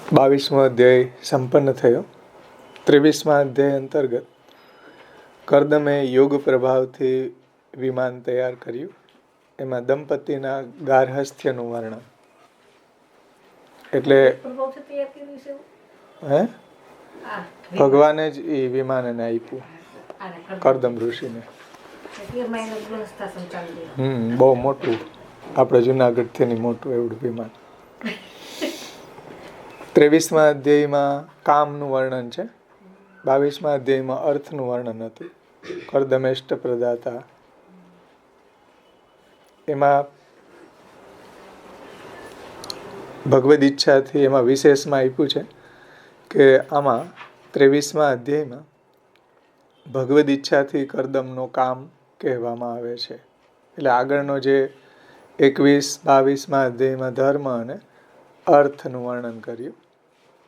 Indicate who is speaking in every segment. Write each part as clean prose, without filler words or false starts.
Speaker 1: 22મો અધ્યાય સંપન્ન થયો. 23મા અધ્યાય અંતર્ગત કર્દમે યોગ પ્રભાવથી વિમાન તૈયાર કર્યું. એમાં દંપતીના ગાર્હસ્થ્યનું વર્ણન. એટલે ભગવાને જ એ વિમાન એને આપ્યું કર્દમ ઋષિને. બહુ મોટું, આપણે જુનાગઢથી મોટું એવડું વિમાન. 23મા અધ્યાયમાં કામનું વર્ણન છે. 22મા અધ્યાયમાં અર્થનું વર્ણન હતું. કર્દમેષ્ટ પ્રદાતા. એમાં ભગવદ ઈચ્છાથી એમાં વિશેષમાં આપ્યું છે કે આમાં 23મા અધ્યાયમાં ભગવદ ઈચ્છાથી કર્દમનો કામ કહેવામાં આવે છે. એટલે આગળનો જે 21-22મા અધ્યાયમાં ધર્મ અને અર્થનું વર્ણન કર્યું.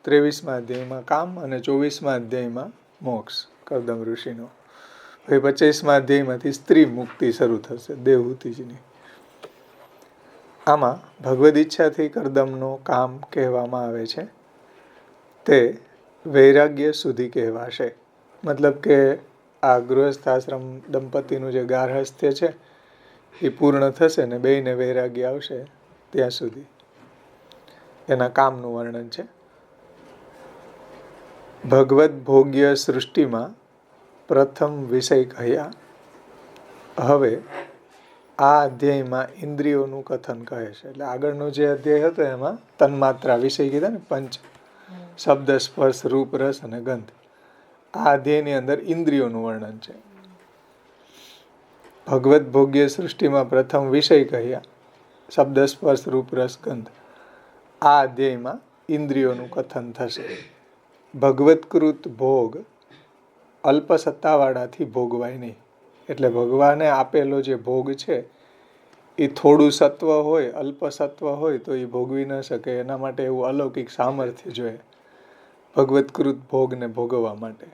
Speaker 1: 23મા અધ્યાયમાં કામ અને 24મા અધ્યાયમાં મોક્ષ કર્દમ ઋષિનો. હવે 25મા અધ્યાયમાંથી સ્ત્રી મુક્તિ શરૂ થશે દેવહૂતિજીની. આમાં ભગવદ ઈચ્છાથી કર્દમનો કામ કહેવામાં આવે છે તે વૈરાગ્ય સુધી કહેવાશે. મતલબ કે આ ગૃહસ્થાશ્રમ દંપતીનું જે ગાર્હસ્થ્ય છે એ પૂર્ણ થશે ને બેયને વૈરાગ્ય આવશે ત્યાં સુધી એના કામનું વર્ણન છે. ભગવદ ભોગ્ય સૃષ્ટિમાં પ્રથમ વિષય કહ્યા. હવે આ અધ્યાયમાં ઇન્દ્રિયોનું કથન કહે છે. એટલે આગળનો જે અધ્યાય હતો એમાં તન્માત્રા વિષય કીધા ને, પંચ શબ્દ, સ્પર્શ, રૂપ, રસ અને ગંધ. આ અધ્યાયની અંદર ઇન્દ્રિયોનું વર્ણન છે. ભગવદ ભોગ્ય સૃષ્ટિમાં પ્રથમ વિષય કહ્યા, શબ્દ, સ્પર્શ, રૂપ, રસ, ગંધ. આ અધ્યાયમાં ઇન્દ્રિયોનું કથન થશે. ભગવત્કૃત ભોગ અલ્પ સત્તાવાળાથી ભોગવાય નહીં. એટલે ભગવાને આપેલો જે ભોગ છે એ થોડું સત્વ હોય, અલ્પ સત્વ હોય તો એ ભોગવી ન શકે. એના માટે એવું અલૌકિક સામર્થ્ય જોઈએ ભગવત્કૃત ભોગને ભોગવવા માટે.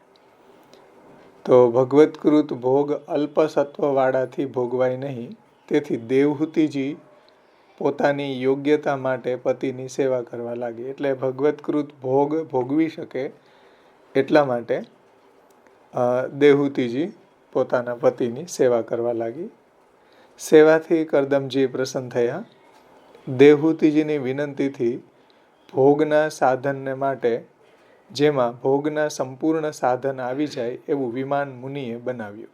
Speaker 1: તો ભગવત્કૃત ભોગ અલ્પ સત્વવાળાથી ભોગવાય નહીં. તેથી દેવહૂતિજી પોતાની યોગ્યતા માટે પતિની સેવા કરવા લાગી. એટલે ભગવત્કૃત ભોગ ભોગવી શકે એટલા માટે દેવહૂતિજી પોતાના પતિની સેવા કરવા લાગી. સેવાથી કરદમજી પ્રસન્ન થયા. દેવહૂતિજીની વિનંતીથી ભોગના સાધનને માટે, જેમાં ભોગના સંપૂર્ણ સાધન આવી જાય એવું વિમાન મુનિએ બનાવ્યું.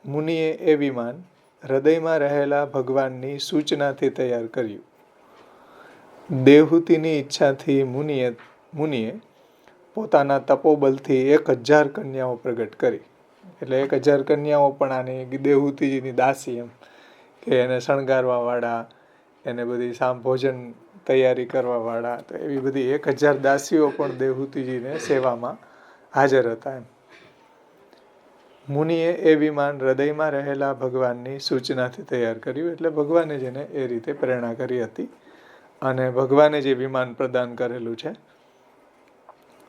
Speaker 1: મુનિએ એ વિમાન હૃદયમાં રહેલા ભગવાનની સૂચનાથી તૈયાર કર્યું. દેવહૂતિની ઈચ્છાથી મુનિએ પોતાના તપોબલથી 1000 કન્યાઓ પ્રગટ કરી. એટલે 1000 કન્યાઓ પણ આની દેવહૂતિજીની દાસી, એમ કે એને શણગારવા વાળા, એને બધી ભોજન તૈયારી કરવા વાળા, તો એવી બધી 1000 દાસીઓ પણ દેવહૂતિજીને સેવામાં હાજર હતા. એમ મુનિએ એ વિમાન હૃદયમાં રહેલા ભગવાનની સૂચનાથી તૈયાર કર્યું. એટલે ભગવાને જ એને એ રીતે પ્રેરણા કરી હતી અને ભગવાને જે વિમાન પ્રદાન કરેલું છે.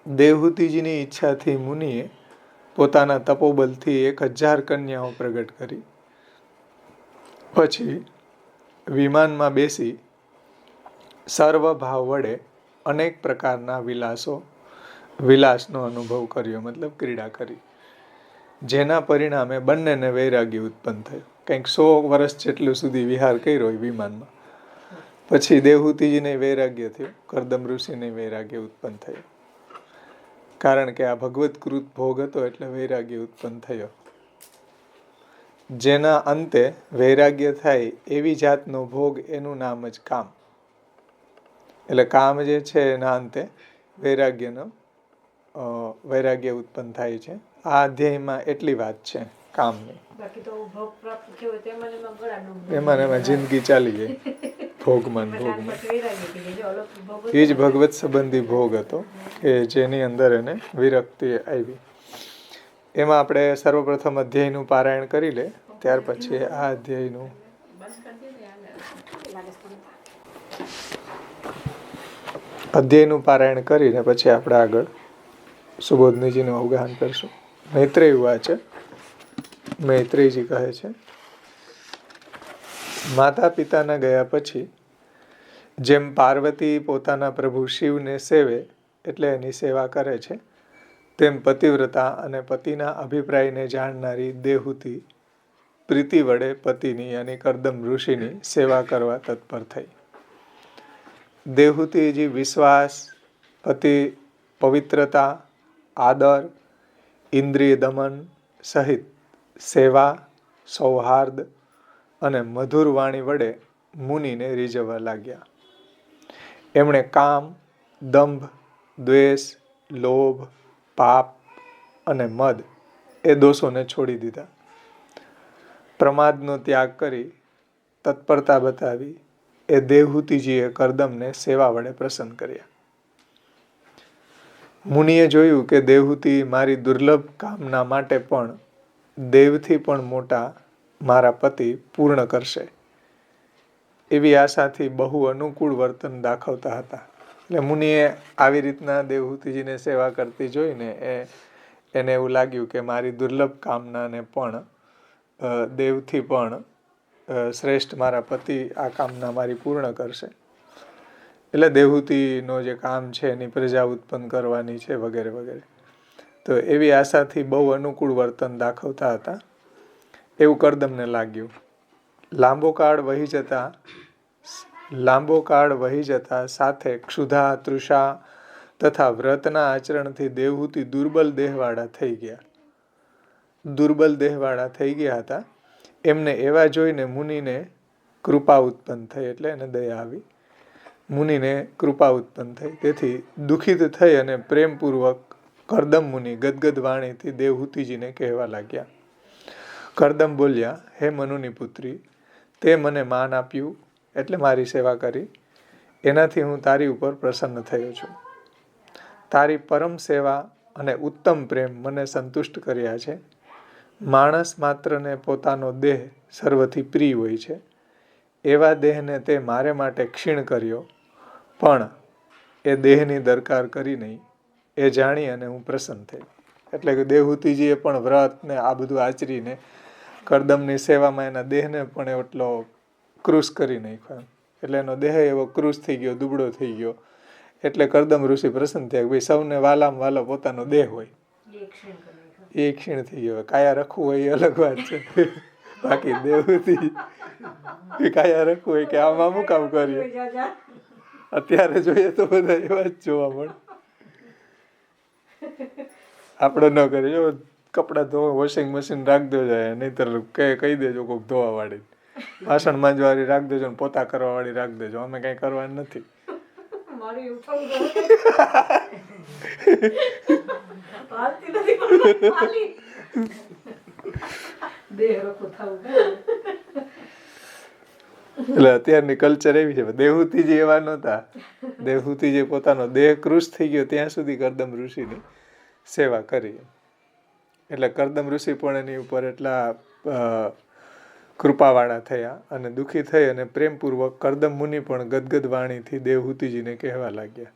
Speaker 1: દેવહૂતિજીની ઈચ્છાથી મુનિએ પોતાના તપોબલથી 1000 કન્યાઓ પ્રગટ કરી. પછી વિમાનમાં બેસી સર્વભાવ વડે અનેક પ્રકારના વિલાસનો અનુભવ કર્યો, મતલબ ક્રીડા કરી. જેના પરિણામે બંનેને વૈરાગ્ય ઉત્પન્ન થયું. કંઈક 100 વર્ષ જેટલું સુધી વિહાર કર્યો વિમાનમાં. પછી દેવહૂતિજીને વૈરાગ્ય થયું, કર્દમ ઋષિને વૈરાગ્ય ઉત્પન્ન થયું. કારણ કે આ ભગવત્કૃત ભોગ હતો એટલે વૈરાગ્ય ઉત્પન્ન થયો. જેના અંતે વૈરાગ્ય થાય એવી જાતનો ભોગ, એનું નામ જ કામ. એટલે કામ જે છે એના અંતે વૈરાગ્ય ઉત્પન્ન થાય છે. આ અધ્યાયમાં એટલી વાત છે કામની. એમાં જિંદગી ચાલી ગઈ ભોગમાં. એ જ ભગવત સંબંધી ભોગ હતો કે જેની અંદર એને વિરક્તિ આવી. એમાં આપણે સર્વપ્રથમ અધ્યાયનું પારાયણ કરી લે, ત્યાર પછી આ અધ્યાયનું પારાયણ કરીને પછી આપણે આગળ સુબોધનીજીનું અવગાહન કરશું. મૈત્રેય વાચે. મૈત્રેયજી કહે છે, માતા પિતાના ગયા પછી જેમ પાર્વતી પોતાના પ્રભુ શિવને સેવે એટલે એની સેવા કરે છે, તેમ પતિવ્રતા અને પતિના અભિપ્રાયને જાણનારી દેહૂતિ પ્રીતિ વડે પતિની અને કરદમ ઋષિની સેવા કરવા તત્પર થઈ. દેહૂતિજી વિશ્વાસ, પતિ પવિત્રતા, આદર, ઇન્દ્રિય દમન સહિત સેવા, સૌહાર્દ અને મધુર વાણી વડે મુનિને રીઝવવા લાગ્યા. એમણે કામ, દંભ, દ્વેષ, લોભ, પાપ અને મદ એ દોષોને છોડી દીધા. પ્રમાદનો ત્યાગ કરી તત્પરતા બતાવી એ દેવહૂતિજીએ કરદમને સેવા વડે પ્રસન્ન કર્યા. મુનિએ જોયું કે દેવહૂતિ મારી દુર્લભ કામના માટે પણ દેવથી પણ મોટા મારા પતિ પૂર્ણ કરશે એવી આશાથી બહુ અનુકૂળ વર્તન દાખવતા હતા. એટલે મુનિએ આવી રીતના દેવહૂતિજીને સેવા કરતી જોઈને એને એવું લાગ્યું કે મારી દુર્લભ કામનાને પણ દેવથી પણ શ્રેષ્ઠ મારા પતિ આ કામના મારી પૂર્ણ કરશે. એટલે દેવહૂતિનો જે કામ છે એની પ્રજા ઉત્પન્ન કરવાની છે વગેરે વગેરે. તો એવી આશાથી બહુ અનુકૂળ વર્તન દાખવતા હતા એવું કરદમને લાગ્યું. લાંબો કાળ વહી જતા સાથે ક્ષુધા, તૃષા તથા વ્રતના આચરણથી દેવહૂતિ દુર્બલ દેહવાળા થઈ ગયા હતા. એમને એવા જોઈને મુનિને કૃપા ઉત્પન્ન થઈ, એટલે એને દયા આવી. મુનિને કૃપા ઉત્પન્ન થઈ, તેથી દુઃખિત થઈ અને પ્રેમપૂર્વક કરદમ મુનિ ગદગદ વાણીથી દેવહૂતિજીને કહેવા લાગ્યા. કરદમ બોલ્યા, હે મનુની પુત્રી, તે મને માન આપ્યું એટલે મારી સેવા કરી, એનાથી હું તારી ઉપર પ્રસન્ન થયો છું. તારી પરમ સેવા અને ઉત્તમ પ્રેમ મને સંતુષ્ટ કર્યા છે. માણસ માત્રને પોતાનો દેહ સર્વથી પ્રિય હોય છે. એવા દેહને તે મારે માટે ક્ષીણ કર્યો, પણ એ દેહની દરકાર કરી નહીં એ જાણી અને હું પ્રસન્ન થઈ. એટલે કે દેવહૂતિજીએ પણ વ્રત ને આ બધું આચરીને કરદમની સેવામાં એના દેહને પણ એટલો કૃશ કરી નાખ્યો. એટલે એનો દેહ એવો કૃશ થઈ ગયો, દુબળો થઈ ગયો. એટલે કરદમ ઋષિ પ્રસન્ન થયા. ભાઈ સૌને વાલામાં વાલો પોતાનો દેહ હોય એ ક્ષીણ થઈ ગયો. કાયા રખવું હોય એ અલગ વાત છે, બાકી દેવહૂતિ કાયા રખવું હોય કે આમાં હું કામ કરીએ. અત્યારે જોઈએ તો બધા એવા જ જોવા મળે. આપણે ન કરીએ, કપડાં ધોવા વોશિંગ મશીન રાખ દો જાય, નહીતર કહી દેજો કોઈક ધોવા વાળી, વાસણ માંજવાળી રાખ દેજો, પોતા કરવા વાળી રાખ દેજો. અમે કઈ કરવાનું નથી. એટલે અત્યારની કલ્ચર એવી છે. દેવહૂતિજી એવા નહોતા. દેવહૂતિજી પોતાનો દેહ કૃશ થઈ ગયો ત્યાં સુધી કરદમ ઋષિની સેવા કરી. એટલે કરદમ ઋષિ પણ એની ઉપર એટલા કૃપાવાળા થયા અને દુઃખી થઈ અને પ્રેમપૂર્વક કરદમ મુનિ પણ ગદગદ વાણીથી દેવહૂતિજીને કહેવા લાગ્યા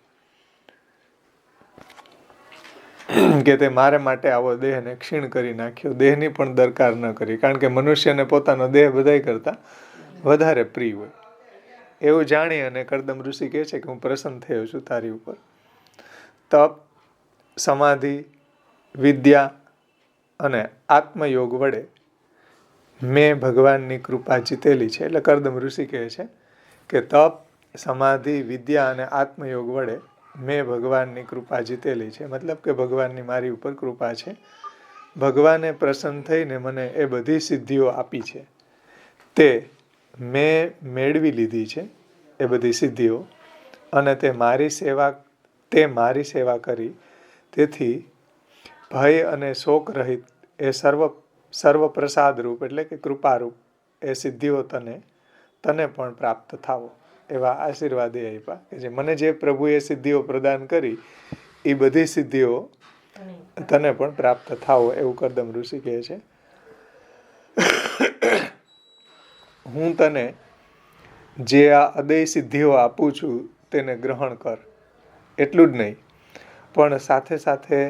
Speaker 1: કે તે મારે માટે આવો દેહને ક્ષીણ કરી નાખ્યો, દેહની પણ દરકાર ન કરી. કારણ કે મનુષ્યને પોતાનો દેહ બધાય કરતા વધારે પ્રિય હોય. એવું જાણી અને કરદમ ઋષિ કહે છે કે હું પ્રસન્ન થયો છું તારી ઉપર. તપ, સમાધિ, વિદ્યા અને આત્મયોગ વડે મેં ભગવાનની કૃપા જીતેલી છે. એટલે કરદમ ઋષિ કહે છે કે તપ, સમાધિ, વિદ્યા અને આત્મયોગ વડે મેં ભગવાનની કૃપા જીતેલી છે. મતલબ કે ભગવાનની મારી ઉપર કૃપા છે. ભગવાને પ્રસન્ન થઈને મને એ બધી સિદ્ધિઓ આપી છે તે મેં મેળવી લીધી છે. એ બધી સિદ્ધિઓ અને તે મારી સેવા કરી. તેથી ભય અને શોક રહિત એ સર્વ પ્રસાદ રૂપ એટલે કે કૃપારૂપ એ સિદ્ધિઓ તને પણ પ્રાપ્ત થાવો એવા આશીર્વાદ એ આપ્યા કે જે મને જે પ્રભુએ સિદ્ધિઓ પ્રદાન કરી એ બધી સિદ્ધિઓ તને પણ પ્રાપ્ત થાવો એવું કરદમ ઋષિ કહે છે. હું તને જે આ અદય સિદ્ધિઓ આપું છું તેને ગ્રહણ કર. એટલું જ નહીં પણ સાથે સાથે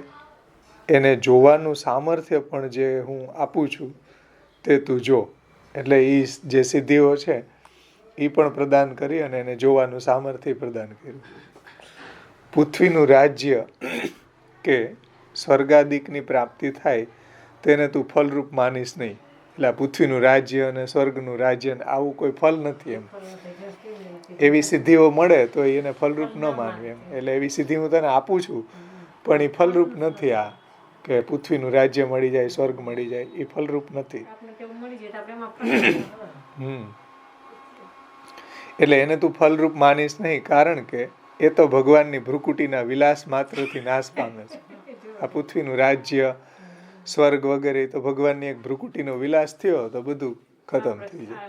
Speaker 1: એને જોવાનું સામર્થ્ય પણ જે હું આપું છું તે તું જો. એટલે એ જે સિદ્ધિઓ છે એ પણ પ્રદાન કરી અને એને જોવાનું સામર્થ્ય પ્રદાન કર્યું. પૃથ્વીનું રાજ્ય કે સ્વર્ગાદિકની પ્રાપ્તિ થાય તેને તું ફલરૂપ માનીશ નહીં. એટલે પૃથ્વીનું રાજ્ય અને સ્વર્ગનું રાજ્ય આવું કોઈ ફલ નથી એમ. એવી સિદ્ધિઓ મળે તો એને ફલરૂપ ન માનવી એમ. એટલે એવી સિદ્ધિ હું તને આપું છું પણ એ ફલરૂપ નથી. આ કે પૃથ્વીનું રાજ્ય મળી જાય, સ્વર્ગ મળી જાય, એ ફલરૂપ નથી. એટલે એને તું ફલરૂપ માનીશ નહીં, કારણ કે એ તો ભગવાનની ભ્રુકુટીના વિલાસ માત્રથી નાશ પામે છે. આ પૃથ્વીનું રાજ્ય, સ્વર્ગ વગેરે તો ભગવાનની એક ભ્રુકુટીનો વિલાસ થયો તો બધું ખતમ થઈ જાય.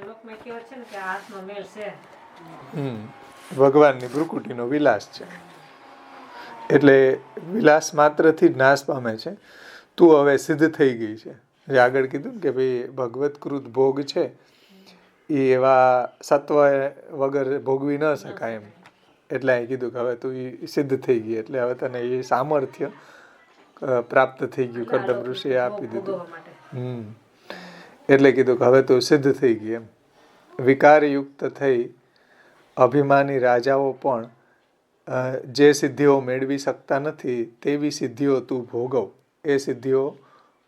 Speaker 1: ભગવાનની ભ્રુકુટીનો વિલાસ છે એટલે વિલાસ માત્રથી જ નાશ પામે છે. તું હવે સિદ્ધ થઈ ગઈ છે. જે આગળ કીધું ને કે ભાઈ ભગવતકૃત ભોગ છે એ એવા સત્વ વગર ભોગવી ન શકાય એમ. એટલે અહીં કીધું કે હવે તું એ સિદ્ધ થઈ ગઈ એટલે હવે તને એ સામર્થ્ય પ્રાપ્ત થઈ ગયું. કર્દમ ઋષિએ આપી દીધું. એટલે કીધું કે હવે તું સિદ્ધ થઈ ગઈ એમ. વિકારયુક્ત થઈ અભિમાની રાજાઓ પણ જે સિદ્ધિઓ મેળવી શકતા નથી તેવી સિદ્ધિઓ તું ભોગવ. એ સિદ્ધિઓ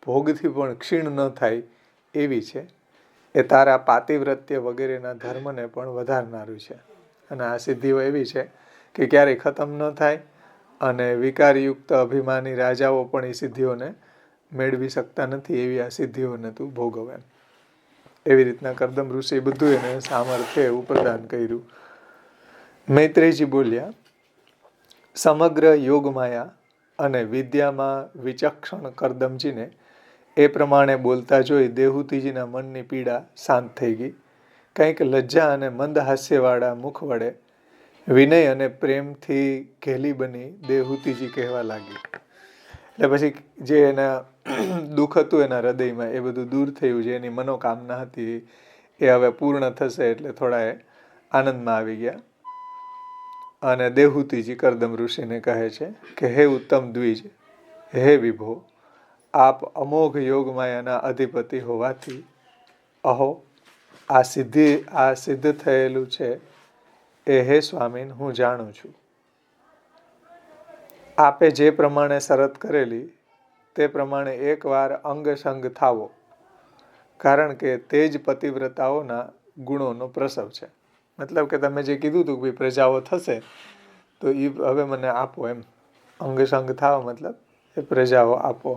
Speaker 1: ભોગથી પણ ક્ષીણ ન થાય એવી છે. એ તારા પાતિવ્રત્ય વગેરેના ધર્મને પણ વધારનારું છે. અને આ સિદ્ધિઓ એવી છે કે ક્યારેય ખતમ ન થાય અને વિકારયુક્ત અભિમાની રાજાઓ પણ એ સિદ્ધિઓને મેળવી શકતા નથી એવી આ સિદ્ધિઓને તું ભોગવ એમ. એવી રીતના કર્દમ ઋષિ બધું એને સામર્થ્ય એવું પ્રદાન કર્યું. મૈત્રેયજી બોલ્યા, સમગ્ર યોગમાયા અને વિદ્યામાં વિચક્ષણ કર્દમજીને એ પ્રમાણે બોલતા જોઈ દેહૂતિજીના મનની પીડા શાંત થઈ ગઈ. કંઈક લજ્જા અને મંદ હાસ્યવાળા મુખ વડે વિનય અને પ્રેમથી ઘેલી બની દેહૂતિજી કહેવા લાગી. એટલે પછી જે એના દુઃખ હતું એના હૃદયમાં એ બધું દૂર થયું. જે એની મનોકામના હતી એ હવે પૂર્ણ થશે એટલે થોડા એ આનંદમાં આવી ગયા. અને દેહૂતિજી કર્દમ ઋષિને કહે છે કે હે ઉત્તમ દ્વિજ, હે વિભો, આપ અમોઘ યોગમાયાના અધિપતિ હોવાથી અહો આ સિદ્ધ થયેલું છે એ હે સ્વામીન હું જાણું છું. આપે જે પ્રમાણે શરત કરેલી તે પ્રમાણે એકવાર અંગસંગ થાવો, કારણ કે તે જ પતિવ્રતાઓના ગુણોનો પ્રસવ છે. મતલબ કે તમે જે કીધું હતું કે પ્રજાઓ થશે તો એ હવે મને આપો એમ. અંગસંગ થાવ મતલબ એ પ્રજાઓ આપો.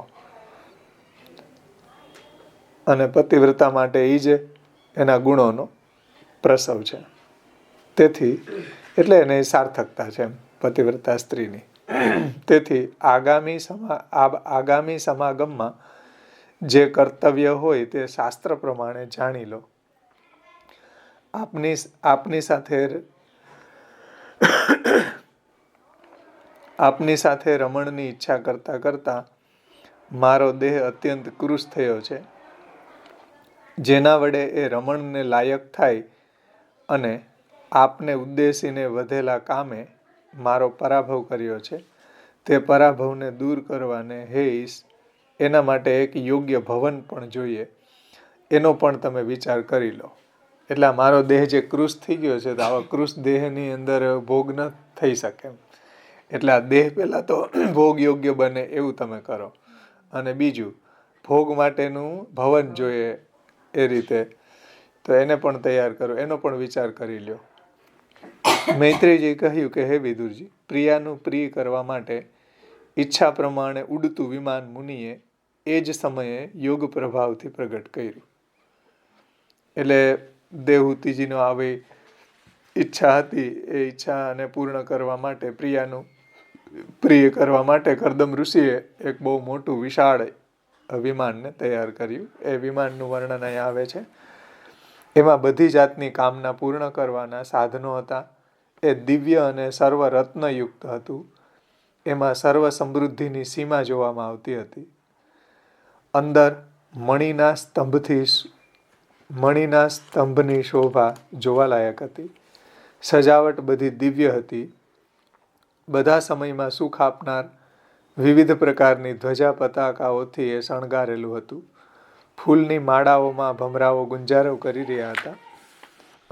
Speaker 1: અને પતિવ્રતા માટે એ જ એના ગુણોનો પ્રસવ છે. તેથી એટલે એને સાર્થકતા છે એમ પતિવ્રતા સ્ત્રીની. તેથી આગામી સમાગમમાં જે કર્તવ્ય હોય તે શાસ્ત્ર પ્રમાણે જાણી લો. આપની સાથે રમણની ઈચ્છા કરતા કરતા મારો દેહ અત્યંત કૃશ થયો છે. જેના વડે એ રમણને લાયક થાય અને આપને ઉદ્દેશીને વધેલા કામે મારો પરાભવ કર્યો છે. તે પરાભવને દૂર કરવાને હે ઈશ, એના માટે એક યોગ્ય ભવન પણ જોઈએ. એનો પણ તમે વિચાર કરી લો. એટલે મારો દેહ જે કૃશ થઈ ગયો છે તો આવા કૃશ દેહની અંદર ભોગ ન થઈ શકે એમ. એટલે આ દેહ પહેલાં તો ભોગ યોગ્ય બને એવું તમે કરો. અને બીજું ભોગ માટેનું ભવન જોઈએ એ રીતે તો એને પણ તૈયાર કરો. એનો પણ વિચાર કરી લ્યો. મૈત્રેયજીએ કહ્યું કે હે વિદુરજી, પ્રિયાનું પ્રિય કરવા માટે ઈચ્છા પ્રમાણે ઉડતું વિમાન મુનિએ એ જ સમયે યોગ પ્રભાવથી પ્રગટ કર્યું. એટલે દેહૂતિજીનો આવી ઈચ્છા હતી એ ઈચ્છાને પૂર્ણ કરવા માટે પ્રિયાનું પ્રિય કરવા માટે કર્દમ ઋષિએ એક બહુ મોટું વિશાળ વિમાનને તૈયાર કર્યું. એ વિમાનનું વર્ણન અહીંયા આવે છે. એમાં બધી જાતની કામના પૂર્ણ કરવાના સાધનો હતા. એ દિવ્ય અને સર્વ રત્નયુક્ત હતું. એમાં સર્વ સમૃદ્ધિની સીમા જોવામાં આવતી હતી. અંદર મણીના સ્તંભની શોભા જોવાલાયક હતી. સજાવટ બધી દિવ્ય હતી. બધા સમયમાં સુખ આપનાર વિવિધ પ્રકારની ધ્વજા પતાકાઓથી એ શણગારેલું હતું. ફૂલની માળાઓમાં ભમરાઓ ગુંજારો કરી રહ્યા હતા.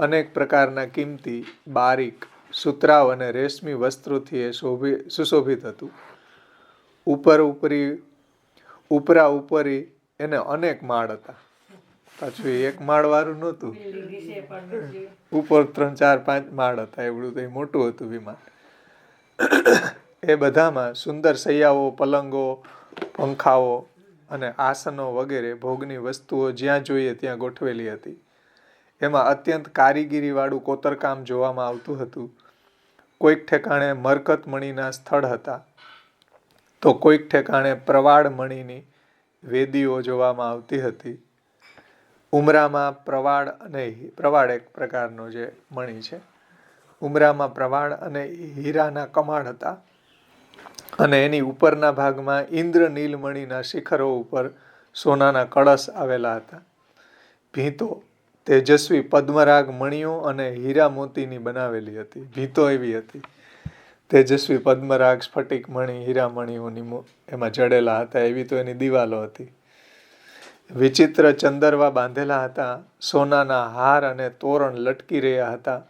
Speaker 1: અનેક પ્રકારના કિંમતી બારીક સુતરાવ અને રેશમી વસ્ત્રોથી એ સુશોભિત હતું. ઉપરા ઉપરી એને અનેક માળ હતા. પાછું એક માળ વાળું નહોતું, ઉપર 3, 4, 5 માળ હતા. એવડું તો મોટું હતું વિમાન. એ બધામાં સુંદર સૈયાઓ, પલંગો, પંખાઓ અને આસનો વગેરે ભોગની વસ્તુઓ જ્યાં જોઈએ ત્યાં ગોઠવેલી હતી. એમાં અત્યંત કારીગીરીવાળું કોતરકામ જોવામાં આવતું હતું. કોઈક ઠેકાણે મરકત મણીના સ્થળ હતા, તો કોઈક ઠેકાણે પ્રવાળ મણીની વેદીઓ જોવામાં આવતી હતી. ઉમરામાં પ્રવાળ એક પ્રકારનો જે મણી છે. ઉમરામાં પ્રવાળ અને હીરાના કમાડ હતા, અને એની ઉપરના ભાગમાં ઇન્દ્ર નીલમણીના શિખરો ઉપર સોનાના કળશ આવેલા હતા. ભીંતો તેજસ્વી પદ્મરાગ મણીઓ અને હીરા મોતીની બનાવેલી હતી. ભીંતો એવી હતી, તેજસ્વી પદ્મરાગ, સ્ફટિક મણી, હીરા મણીઓની એમાં જડેલા હતા. એવી તો એની દિવાલો હતી. વિચિત્ર ચંદરવા બાંધેલા હતા. સોનાના હાર અને તોરણ લટકી રહ્યા હતા.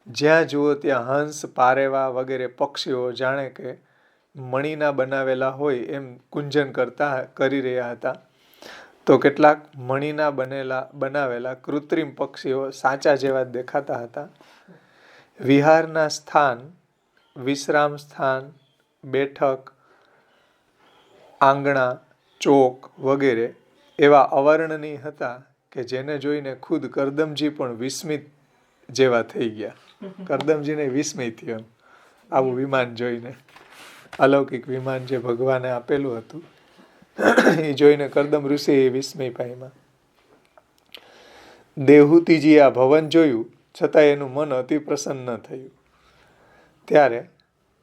Speaker 1: જ્યાં જુઓ ત્યાં હંસ, પારેવા વગેરે પક્ષીઓ જાણે કે મણીના બનાવેલા હોય એમ કુંજન કરી રહ્યા હતા. તો કેટલાક મણીના બનાવેલા કૃત્રિમ પક્ષીઓ સાચા જેવા દેખાતા હતા. વિહારના સ્થાન, વિશ્રામ સ્થાન, બેઠક, આંગણા, ચોક વગેરે એવા અવર્ણનીય હતા કે જેને જોઈને ખુદ કરદમજી પણ વિસ્મિત જેવા થઈ ગયા. કરદમજીને વિસ્મય થયો આવું વિમાન જોઈને. અલૌકિક વિમાન જે ભગવાને આપેલું હતું એ જોઈને કરદમ ઋષિ વિસ્મય પામ્યા. દેહૂતિજીએ આ ભવન જોયું છતાં એનું મન અતિ પ્રસન્ન થયું. ત્યારે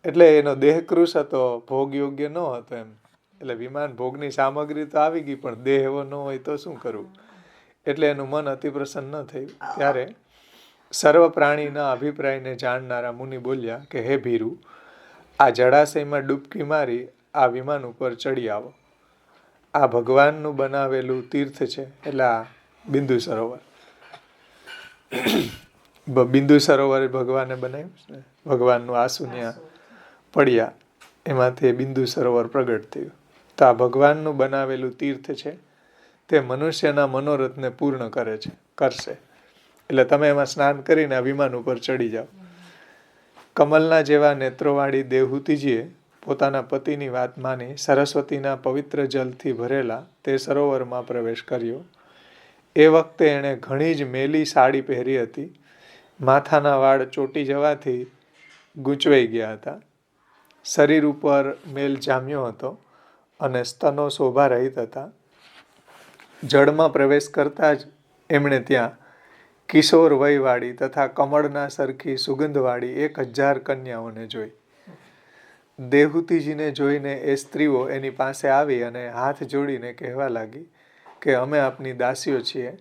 Speaker 1: એટલે એનો દેહકૃશ હતો, ભોગ યોગ્ય ન હતો એમ. એટલે વિમાન ભોગની સામગ્રી તો આવી ગઈ, પણ દેહ એવો ન હોય તો શું કરવું? એટલે એનું મન અતિ પ્રસન્ન થયું. ત્યારે સર્વ પ્રાણીના અભિપ્રાયને જાણનારા મુનિ બોલ્યા કે હે ભીરુ, આ જળાશયમાં ડૂબકી મારી આ વિમાન ઉપર ચડી આવો. આ ભગવાનનું બનાવેલું તીર્થ છે. એટલે આ બિંદુ સરોવર. બિંદુ સરોવર ભગવાને બનાવ્યું છે ને, ભગવાનનું આંસુ ત્યાં પડ્યા એમાંથી બિંદુ સરોવર પ્રગટ થયું. તો આ ભગવાનનું બનાવેલું તીર્થ છે, તે મનુષ્યના મનોરથને પૂર્ણ કરશે. એટલે તમે એમાં સ્નાન કરીને આ વિમાન ઉપર ચડી જાઓ. કમલના જેવા નેત્રોવાળી દેહૂતિજીએ પોતાના પતિની વાત માની સરસ્વતીના પવિત્ર જલથી ભરેલા તે સરોવરમાં પ્રવેશ કર્યો. એ વખતે એણે ઘણી જ મેલી સાડી પહેરી હતી. માથાના વાળ ચોટી જવાથી ગૂંચવાઈ ગયા હતા. શરીર ઉપર મેલ જામ્યો હતો અને સ્તનો શોભા રહિત હતા. જળમાં પ્રવેશ કરતા જ એમણે ત્યાં કિશોર વયવાળી તથા કમળના સરખી સુગંધવાળી 1000 કન્યાઓને જોઈ. દેહૂતિજીને જોઈને એ સ્ત્રીઓ એની પાસે આવી અને હાથ જોડીને કહેવા લાગી કે અમે આપની દાસીઓ છીએ.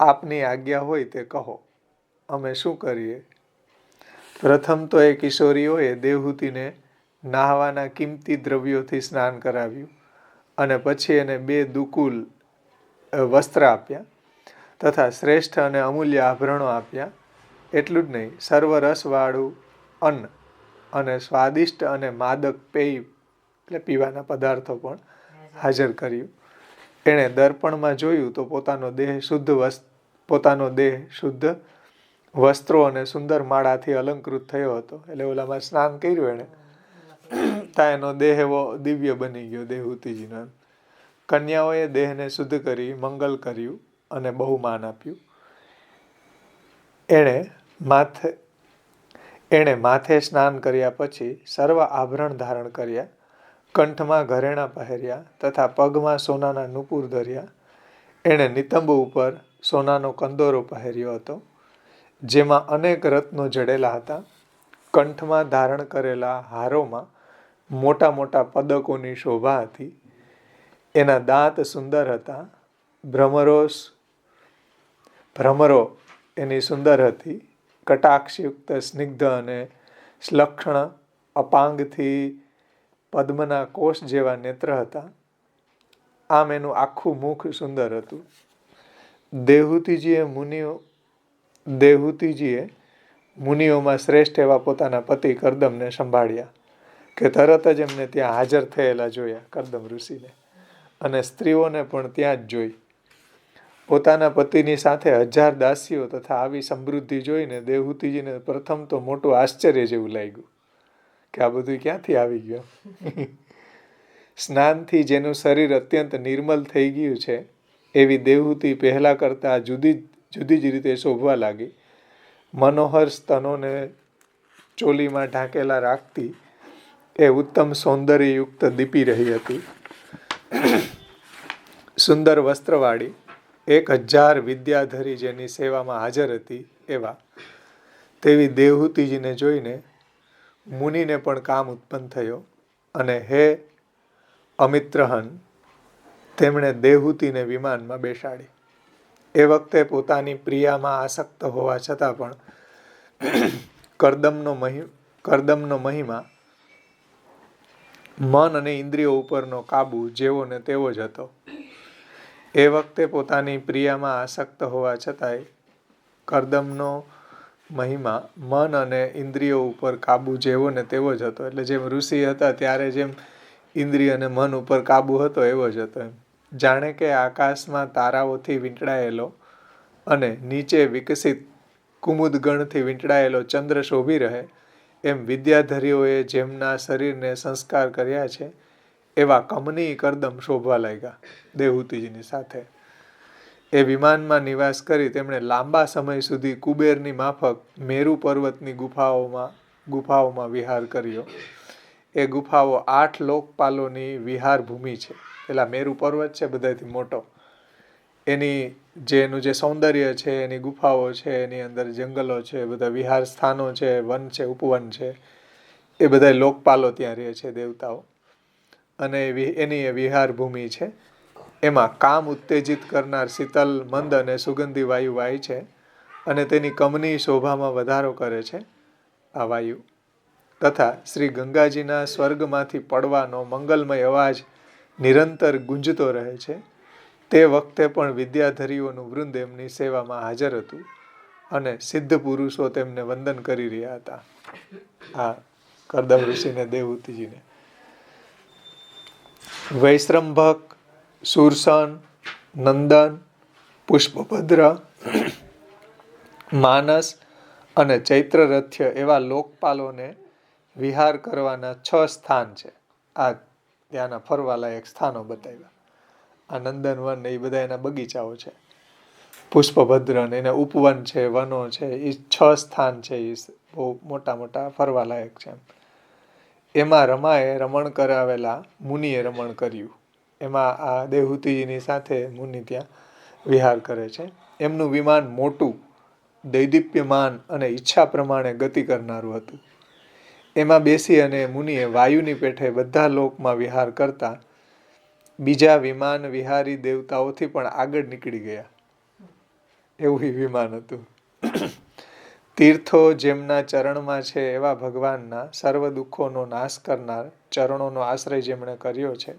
Speaker 1: આપની આજ્ઞા હોય તે કહો, અમે શું કરીએ? પ્રથમ તો એ કિશોરીઓએ દેહૂતિને નાહવાના કિંમતી દ્રવ્યોથી સ્નાન કરાવ્યું અને પછી એને 2 દુકુલ વસ્ત્ર આપ્યા તથા શ્રેષ્ઠ અને અમૂલ્ય આભરણો આપ્યા. એટલું જ નહીં, સર્વરસવાળું અન્ન અને સ્વાદિષ્ટ અને માદક પેય એટલે પીવાના પદાર્થો પણ હાજર કર્યું. એણે દર્પણમાં જોયું તો પોતાનો દેહ શુદ્ધ વસ્ત્રો અને સુંદર માળાથી અલંકૃત થયો હતો. એટલે ઓલામાં સ્નાન કર્યું એણે, ત્યાં એનો દેહ એવો દિવ્ય બની ગયો દેહૂતિજીનો. કન્યાઓએ દેહને શુદ્ધ કરી મંગલ કર્યું અને બહુ માન આપ્યું. એણે માથે સ્નાન કર્યા પછી સર્વ આભરણ ધારણ કર્યા, કંઠમાં ઘરેણાં પહેર્યા તથા પગમાં સોનાના નુપુર ધર્યા. એણે નિતંબ ઉપર સોનાનો કંદોરો પહેર્યો હતો, જેમાં અનેક રત્નો જડેલા હતા. કંઠમાં ધારણ કરેલા હારોમાં મોટા મોટા પદકોની શોભા હતી. એના દાંત સુંદર હતા. ભ્રમરો એની સુંદર હતી. કટાક્ષયુક્ત સ્નિગ્ધ અને શ્લક્ષણ અપાંગથી પદ્મના કોષ જેવા નેત્ર હતા. આમ એનું આખું મુખ સુંદર હતું. દેહૂતિજીએ મુનિઓ દેવહૂતિજીએ મુનિઓમાં શ્રેષ્ઠ એવા પોતાના પતિ કરદમને સંભાળ્યા કે તરત જ એમને ત્યાં હાજર થયેલા જોયા કરદમ ઋષિને, અને સ્ત્રીઓને પણ ત્યાં જ જોઈ. પોતાના પતિની સાથે 1000 દાસીઓ તથા આવી સમૃદ્ધિ જોઈને દેવહૂતિજીને પ્રથમ તો મોટું આશ્ચર્ય જેવું લાગ્યું કે આ બધું ક્યાંથી આવી ગયું. સ્નાનથી જેનું શરીર અત્યંત નિર્મલ થઈ ગયું છે એવી દેવહૂતિ પહેલા કરતા જુદી જ રીતે શોભવા લાગી. મનોહર સ્તનોને ચોલીમાં ઢાંકેલા રાખતી એ ઉત્તમ સૌંદર્યયુક્ત દીપી રહી હતી. સુંદર વસ્ત્રવાળી 1000 વિદ્યાધરી જેની સેવામાં હાજર હતી એવા તેવી દેવહૂતિજીને જોઈને મુનિને પણ કામ ઉત્પન્ન થયો, અને હે અમિત્રહન, તેમણે દેવહૂતિને વિમાનમાં બેસાડી. એ વખતે પોતાની પ્રિયામાં આસક્ત હોવા છતાં પણ કરદમનો મહિમા મન અને ઇન્દ્રિયો ઉપરનો કાબુ જેવો ને તેવો જ હતો. એ વખતે પોતાની પ્રિયામાં આસક્ત હોવા છતાંય કરદમનો મહિમા મન અને ઇન્દ્રિયો ઉપર કાબુ જેવો ને તેવો જ હતો. એટલે જેમ ઋષિ હતા ત્યારે જેમ ઇન્દ્રિય અને મન ઉપર કાબુ હતો એવો જ હતો. એમ જાણે કે આકાશમાં તારાઓથી વીંટળાયેલો અને નીચે વિકસિત કુમુદગણથી વીંટળાયેલો ચંદ્ર શોભી રહે એમ વિદ્યાધરીઓએ જેમના શરીરને સંસ્કાર કર્યા છે એવા કમનીય કરદમ શોભવા લાગ્યા દેવહૂતિજીની સાથે. એ વિમાનમાં નિવાસ કરી તેમણે લાંબા સમય સુધી કુબેરની માફક મેરુ પર્વતની ગુફાઓમાં વિહાર કર્યો. એ ગુફાઓ 8 લોકપાલોની વિહાર ભૂમિ છે. પેલા મેરુ પર્વત છે બધાથી મોટો, એનું જે સૌંદર્ય છે, એની ગુફાઓ છે, એની અંદર જંગલો છે, બધા વિહાર સ્થાનો છે, વન છે, ઉપવન છે, એ બધા લોકપાલો ત્યાં રહે છે દેવતાઓ, અને એની એ વિહાર ભૂમિ છે. એમાં કામ ઉત્તેજિત કરનાર શીતલ મંદ અને સુગંધી વાયુ વાય છે, અને તેની કમનીય શોભામાં વધારો કરે છે આ વાયુ. તથા શ્રી ગંગાજીના સ્વર્ગમાંથી પડવાનો મંગલમય અવાજ નિરંતર ગુંજતો રહે છે. તે વખતે પણ વિદ્યાધરીઓનું વૃંદ એમની સેવામાં હાજર હતું, અને સિદ્ધ પુરુષો તેમને વંદન કરી રહ્યા હતા. આ કરદમ ઋષિને દેવહૂતિજીને. વૈશ્રંભક, સુરસન, નંદન, પુષ્પભદ્ર, માનસ અને ચૈત્રરથ્ય એવા લોકપાલોને વિહાર કરવાના 6 સ્થાન છે. આ ત્યાંના ફરવાલાયક સ્થાનો બતાવ્યા. આ નંદનવન એ બધા એના બગીચાઓ છે. પુષ્પભદ્ર એના ઉપવન છે, વનો છે, એ 6 સ્થાન છે. એ બહુ મોટા મોટા ફરવાલાયક છે. એમાં રમાએ રમણ કરાવેલા મુનિએ રમણ કર્યું. એમાં આ દેવહૂતિજીની સાથે મુનિ ત્યાં વિહાર કરે છે. એમનું વિમાન મોટું, દૈદીપ્યમાન અને ઈચ્છા પ્રમાણે ગતિ કરનારું હતું. એમાં બેસી અને મુનિએ વાયુની પેઠે બધા લોકમાં વિહાર કરતા બીજા વિમાન વિહારી દેવતાઓથી પણ આગળ નીકળી ગયા એવું વિમાન હતું. તીર્થો જેમના ચરણમાં છે એવા ભગવાનના સર્વ દુઃખોનો નાશ કરનાર ચરણોનો આશ્રય જેમણે કર્યો છે.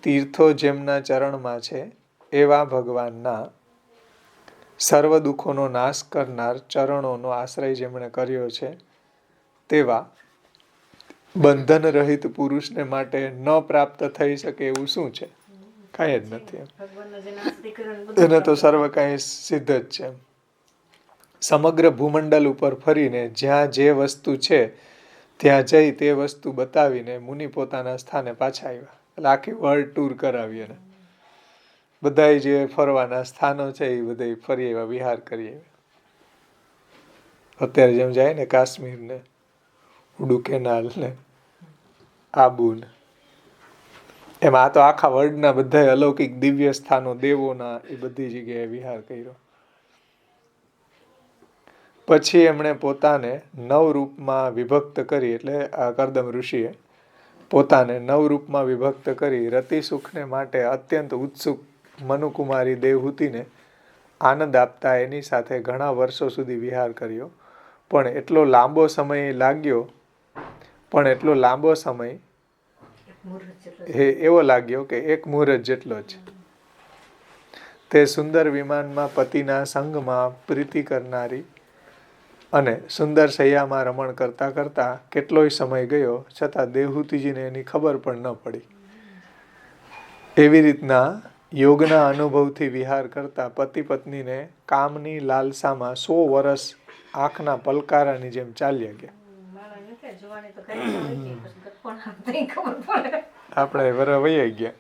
Speaker 1: તીર્થો જેમના ચરણમાં છે એવા ભગવાનના સર્વ દુઃખોનો નાશ કરનાર ચરણોનો આશ્રય જેમણે કર્યો છે તેવા બંધન રહિત પુરુષને માટે ન પ્રાપ્ત થઈ શકે એવું શું છે? કાંઈ જ નથી. એને તો સર્વ કાંઈ સિદ્ધ જ છે. સમગ્ર ભૂમંડળ ઉપર ફરીને જ્યાં જે વસ્તુ છે ત્યાં જઈ તે વસ્તુ બતાવીને મુનિ પોતાના સ્થાને પાછા આવ્યા. એટલે આખી વર્લ્ડ ટૂર કરાવી એને. બધા જે ફરવાના સ્થાનો છે એ બધા ફરી આવ્યા, વિહાર કરી આવ્યા. અત્યારે જેમ જાય ને કાશ્મીર ને ઉડુકેનાલ ને આબુ ને, એમાં આ તો આખા વર્લ્ડના બધા અલૌકિક દિવ્ય સ્થાનો દેવોના એ બધી જગ્યાએ વિહાર કર્યો. પછી એમણે પોતાને 9 રૂપમાં વિભક્ત કરી, એટલે આ કરદમ ઋષિએ પોતાને 9 રૂપમાં વિભક્ત કરી રતિ સુખને માટે અત્યંત ઉત્સુક મનુકુમારી દેવહૂતિને આનંદ આપતા એની સાથે ઘણા વર્ષો સુધી વિહાર કર્યો. પણ એટલો લાંબો સમય એવો લાગ્યો કે એક મુહૂર્ત જેટલો જ. તે સુંદર વિમાનમાં પતિના સંગમાં પ્રીતિ કરનારી અને સુંદર શૈયામાં રમણ કરતા કરતા કેટલોય સમય ગયો છતાં દેવહૂતિજીને એની ખબર પણ ન પડી. એવી રીતના યોગના અનુભવથી વિહાર કરતા પતિ પત્નીને કામની લાલસામાં 100 વર્ષ આંખના પલકારાની જેમ ચાલ્યા ગયા. આપણે વરા વૈયા ગયા.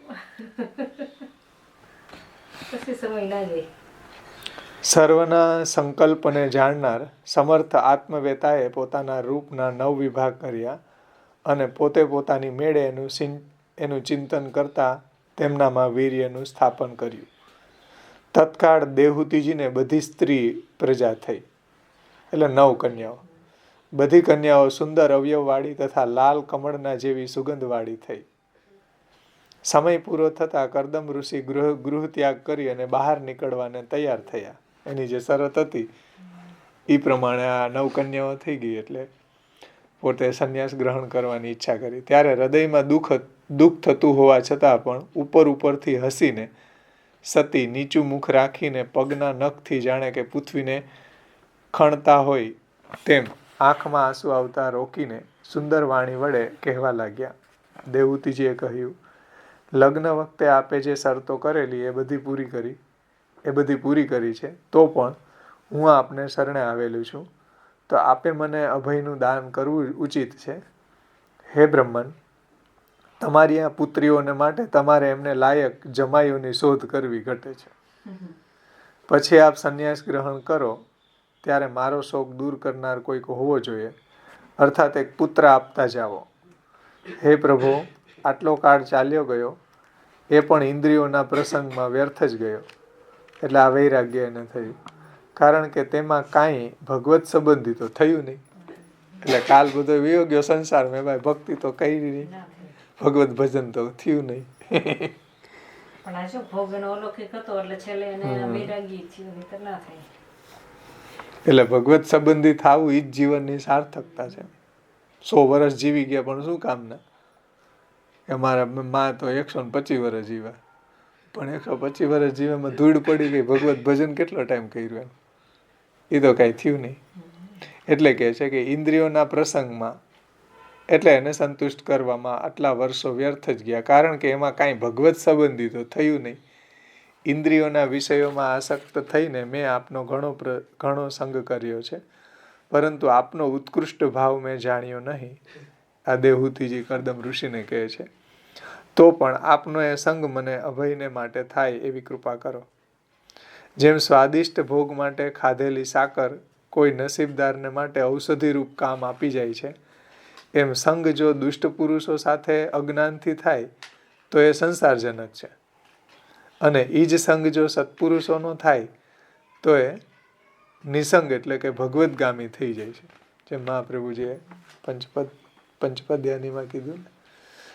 Speaker 1: સર્વના સંકલ્પને જાણનાર સમર્થ આત્મવેતાએ પોતાના રૂપના 9 વિભાગ કર્યા અને પોતે પોતાની મેળે એનું ચિંતન કરતા તેમનામાં વીર્યનું સ્થાપન કર્યું. તત્કાળ દેવહૂતિજીને બધી સ્ત્રી પ્રજા થઈ, એટલે 9 કન્યાઓ. બધી કન્યાઓ સુંદર અવયવવાળી તથા લાલ કમળના જેવી સુગંધવાળી થઈ. સમય પૂરો થતાં કરદમ ઋષિ ગૃહ ત્યાગ કરી અને બહાર નીકળવાને તૈયાર થયા. એની જે શરત હતી એ પ્રમાણે આ 9 કન્યાઓ થઈ ગઈ એટલે પોતે સંન્યાસ ગ્રહણ કરવાની ઈચ્છા કરી. ત્યારે હૃદયમાં દુઃખ થતું હોવા છતાં પણ ઉપરથી હસીને સતી નીચું મુખ રાખીને પગના નખથી જાણે કે પૃથ્વીને ખણતા હોય તેમ આંખમાં આંસુ આવતા રોકીને સુંદર વાણી વડે કહેવા લાગ્યા. દેવહૂતિજીએ કહ્યું, લગ્ન વખતે આપે જે શરતો કરેલી એ બધી પૂરી કરી છે, તો પણ હું આપને શરણે આવેલું છું, તો આપે મને અભયનું દાન કરવું ઉચિત છે. હે બ્રહ્મન, તમારી આ પુત્રીઓને માટે તમારે એમને લાયક જમાઈઓની શોધ કરવી ઘટે છે. પછી આપ સંન્યાસ ગ્રહણ કરો ત્યારે મારો શોક દૂર કરનાર કોઈક હોવો જોઈએ, અર્થાત એક પુત્ર આપતા જાઓ. હે પ્રભુ, આટલો કાળ ચાલ્યો ગયો એ પણ ઇન્દ્રિયોના પ્રસંગમાં વ્યર્થ જ ગયો. એટલે આ વૈરાગ્ય એને થયું, કારણ કે તેમાં કાંઈ ભગવત સંબંધી તો થયું નહીં. એટલે કાલ બધો વિયો ગયો સંસારમાં, એમાં ભક્તિ તો કરી નહીં, ભગવત ભજન તો થયું નહીં. એટલે ભગવત સંબંધી થવું એ જ જીવનની સાર્થકતા છે. 100 વર્ષ જીવી ગયા પણ શું કામના? અમારા માં તો 125 વર્ષ જીવ્યા, પણ 125 વર્ષ જીવામાં ધૂળ પડી ગઈ. ભગવત ભજન કેટલો ટાઈમ કર્યું એમ? એ તો કાંઈ થયું નહીં. એટલે કહે છે કે ઇન્દ્રિયોના પ્રસંગમાં, એટલે એને સંતુષ્ટ કરવામાં આટલા વર્ષો વ્યર્થ જ ગયા, કારણ કે એમાં કાંઈ ભગવત સંબંધી તો થયું નહીં. ઇન્દ્રિયોના વિષયોમાં આસક્ત થઈને મેં આપનો ઘણો સંગ કર્યો છે, પરંતુ આપનો ઉત્કૃષ્ટ ભાવ મેં જાણ્યો નહીં. આ દેવહૂતિજી કરદમ ઋષિને કહે છે. તો પણ આપનો એ સંગ મને અભયને માટે થાય એવી કૃપા કરો. જેમ સ્વાદિષ્ટ ભોગ માટે ખાધેલી સાકર કોઈ નસીબદારને માટે ઔષધિરૂપ કામ આપી જાય છે, એમ સંગ જો દુષ્ટ પુરુષો સાથે અજ્ઞાનથી થાય તો એ સંસારજનક છે, અને એ જ સંગ જો સત્પુરુષોનો થાય તો એ નિસંગ એટલે કે ભગવદગામી થઈ જાય છે. જેમ મહાપ્રભુજીએ પંચપદ્યાનીમાં કીધું ને,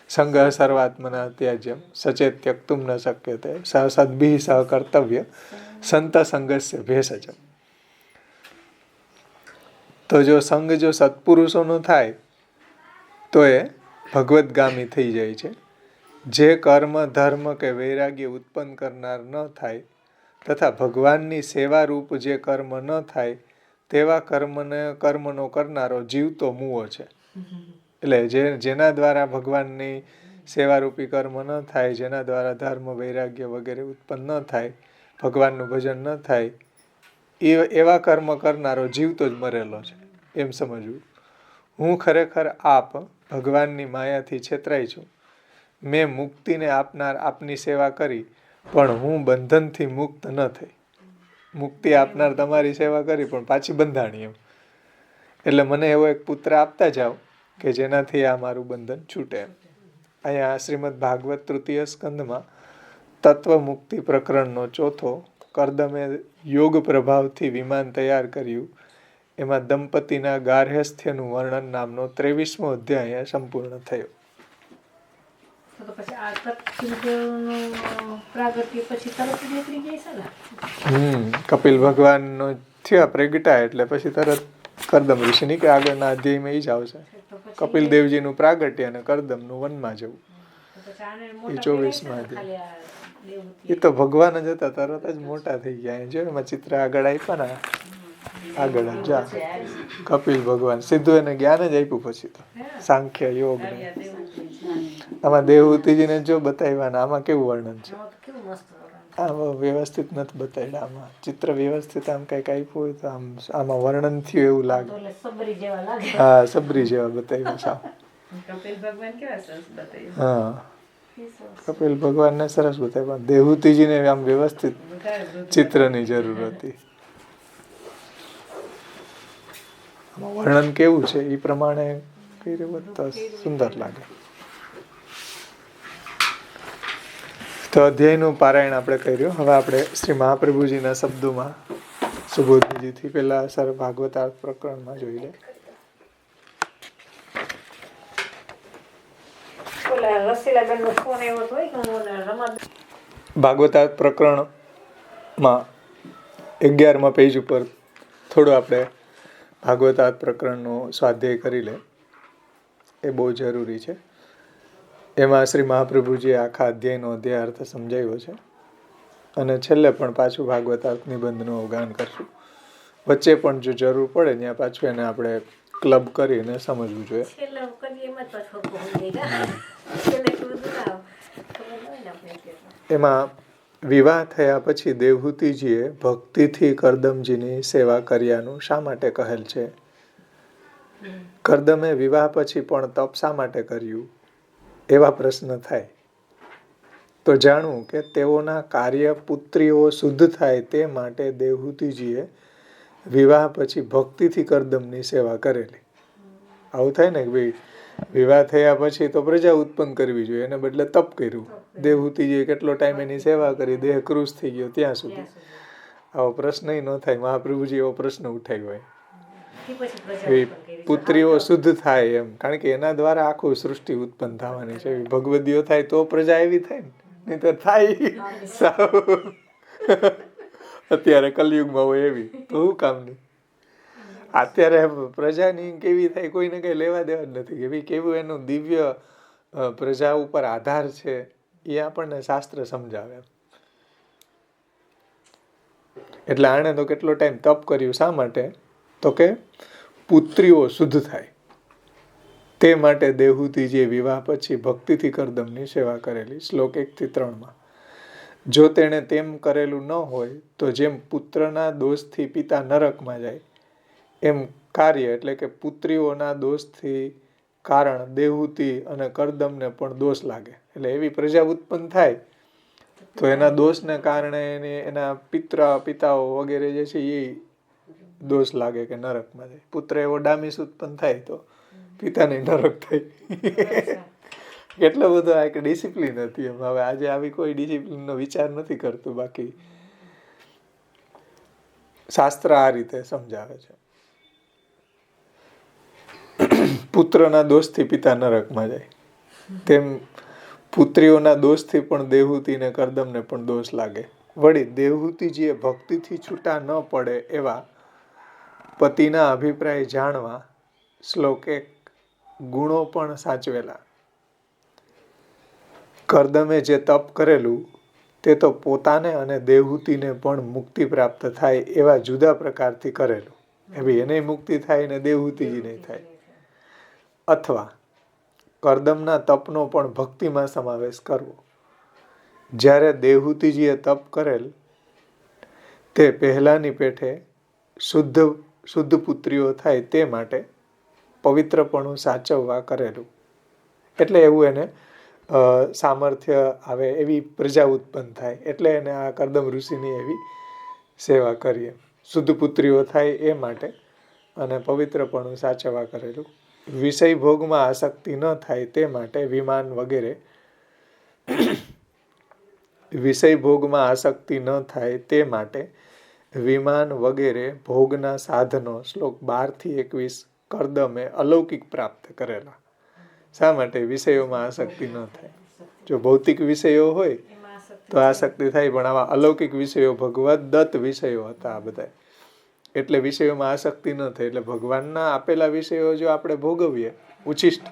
Speaker 1: સંગ સર્વાત્મના ત્યાજ્યમ સચેત ત્યક્તુમ ન શક્યતે સદભિઃ સહ કર્તવ્ય સંત સંગસ્ય ભેષજમ. તો જો સંગ જો સત્પુરુષોનો થાય તો એ ભગવદગામી થઈ જાય છે. જે કર્મ ધર્મ કે વૈરાગ્ય ઉત્પન્ન કરનાર ન થાય તથા ભગવાનની સેવારૂપ જે કર્મ ન થાય તેવા કર્મનો કરનારો જીવતો મુવો છે. એટલે જેના દ્વારા ભગવાનની સેવારૂપી કર્મ ન થાય, જેના દ્વારા ધર્મ વૈરાગ્ય વગેરે ઉત્પન્ન ન થાય, ભગવાનનું ભજન ન થાય, એવા કર્મ કરનારો જીવતો જ મરેલો છે એમ સમજવું. હું ખરેખર ભગવાનની માયાથી છેતરાઈ છું. મેં મુક્તિને આપનાર આપની સેવા કરી, પણ હું બંધનથી મુક્ત ન થઈ. મુક્તિ આપનાર તમારી સેવા કરી પણ પાછી બંધાણી એમ. એટલે મને એવો એક પુત્ર આપતા જાઓ કે જેનાથી આ મારું બંધન છૂટે એમ. અહીંયા શ્રીમદ ભાગવત તૃતીય સ્કંદમાં તત્વ મુક્તિ પ્રકરણનો 4થો કરદમે યોગ પ્રભાવથી વિમાન તૈયાર કર્યું, એમાં દંપતીના ગાર્હસ્થ્યનું વર્ણન નામનો 23મો અધ્યાય સંપૂર્ણ થયો. કપિલ ભગવાનનો થયા પ્રેગટા એટલે પછી તરત કરદમ ઋષિની કે આગળના અધ્યાયમાં એ જ આવશે. કપિલ દેવજીનું પ્રાગટ્ય અને કરદમનું વનમાં જવું એ 24મા અધ્યાય. એ તો ભગવાન જ હતા, તરત જ મોટા થઈ ગયા. જો એમાં ચિત્ર આગળ આપ્યા ને, આગળ જ જા કપિલ ભગવાન સીધું એને જ્ઞાન જ આપ્યું. પછી તો સાંખ્ય યોગ ને આમાં દેવહૂતિજીને જો બતાવ્યા ને, આમાં કેવું વર્ણન છે, આમાં વ્યવસ્થિત નથી બતાવ્યા. આમાં ચિત્ર વ્યવસ્થિત આમ કઈક આપ્યું હોય તો આમ આમાં વર્ણન થયું એવું લાગે. હા, સબરી જેવા બતાવ્યા સાવ. હા, કપિલ ભગવાન ને સરસ બતાવ્યા. દેવહૂતિજીને આમ વ્યવસ્થિત ચિત્રની જરૂર હતી. વર્ણન કેવું છે એ પ્રમાણે કર્યું સુંદર લાગે. તો અધ્યાયનું પારાયણ આપણે કર્યું. હવે આપણે શ્રી મહાપ્રભુજીના શબ્દોમાં સુબોધજીથી પેલા સર ભાગવતાર્થ પ્રકરણમાં જોઈ લે. ભાગવતાર્થ પ્રકરણમાં 11મા પેજ ઉપર થોડું આપણે ભાગવતાર્થ પ્રકરણનો સ્વાધ્યાય કરી લે. એ બહુ જરૂરી છે. એમાં શ્રી મહાપ્રભુજીએ આખા અધ્યાયનો અધ્યાય અર્થ સમજાવ્યો છે. અને છેલ્લે પણ પાછું ભાગવતાર્થ નિબંધનું અવગાન કરશું. વચ્ચે પણ જો જરૂર પડે ત્યાં પાછું એને આપણે ક્લબ કરીને સમજવું જોઈએ. એમાં વિવાહ થયા પછી દેવહૂતિજીએ ભક્તિથી કરદમજીની સેવા કર્યાનું શા માટે કહેલ છે? કરદમે વિવાહ પછી પણ તપ શા માટે કર્યું? એવા પ્રશ્ન થાય તો જાણવું કે તેઓના કાર્ય પુત્રીઓ શુદ્ધ થાય તે માટે દેવહૂતિજીએ વિવાહ પછી ભક્તિથી કરદમની સેવા કરેલી. આવું થાય ને કે ભાઈ વિવાહ થયા પછી તો પ્રજા ઉત્પન્ન કરવી જોઈએ, એને બદલે તપ કર્યું. દેવહૂતિજીએ કેટલો ટાઈમ એની સેવા કરી, દેહ કૃશ થઈ ગયો ત્યાં સુધી. આવો પ્રશ્ન ન થાય. મહાપ્રભુજી એવો પ્રશ્ન ઉઠાવ્યો હોય પુત્રીઓ શુદ્ધ થાય એમ, કારણ કે એના દ્વારા આખું સૃષ્ટિ ઉત્પન્ન થવાની છે. ભગવદીઓ થાય તો પ્રજા એવી થાય ને, નહીં તો થાય અત્યારે કલયુગમાં હોય એવી તો શું કામની. અત્યારે પ્રજાની કેવી થાય કોઈને કઈ લેવા દેવા જ નથી કે ભાઈ કેવું એનું દિવ્ય પ્રજા ઉપર આધાર છે એ આપણને શાસ્ત્ર સમજાવે. એટલે આણે તો કેટલો ટાઈમ તપ કર્યું. શા માટે? તો કે પુત્રીઓ શુદ્ધ થાય તે માટે દેવહૂતિજીએ વિવાહ પછી ભક્તિથી કરદમની સેવા કરેલી. શ્લોક 1-3. જો તેણે તેમ કરેલું ન હોય તો જેમ પુત્રના દોષથી પિતા નરકમાં જાય એમ કાર્ય એટલે કે પુત્રીઓના દોષથી કારણ દેવહૂતિ અને કરદમને પણ દોષ લાગે. એટલે એવી પ્રજા ઉત્પન્ન થાય તો એના દોષને કારણે એના પિતાઓ વગેરે જે છે એ દોષ લાગે કે નરકમાં જાય. પુત્ર એવો ડામીસ ઉત્પન્ન થાય તો પિતાને નરક થાય. કેટલો બધો આ એક ડિસિપ્લિન હતી એમ. હવે આજે આવી કોઈ ડિસિપ્લિનનો વિચાર નથી કરતું. બાકી શાસ્ત્ર આ રીતે સમજાવે છે. પુત્રના દોષથી પિતા નરકમાં જાય તેમ પુત્રીઓના દોષથી પણ દેવહૂતિને કરદમને પણ દોષ લાગે. વળી દેવહૂતિજીએ ભક્તિથી છૂટા ન પડે એવા પતિના અભિપ્રાય જાણવા શ્લોક 1 ગુણો પણ સાચવેલા. કરદમે જે તપ કરેલું તે તો પોતાને અને દેવહૂતિને પણ મુક્તિ પ્રાપ્ત થાય એવા જુદા પ્રકારથી કરેલું. એવી એને મુક્તિ થાય ને દેવહૂતિજીને થાય. અથવા કરદમના તપનો પણ ભક્તિમાં સમાવેશ કરવો. જ્યારે દેવહૂતિજીએ તપ કરેલ તે પહેલાની પેઠે શુદ્ધ પુત્રીઓ થાય તે માટે પવિત્રપણું સાચવવા કરેલું. એટલે એવું એને સામર્થ્ય આવે, એવી પ્રજા ઉત્પન્ન થાય. એટલે એને આ કરદમ ઋષિની એવી સેવા કરીએ. શુદ્ધ પુત્રીઓ થાય એ માટે અને પવિત્રપણું સાચવવા કરેલું. વિષય ભોગમાં આસક્તિ ન થાય તે માટે વિમાન વગેરે વિષય ભોગમાં આસક્તિ ન થાય તે માટે વિમાન વગેરે ભોગના સાધનો શ્લોક 12-21 કરદમે અલૌકિક પ્રાપ્ત કરેલા. શા માટે? વિષયોમાં આસક્તિ ન થાય. જો ભૌતિક વિષયો હોય તો આસક્તિ થાય, પણ આવા અલૌકિક વિષયો ભગવદ દત્ત વિષયો હતા આ બધા. એટલે વિષયોમાં આસક્તિ ન થાય. એટલે ભગવાનના આપેલા વિષયો જો આપણે ભોગવીએ, ઉચ્છિષ્ટ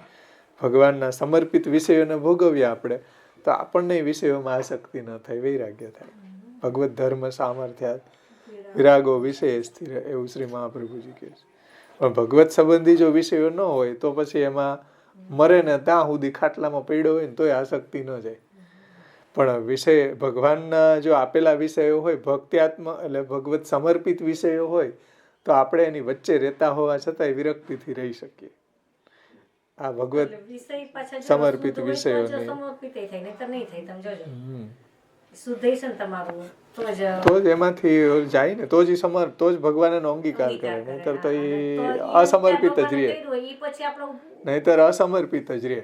Speaker 1: ભગવાનના સમર્પિત વિષયોને ભોગવીએ આપણે, તો આપણને એ વિષયોમાં આસક્તિ ન થાય, વૈરાગ્ય થાય. ભગવત ધર્મ સામર્થ્ય વિરાગો વિષય સ્થિર, એવું શ્રી મહાપ્રભુજી કહે છે. પણ ભગવત સંબંધી જો વિષયો ન હોય તો પછી એમાં મરે ને ત્યાં સુધી ખાટલામાં પડ્યો હોય ને તોય આસક્તિ ન જાય. પણ વિષય ભગવાનના જો આપેલા વિષયો હોય, ભક્ત્યાત્મ એટલે ભગવત સમર્પિત વિષયો હોય, તો આપણે એની વચ્ચે રહેતા હોવા છતાંય વિરક્તિથી રહી શકીએ. આ ભગવત સમર્પિત વિષયોને તો જ એમાંથી જાય ને, તો જ તો જ ભગવાન એનો અંગીકાર કરે. નહીતર તો એ અસમર્પિત જ રહે, નહીતર અસમર્પિત જ રહે.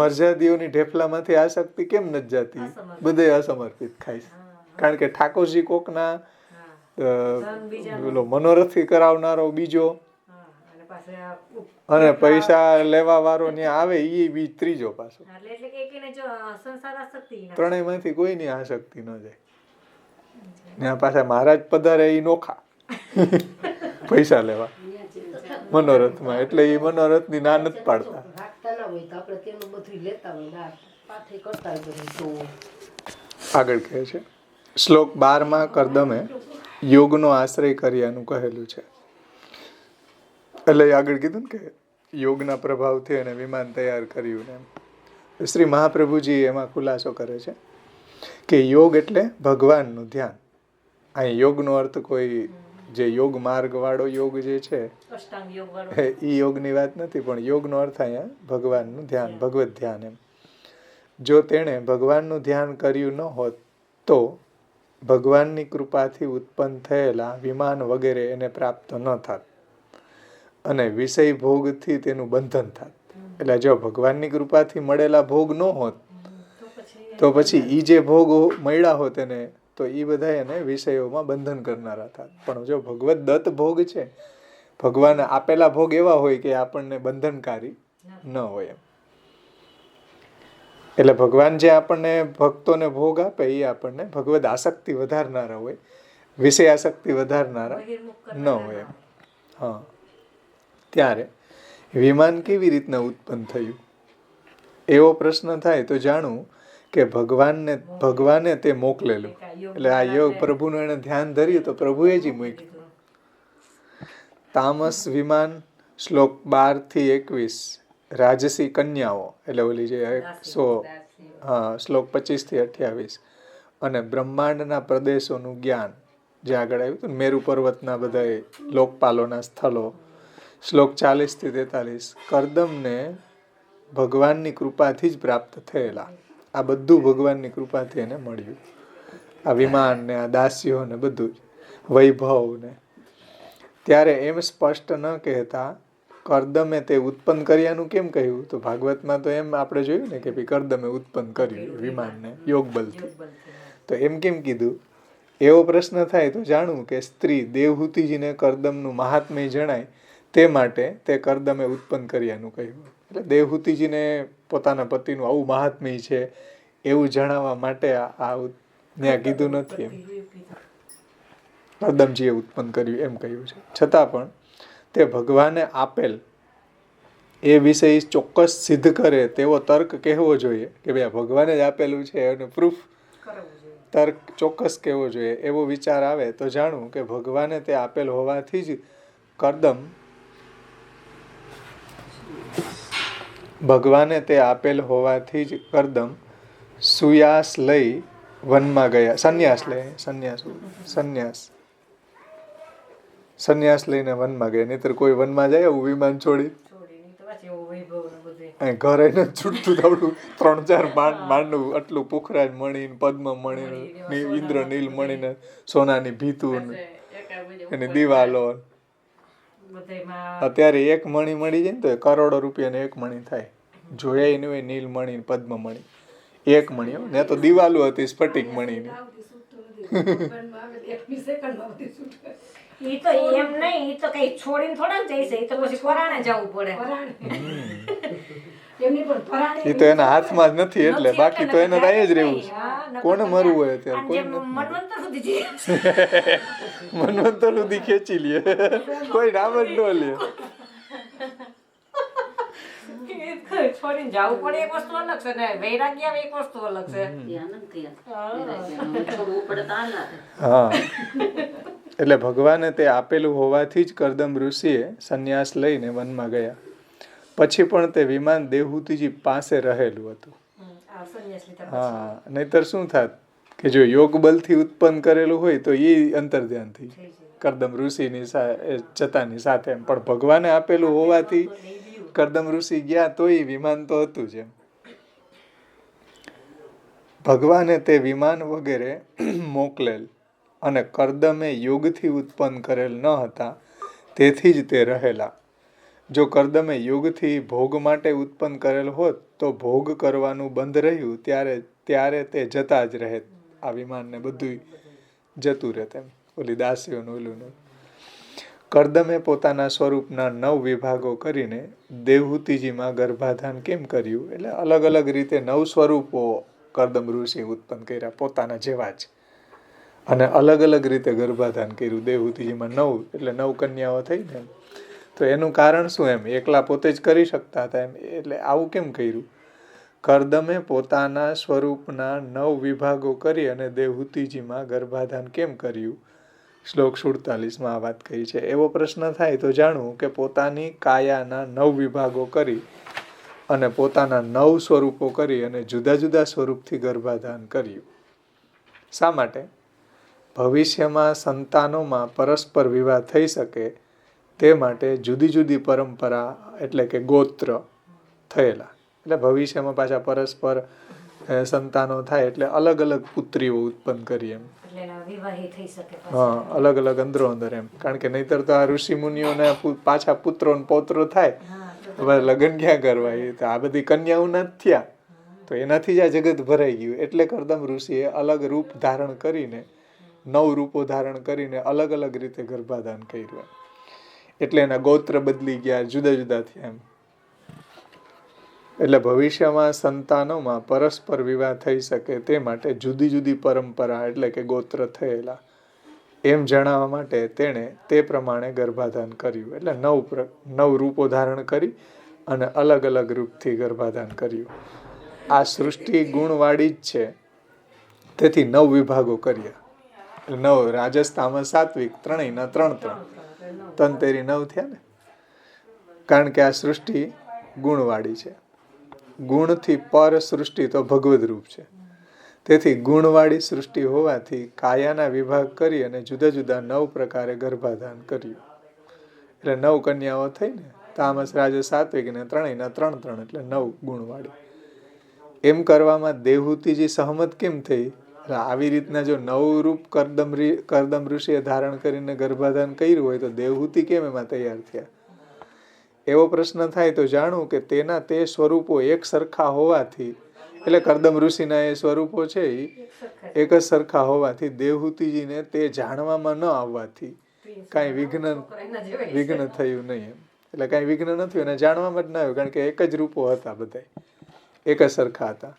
Speaker 1: મરજાદીઓની ઢેફલામાંથી આસક્તિ કેમ નથી જાતી? બધે અસમર્પિત ખાય છે. કારણ કે ઠાકોરજી કોકના મનોરથી કરાવનારો બીજો, અને પૈસા લેવા વાળો ત્યાં આવે એ બી ત્રીજો પાછો. ત્રણેય માંથી કોઈની આસક્તિ ન જાય. ત્યાં પાછા મહારાજ પધારે એ નોખા પૈસા લેવા મનોરથમાં, એટલે એ મનોરથની ના નથી પાડતા. આગળ કહે છે શ્લોક 12 કર્દમે યોગનો આશ્રય કર્યાનું કહેલું છે. એટલે આગળ કીધું ને કે યોગના પ્રભાવથી એને વિમાન તૈયાર કર્યું ને. શ્રી મહાપ્રભુજી એમાં ખુલાસો કરે છે કે યોગ એટલે ભગવાનનું ધ્યાન. અહીં યોગનો અર્થ કોઈ જે યોગ માર્ગ વાળો યોગ જે છે એ યોગની વાત નથી, પણ યોગનો અર્થ અહીંયા ભગવાનનું ધ્યાન, ભગવત ધ્યાન. એમ જો તેણે ભગવાનનું ધ્યાન કર્યું ન હોત તો ભગવાનની કૃપાથી ઉત્પન્ન થયેલા વિમાન વગેરે એને પ્રાપ્ત ન થાત અને વિષય ભોગથી તેનું બંધન થાત. એટલે જો ભગવાનની કૃપાથી મળેલા ભોગ ન હોત તો પછી ઈ જે ભોગ મળ્યા હોત એને, તો એ બધા એને વિષયોમાં બંધન કરનારા થાત. પણ જો ભગવત દત્ત ભોગ છે, ભગવાન આપેલા ભોગ એવા હોય કે આપણને બંધનકારી ન હોય. એમ એટલે ભગવાન જે આપણને ભક્તોને ભોગ આપે એ આપણને ભગવદ આસક્તિ વધારનારા હોય, વિષય આસક્તિ વધારનારા ન હોય. એમ હા, ત્યારે વિમાન કેવી રીતના ઉત્પન્ન થયું એવો પ્રશ્ન થાય તો જાણવું કે ભગવાને તે મોકલેલું. એટલે આ યોગ પ્રભુનું એને ધ્યાન ધર્યું તો પ્રભુએ જ મોકલ્યું. તામસ વિમાન શ્લોક 12-21 રાજસી કન્યાઓ, એટલે ઓલી જે 100 શ્લોક 25-28 અને બ્રહ્માંડના પ્રદેશોનું જ્ઞાન જે આગળ આવ્યું હતું, મેરુ પર્વતના બધા લોકપાલોના સ્થળો શ્લોક 40-43 કરદમને ભગવાનની કૃપાથી જ પ્રાપ્ત થયેલા. આ બધું ભગવાનની કૃપાથી એને મળ્યું. આ વિમાન ને આ દાસીઓ ને બધું જ વૈભવ ને. ત્યારે એમ સ્પષ્ટ ન કહેતા કરદમે તે ઉત્પન્ન કર્યાનું કેમ કહ્યું? તો ભાગવતમાં તો એમ આપણે જોયું ને કે કરદમે ઉત્પન્ન કર્યું વિમાનને યોગ બલથી. તો એમ કેમ કીધું? એવો પ્રશ્ન થાય તો જાણવું કે સ્ત્રી દેવહૂતિજીને કરદમનું મહાત્મ્ય જણાય તે માટે તે કરદમે ઉત્પન્ન કર્યાનું કહ્યું. એટલે દેવહૂતિજીને પોતાના પતિનું આવું મહાત્મ્ય છે એવું જણાવવા માટે આ ત્યાં કીધું નથી. એમ કરદમજીએ ઉત્પન્ન કર્યું એમ કહ્યું છે. છતાં પણ તે ભગવાને આપેલ એ વિષય ચોક્કસ સિદ્ધ કરે તેવો તર્ક કહેવો જોઈએ કે ભાઈ ભગવાને જ આપેલું છે અને પ્રૂફ તર્ક ચોક્કસ કહેવો જોઈએ. એવો વિચાર આવે તો જાણવું કે ભગવાને તે આપેલ હોવાથી જ કરદમ ભગવાને તે આપેલ હોવાથી જ કરદમ સુયાસ લઈ વનમાં ગયા. સંન્યાસ લઈને વનમાં ગયા. નહીતર કોઈ વનમાં જાય એવું વિમાન છોડી ઘરે ન છૂટતું આવડું 3-4 માંડવું આટલું પુખરાજ મણી, પદ્મ મણી, ઇન્દ્ર નીલ મણીને સોનાની ભીતું એની દિવાલો. અત્યારે એક મણી મળી જાય ને તો કરોડો રૂપિયાને એક મણી થાય. જોયા નહીં હોય નીલ મણી, પદ્મ મણી, એક મણી ને તો દિવાલો હતી સ્ફટિક મણીની.
Speaker 2: ઈ તો એમ નહીં, ઈ તો કઈ છોડીને થોડા જઈ છે, ઈ તો પછી પરાણે જવું પડે.
Speaker 1: ઈ તો એના હાથમાં જ નથી એટલે બાકી તો એને રાય જ રહેવું છે. કોને મરવું હોય અત્યારે? કોઈ
Speaker 2: મનવંતર સુધી
Speaker 1: મનવંતર સુધી ખેંચી લે, કોઈ નામ જ ન લે.
Speaker 2: છોડીને જવું પડે એક વસ્તુ અલગ છે ને વૈરાગ્ય આવે એક વસ્તુ અલગ છે.
Speaker 1: હા, એટલે ભગવાને તે આપેલું હોવાથી જ કરદમ ઋષિએ સંન્યાસ લઈને વનમાં ગયા. પછી પણ તે વિમાન દેવહૂતિજી પાસે રહેલું હતું. હા, નહીતર શું થાત કે જો યોગ બલથી ઉત્પન્ન કરેલું હોય તો એ અંતર્ધ્યાન થઈ કરદમ ઋષિની જતાની સાથે એમ. પણ ભગવાને આપેલું હોવાથી કરદમ ઋષિ ગયા તો એ વિમાન તો હતું જ એમ. ભગવાને તે વિમાન વગેરે મોકલેલ અને કરદમે યોગથી ઉત્પન્ન કરેલ ન હતા, તેથી જ તે રહેલા. જો કરદમે યોગથી ભોગ માટે ઉત્પન્ન કરેલ હોત તો ભોગ કરવાનું બંધ રહ્યું ત્યારે તે જતા જ રહે. આ વિમાનને બધું જતું રહે તેમ. ઓલી દાસીઓનું ઓલું. કરદમે પોતાના સ્વરૂપના 9 વિભાગો કરીને દેવહૂતિજીમાં ગર્ભાધાન કેમ કર્યું? એટલે અલગ અલગ રીતે 9 સ્વરૂપો કરદમ ઋષિ ઉત્પન્ન કર્યા પોતાના જેવા જ, અને અલગ અલગ રીતે ગર્ભાધાન કર્યું દેવહૂતિજીમાં 9, એટલે 9 કન્યાઓ થઈ ને. તો એનું કારણ શું? એમ એકલા પોતે જ કરી શકતા હતા એમ, એટલે આવું કેમ કર્યું? કરદમે પોતાના સ્વરૂપના 9 વિભાગો કરી અને દેવહૂતિજીમાં ગર્ભાધાન કેમ કર્યું? શ્લોક 47 આ વાત કહી છે. એવો પ્રશ્ન થાય તો જાણવું કે પોતાની કાયાના 9 વિભાગો કરી અને પોતાના 9 સ્વરૂપો કરી અને જુદા જુદા સ્વરૂપથી ગર્ભાધાન કર્યું. શા માટે? ભવિષ્યમાં સંતાનોમાં પરસ્પર વિવાહ થઈ શકે તે માટે જુદી જુદી પરંપરા એટલે કે ગોત્ર થયેલા. એટલે ભવિષ્યમાં પાછા પરસ્પર સંતાનો થાય એટલે અલગ અલગ પુત્રીઓ ઉત્પન્ન કરી એમ. હા, અલગ અલગ અંદરો અંદર એમ. કારણ કે નહીતર તો આ ઋષિ મુનિઓને પાછા પુત્રો ને પૌત્રો થાય, લગ્ન ક્યાં કરવા? તો આ બધી કન્યાઓ ના જ થયા તો એનાથી જ આ જગત ભરાઈ ગયું. એટલે કરદમ ઋષિએ અલગ રૂપ ધારણ કરીને 9 રૂપો ધારણ કરીને અલગ અલગ રીતે ગર્ભાધાન કર્યું. એટલે એના ગોત્ર બદલી ગયા, જુદા જુદા થયા એમ. એટલે ભવિષ્યમાં સંતાનોમાં પરસ્પર વિવાહ થઈ શકે તે માટે જુદી જુદી પરંપરા એટલે કે ગોત્ર થયેલા એમ જણાવવા માટે તેણે તે પ્રમાણે ગર્ભાધાન કર્યું. એટલે 9 રૂપો ધારણ કરી અને અલગ અલગ રૂપથી ગર્ભાધાન કર્યું. આ સૃષ્ટિ ગુણવાળી જ છે, તેથી 9 વિભાગો કર્યા. 9 રાજસ તામસ સાત્વિક ત્રણેયના 3 તંતેરી 9 થયા ને. કારણ કે આ સૃષ્ટિ ગુણવાળી છે. ગુણથી પર સૃષ્ટિ તો ભગવદ રૂપ છે. તેથી ગુણવાળી સૃષ્ટિ હોવાથી કાયાના વિભાગ કરી અને જુદા જુદા 9 પ્રકારે ગર્ભાધાન કર્યું. એટલે 9 કન્યાઓ થઈ ને, તામસ રાજસ સાત્વિક ને ત્રણેયના 3 એટલે 9 ગુણવાળી. એમ કરવામાં દેવહૂતિજી સહમત કેમ થઈ? આવી રીતના જો 9 રૂપ કરદમ ઋષિએ ધારણ કરીને ગર્ભાધાન કર્યું હોય તો દેવહૂતિ કેમ એમાં તૈયાર થયા? એવો પ્રશ્ન થાય તો જાણવું કે તેના તે સ્વરૂપો એક સરખા હોવાથી, એટલે કરદમ ઋષિના એ સ્વરૂપો છે એ એક જ સરખા હોવાથી દેવહૂતિજીને તે જાણવામાં ન આવવાથી કાંઈ વિઘ્ન થયું નહીં એમ. એટલે કાંઈ વિઘ્ન નથી અને જાણવામાં જ ના આવ્યું, કારણ કે એક જ રૂપો હતા, બધા એક જ સરખા હતા.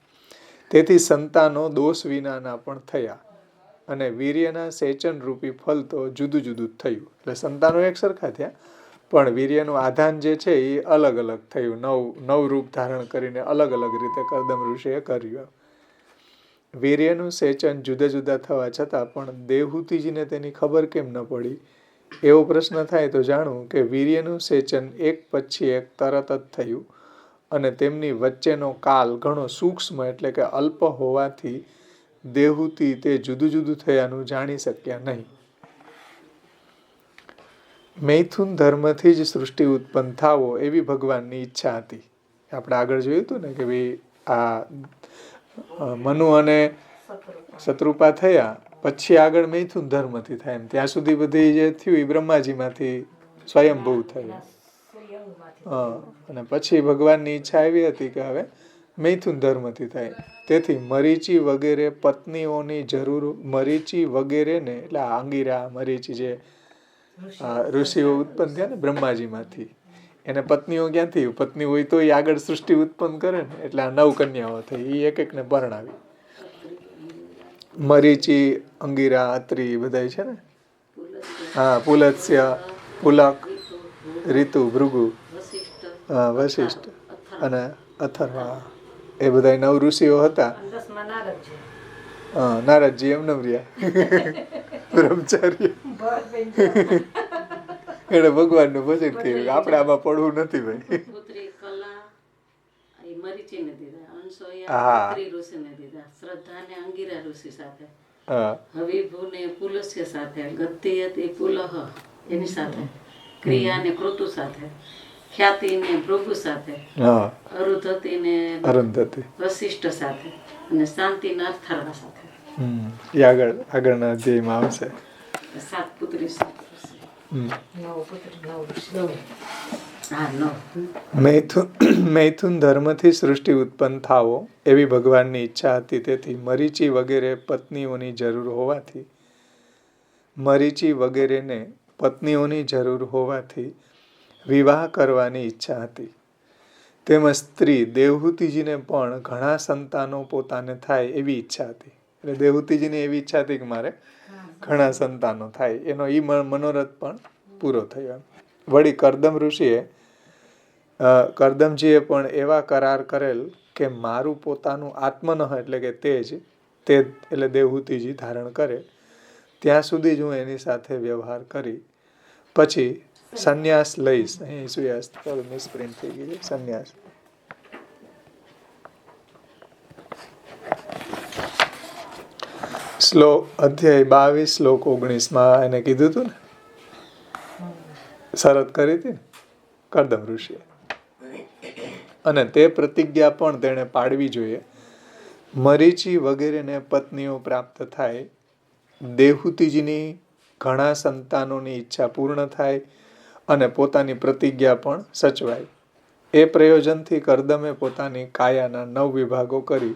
Speaker 1: તેથી સંતાનો દોષ વિનાના પણ થયા અને વીર્યના સેચન રૂપી ફલ તો જુદું જુદું થયું. એટલે સંતાનો એક સરખા થયા પણ વીર્યનું આધાન જે છે એ અલગ અલગ થયું. 9 રૂપ ધારણ કરીને અલગ અલગ રીતે કરદમ ઋષિએ કર્યું. વીર્યનું સેચન જુદા જુદા થવા છતાં પણ દેવહૂતિજીને તેની ખબર કેમ ન પડી? એવો પ્રશ્ન થાય તો જાણવું કે વીર્યનું સેચન એક પછી એક તરત જ થયું અને તેમની વચ્ચેનો કાલ ઘણો સૂક્ષ્મ એટલે કે અલ્પ હોવાથી દેવહૂતિ તે જુદું જુદું થયાનું જાણી શક્યા નહીં. મૈથુન ધર્મથી જ સૃષ્ટિ ઉત્પન્ન થાવો એવી ભગવાનની ઈચ્છા હતી. આપણે આગળ જોયું હતું ને કે ભાઈ આ મનુ અને શત્રુપા થયા પછી આગળ મૈથુન ધર્મથી થાય એમ. ત્યાં સુધી બધી જે થયું એ બ્રહ્માજીમાંથી સ્વયંભૂ થયું. અને પછી ભગવાનની ઈચ્છા એવી હતી કે હવે મૈથુન ધર્મથી થાય. તેથી મરીચી વગેરે પત્નીઓની જરૂર, મરીચી વગેરેને એટલે આંગીરા મરીચી જે ઋષિઓ ઉત્પન્ન થયા ને બ્રહ્માજીમાંથી, એને પત્નીઓ ક્યાંથી? પત્ની હોય તો એ આગળ સૃષ્ટિ ઉત્પન્ન કરે ને. એટલે આ 9 કન્યાઓ થઈ, એ એક એકને પરણાવી. મરીચી, અંગીરા, અત્રી બધા છે ને. હા, પુલત્સ્ય, પુલક, ઋતુ, ભૃગુ, વશિષ્ઠ અને અથર્વા, એ બધા નવ ઋષિઓ હતા.
Speaker 2: અને 10માં નારદજી.
Speaker 1: નારદજી એમને રહ્યા બ્રહ્મચારી. એને ભગવાનનું ભજન કર્યું. આપણે આમાં પડવું નથી ભાઈ.
Speaker 3: પુત્રી કલા એ મરીચીને દીધા,
Speaker 1: હા.
Speaker 3: અંશોયા પુત્રી ઋષિને દીધા, શ્રદ્ધાને અંગીરા ઋષિ સાથે,
Speaker 1: હા
Speaker 3: હવિભુને પુલસ્ય સાથે, ગતિયતી પુલહ એની સાથે, ક્રિયાને કૃતુ સાથે, ખ્યાતિને ભૃગુ સાથે,
Speaker 1: હા
Speaker 3: અરુધતીને
Speaker 1: અરુંધતી.
Speaker 3: વશિષ્ઠ સાથે અને શાંતિને અથર્વા સાથે.
Speaker 1: એ આગળના અધ્યાયમાં આવશે.
Speaker 3: 7 પુત્રી સાથે.
Speaker 1: હમ.
Speaker 2: 9 પુત્રી 9 ઋષિ.
Speaker 3: હા 9.
Speaker 1: મૈથુન ધર્મથી સૃષ્ટિ ઉત્પન્ન થાવો એવી ભગવાનની ઈચ્છા હતી. તેથી મરીચી વગેરે પત્નીઓની જરૂર હોવાથી વિવાહ કરવાની ઈચ્છા હતી. તેમજ સ્ત્રી દેવહૂતિજીને પણ ઘણા સંતાનો પોતાને થાય એવી ઈચ્છા હતી. એટલે દેવહૂતિજીની એવી ઈચ્છા હતી કે મારે ઘણા સંતાનો થાય, એનો ઈ મનોરથ પણ પૂરો થયો. વળી કરદમજીએ પણ એવા કરાર કરેલ કે મારું પોતાનું આત્મનઃ એટલે કે તેજ એટલે દેવહૂતિજી ધારણ કરે ત્યાં સુધી જ હું એની સાથે વ્યવહાર કરી પછી સંન્યાસ લઈશ. અહીં મિસપ્રિન્ટ થઈ ગઈ છે. સંન્યાસ અધ્યાય 22 શ્લોક 19 એને કીધું હતું ને, શરત કરી હતી ને કરદમ ઋષિએ, અને તે પ્રતિજ્ઞા પણ તેણે પાડવી જોઈએ. મરીચી વગેરેને પત્નીઓ પ્રાપ્ત થાય, દેવહૂતિજીની ઘણા સંતાનોની ઈચ્છા પૂર્ણ થાય અને પોતાની પ્રતિજ્ઞા પણ સચવાય. એ પ્રયોજનથી કરદમે પોતાની કાયાના 9 વિભાગો કરી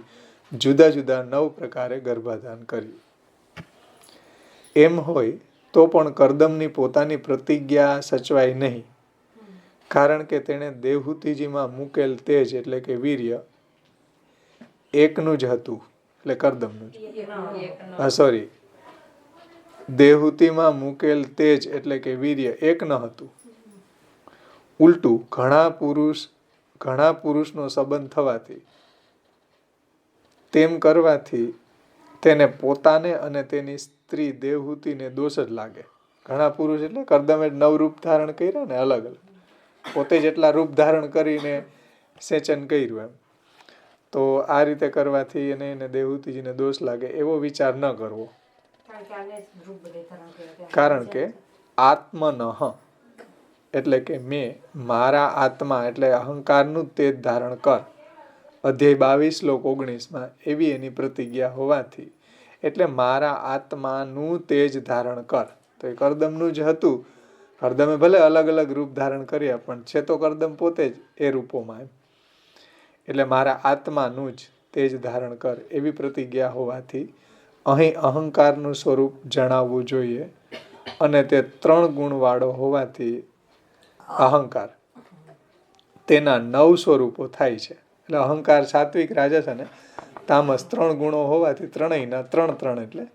Speaker 1: જુદા જુદા 9 પ્રકારે ગર્ભાધાન કર્યું. એમ હોય તો પણ કરદમની પોતાની પ્રતિજ્ઞા સચવાય નહીં, કારણ કે તેણે દેવહૂતિજીમાં મૂકેલ તેજ એટલે કે વીર્ય એકનું જ હતું. એટલે કરદમનું જ, દેવહૂતિમાં મૂકેલ તેજ એટલે કે વીર્ય એક ન હતું. ઉલટું ઘણા પુરુષનો સંબંધ થવાથી, તેમ કરવાથી તેને પોતાને અને તેની સ્ત્રી દેવહૂતિને દોષ જ લાગે. ઘણા પુરુષ એટલે કરદમે 9 રૂપ ધારણ કર્યા ને, અલગ અલગ પોતે જેટલા રૂપ ધારણ કરીને સેચન કર્યું એમ. તો આ રીતે કરવાથી એને દેવહૂતિજીને દોષ લાગે એવો વિચાર ન કરવો. કારણ કે આત્મનઃ એટલે કે મારા આત્મા એટલે અહંકારનું તેજ ધારણ કર. અધ્યાય 22 શ્લોક 19 એવી એની પ્રતિજ્ઞા હોવાથી, એટલે મારા આત્માનું તેજ ધારણ કર. તો એ કરદમનું જ હતું. કરદમે ભલે અલગ અલગ રૂપ ધારણ કર્યા પણ છે તો કરદમ પોતે જ એ રૂપોમાં એમ. એટલે મારા આત્માનું જ તેજ ધારણ કર એવી પ્રતિજ્ઞા હોવાથી અહીં અહંકારનું સ્વરૂપ જણાવવું જોઈએ. અને તે 3 ગુણવાળો હોવાથી અહંકાર તેના 9 સ્વરૂપો થાય છે. એટલે અહંકાર સાત્વિક, રાજસ અને તામસ 3 ગુણો હોવાથી ત્રણેયના 3 એટલે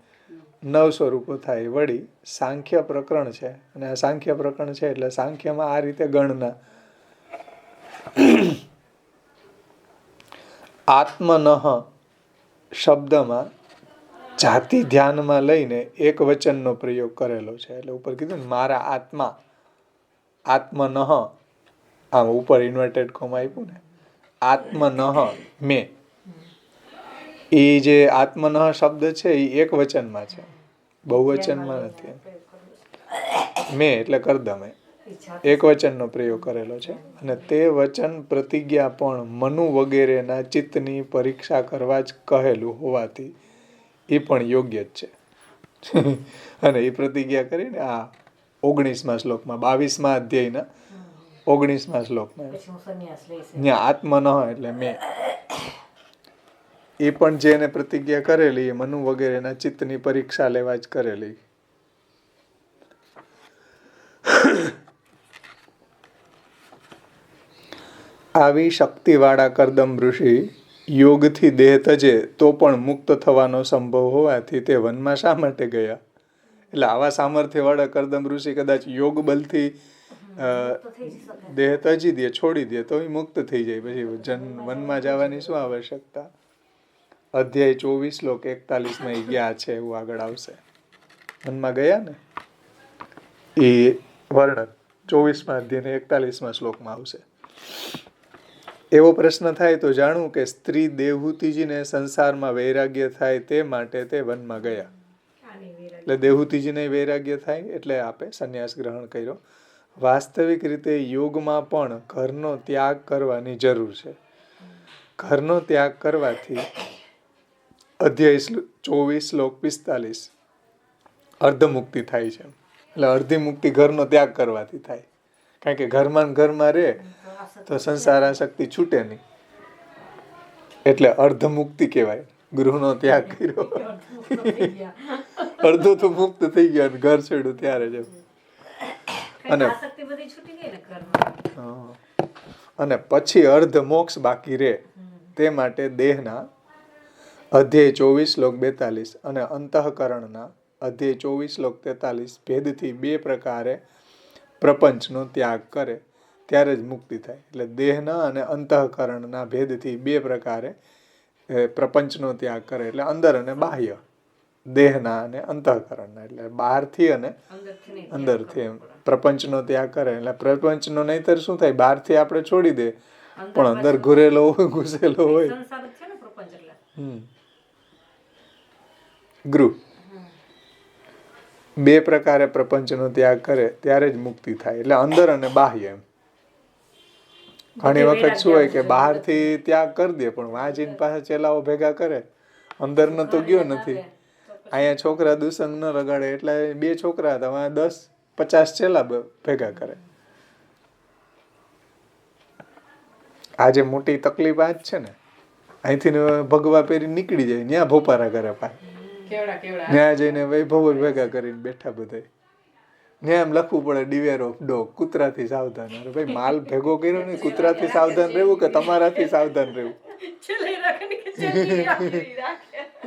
Speaker 1: 9 સ્વરૂપો થાય. વળી સાંખ્ય પ્રકરણ છે, અને આ સાંખ્ય પ્રકરણ છે એટલે સાંખ્યમાં આ રીતે ગણના આત્મનઃ શબ્દમાં જાતિ ધ્યાનમાં લઈને એક વચનનો પ્રયોગ કરેલો છે. એટલે ઉપર કીધું ને મારા આત્મા, આત્મનઃ, આમ ઉપર ઇન્વર્ટેડ કોમા આપ્યું ને, આત્મનઃ મેં. એ જે આત્મનઃ શબ્દ છે એ એક વચનમાં છે, બહુવચનમાં નથી. મેં એટલે કરદમે એક વચનનો પ્રયોગ કરેલો છે. અને તે વચન પ્રતિજ્ઞા પણ મનુ વગેરેના ચિત્તની પરીક્ષા કરવા જ કહેલું હોવાથી એ પણ યોગ્ય જ છે. અને એ પ્રતિજ્ઞા કરીને આ 19મા શ્લોકમાં, 22મા અધ્યાયના 19મા શ્લોકમાં ત્યાં આત્મનઃ એટલે મેં, એ પણ જેને પ્રતિજ્ઞા કરેલી એ મનુ વગેરેના ચિત્તની પરીક્ષા લેવા જ કરેલી. આવી શક્તિવાળા કરદમ ઋષિ યોગથી દેહ તજે તો પણ મુક્ત થવાનો સંભવ હોવાથી તે વનમાં શા માટે ગયા? એટલે આવા સામર્થ્યવાળા કરદમ ઋષિ કદાચ યોગ બલથી
Speaker 2: તો થઈ જ શકે.
Speaker 1: દેહ તજી દે, છોડી દે તો એ મુક્ત થઈ જાય. પછી વનમાં જવાની શું આવશ્યકતા? અધ્યાય 24 શ્લોક 41 ગયા છે, એવું આગળ આવશે. વનમાં ગયા ને એ વર્ણન 24મા અધ્યાય 41મા શ્લોકમાં આવશે. એવો પ્રશ્ન થાય તો જાણવું કે સ્ત્રી દેવહૂતિજીને સંસારમાં વૈરાગ્ય થાય તે માટે તે વનમાં ગયા.
Speaker 2: આની વિરાગ.
Speaker 1: એટલે દેવહૂતિજીને વૈરાગ્ય થાય એટલે આપે સંન્યાસ ગ્રહણ કર્યો. વાસ્તવિક રીતે યોગમાં પણ ઘરનો ત્યાગ કરવાની જરૂર છે. ઘરનો ત્યાગ કરવાથી અધ્યાય 24 શ્લોક 45 અર્ધમુક્તિ થાય છે. એટલે અડધી મુક્તિ ઘરનો ત્યાગ કરવાથી થાય. કારણ કે ઘરમાં ને ઘરમાં રહે તો સંસાર આસક્તિ છૂટે નહીં. એટલે અર્ધમુક્તિ કહેવાય. ગૃહનો ત્યાગ કર્યો, અડધો તો મુક્ત થઈ ગયો અને ઘર છોડ્યું ત્યારે જ. અને
Speaker 2: આસક્તિ બધી છૂટી ગઈ ને ઘરમાં.
Speaker 1: અને પછી અર્ધ મોક્ષ બાકી રહે. તે માટે દેહના અધ્યાય 24 શ્લોક 42 અને અંતઃકરણના અધ્યાય 24 શ્લોક 43 ભેદથી 2 પ્રકારે પ્રપંચનો ત્યાગ કરે ત્યારે જ મુક્તિ થાય. એટલે દેહના અને અંતઃકરણના ભેદથી 2 પ્રકારે પ્રપંચનો ત્યાગ કરે. એટલે અંદર અને બાહ્ય, દેહના અને અંતઃકરણના. એટલે બહારથી અને અંદરથી એમ પ્રપંચનો ત્યાગ કરે. એટલે પ્રપંચનો નહીતર શું થાય? બહારથી આપણે છોડી દે પણ અંદર ઘુરેલો હોય, ઘૂસેલો હોય.
Speaker 2: સંસાર જ છે ને પ્રપંચ એટલે.
Speaker 1: ગૃહ 2 પ્રકારે પ્રપંચનો ત્યાગ કરે ત્યારે જ મુક્તિ થાય. એટલે અંદર અને બાહ્ય એમ. ઘણી વખત શું હોય કે બહારથી ત્યાગ કરી દે પણ વાંચીને પાસે ચેલાઓ ભેગા કરે, અંદરનો તો ગયો નથી. અહીંયા છોકરા દુસંગ ન લગાડે એટલે 2 છોકરા હતા, 10-50 ચેલા ભેગા કરે. આજે મોટી તકલીફ આ જ છે ને. અહીંથી ભગવા પહેરી નીકળી જાય, ત્યાં ભોપારા કરે પાછા. ત્યાં જઈને વૈભવ ભેગા કરીને બેઠા બધા. ત્યાં એમ લખવું પડે ડિવેર ઓફ ડોગ, કૂતરાથી સાવધાન. અરે ભાઈ, માલ ભેગો કર્યો ને, કૂતરાથી સાવધાન રહેવું કે તમારાથી સાવધાન રહેવું?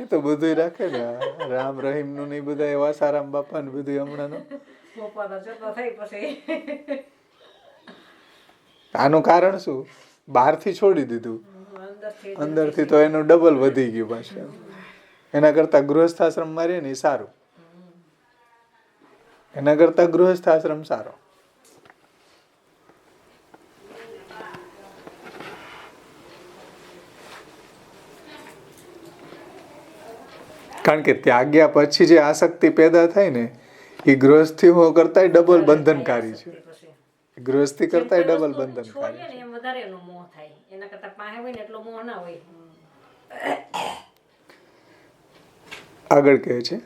Speaker 1: એ તો બધું રાખે ને. રામ રહીમ નું નહીં, બધા એવા સારામ બાપા ને બધું હમણાં આનું કારણ શું? બહારથી છોડી દીધું, અંદરથી તો એનું ડબલ વધી ગયું પાછું. એના કરતા ગૃહસ્થાશ્રમમાં રહે ને સારું. એના કરતા ગૃહસ્થાશ્રમ સારો. કારણ કે ત્યાગ્યા પછી જે આસક્તિ પેદા થાય ને એ ગૃહસ્થી કરતા ડબલ બંધનકારી છે. ગૃહસ્થી કરતા ડબલ બંધનકારી છે.
Speaker 2: એમ વધારે એનો મોહ થાય. એના કરતા પાસે હોય ને એટલો મોહ ના હોય.
Speaker 1: આગળ કહે છે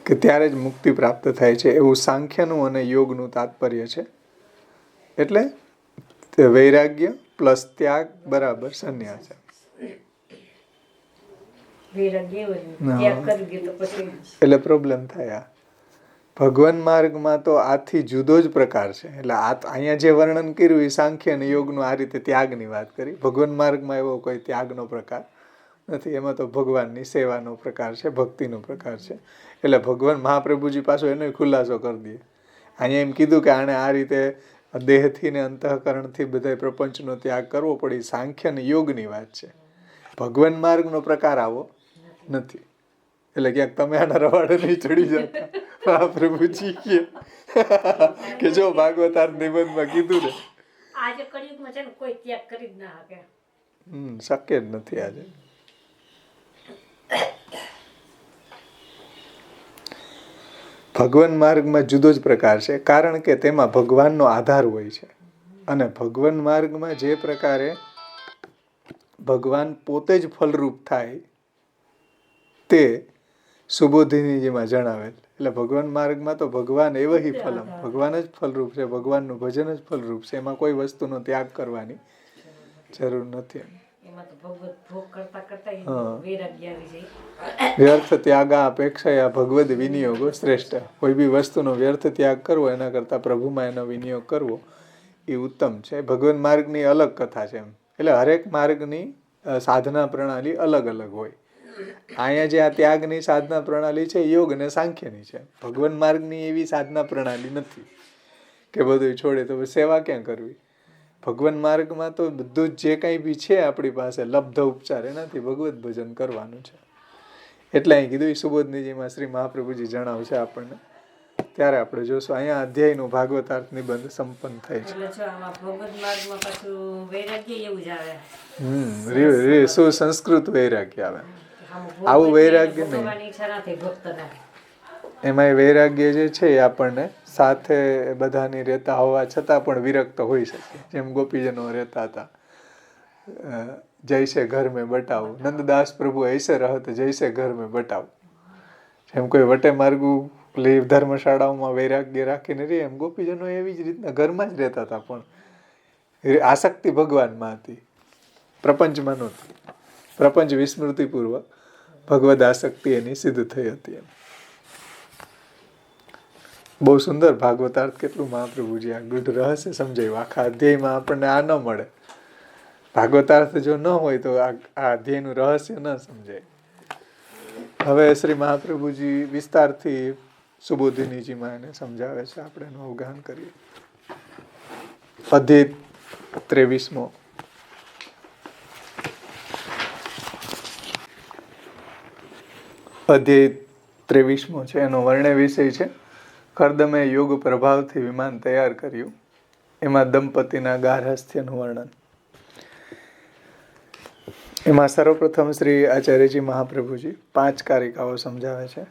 Speaker 1: કે ત્યારે જ મુક્તિ પ્રાપ્ત થાય છે, એવું સાંખ્યનું અને યોગનું તાત્પર્ય છે. એટલે વૈરાગ્ય પ્લસ ત્યાગ બરાબર સંન્યાસ. એટલે પ્રોબ્લેમ થાય. ભગવાન માર્ગમાં તો આથી જુદો જ પ્રકાર છે. એટલે અહીંયા જે વર્ણન કર્યું એ સાંખ્ય અને યોગનું આ રીતે ત્યાગની વાત કરી. ભગવાન માર્ગમાં એવો કોઈ ત્યાગનો પ્રકાર નથી. એમાં તો ભગવાનની સેવાનો પ્રકાર છે, ભક્તિનો પ્રકાર છે. એટલે ભગવાન મહાપ્રભુજી પાછો એનો ખુલાસો કરી દે. અહીંયા એમ કીધું કે આને આ રીતે દેહથી ને અંતઃકરણથી બધા પ્રપંચનો ત્યાગ કરવો પડે. સાંખ્ય અને યોગની વાત છે. ભગવાન માર્ગનો પ્રકાર આવો નથી. એટલે ક્યાંક તમે આના રવાડે નહીં ચડી જતા. મહાપ્રભુજી કે જો ભાગવતાર નિબંધમાં કીધું ને,
Speaker 2: આજે કળિયુગમાં છે ને કોઈ ત્યાગ કરી જ ના શકે.
Speaker 1: શક્ય જ નથી આજે. ભગવાન માર્ગમાં જુદો જ પ્રકાર છે. કારણ કે તેમાં ભગવાનનો આધાર હોય છે. અને ભગવાન માર્ગમાં જે પ્રકારે ભગવાન પોતે જ ફલરૂપ થાય તે સુબોધિનીજીમાં જણાવેલ. એટલે ભગવાન માર્ગમાં તો ભગવાન એવ હિ ફલમ, ભગવાન જ ફલરૂપ છે, ભગવાનનું ભજન જ ફલરૂપ છે. એમાં કોઈ વસ્તુનો ત્યાગ કરવાની જરૂર નથી. વ્યર્થ ત્યાગા અપેક્ષાયા ભગવદ વિનિયોગો શ્રેષ્ઠ. કોઈ બી વસ્તુનો વ્યર્થ ત્યાગ કરવો એના કરતા પ્રભુમાં એનો વિનિયોગ કરવો એ ઉત્તમ છે. ભગવાન માર્ગની અલગ કથા છે એમ. એટલે હરેક માર્ગની સાધના પ્રણાલી અલગ અલગ હોય. અહીંયા જે આ ત્યાગની સાધના પ્રણાલી છે યોગ અને સાંખ્યની છે. ભગવાન માર્ગની એવી સાધના પ્રણાલી નથી કે બધું છોડે તો સેવા ક્યાં કરવી? ભગવાન માર્ગમાં તો બધું જ જે કાંઈ બી છે આપણી પાસે લબ્ધ ઉપચાર, એનાથી ભગવત ભજન કરવાનું છે. એટલે અહીં કીધું એ સુબોધનીજીમાં શ્રી મહાપ્રભુજી જણાવશે આપણને, ત્યારે આપણે જોશું. અહીંયા અધ્યાયનું ભાગવતાર્થ નિબંધ સંપન્ન થાય છે.
Speaker 2: એટલે જો આમાં ભગવદ માર્ગમાં પાછું વૈરાગ્ય એવું જ આવે.
Speaker 1: સુસંસ્કૃત વૈરાગ્ય આવે.
Speaker 2: આવું
Speaker 1: આવું વૈરાગ્ય નહીં.
Speaker 2: ભગવાનની ઈચ્છા નથી ભક્તને.
Speaker 1: એમાંય વૈરાગ્ય જે છે એ આપણને સાથે બધાની રહેતા હોવા છતાં પણ વિરક્ત હોઈ શકે. જેમ ગોપીજનો રહેતા હતા, જૈસે ઘર મેં બટાવું, નંદદાસ પ્રભુ ऐसे रहत જૈસે ઘર મેં બટાવું. જેમ કોઈ વટે માર્ગું ધર્મશાળાઓમાં વૈરાગ્ય રાખીને રહે, એમ ગોપીજનો એવી જ રીતના ઘરમાં જ રહેતા હતા, પણ આસક્તિ ભગવાનમાં હતી, પ્રપંચમાં નહોતી. પ્રપંચ વિસ્મૃતિપૂર્વક ભગવદ આસક્તિ એની સિદ્ધ થઈ હતી. બહુ સુંદર ભાગવતાર્થ, કેટલું મહાપ્રભુજી આ ગૂઢ રહસ્ય સમજાવ્યું. આખા અધ્યાયમાં આપણને આ ન મળે. ભાગવતાર્થ જો ન હોય તો આ અધ્યાયનું રહસ્ય ન સમજાય. હવે શ્રી મહાપ્રભુજી વિસ્તારથી સુબોધિનીજીમાં એને સમજાવે છે. આપણે એનું અવગાહન કરીએ. અધ્યાય 23મો. અધ્યાય 23મો છે, એનો વર્ણ્ય વિષય છે કર્દમે યોગ પ્રભાવથી વિમાન તૈયાર કર્યું. એમાં દંપતીના ગાર્હસ્થ્યનું વર્ણન. એમાં સર્વપ્રથમ શ્રી આચાર્યજી મહાપ્રભુજી 5 કારિકાઓ સમજાવે છે.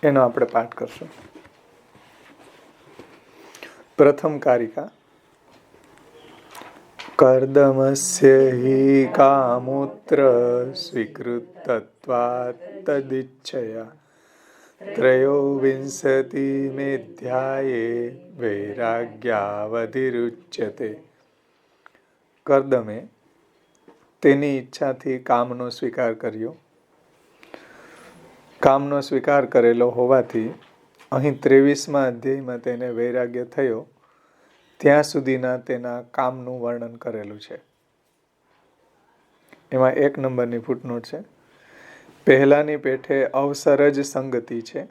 Speaker 1: એનો આપણે પાઠ કરશું. પ્રથમ કારિકા. કર્દમસ્ય હિ કામોત્ર સ્વીકૃતત્વાત તદિચ્છયા ત્રયોવિંશતિ મેધ્યાયે વૈરાગ્યાવધિરુચ્યતે. કર્દમે તેની ઈચ્છાથી કામનો સ્વીકાર કર્યો. કામનો સ્વીકાર કરેલો હોવાથી અહીં 23મા અધ્યાયમાં તેને વૈરાગ્ય થયો, ત્યાં સુધીના તેના કામનું વર્ણન કરેલું છે. એમાં 1 નંબરની ફૂટનોટ છે. પહેલાની પેઠે અવસરજ સંગતિ છે.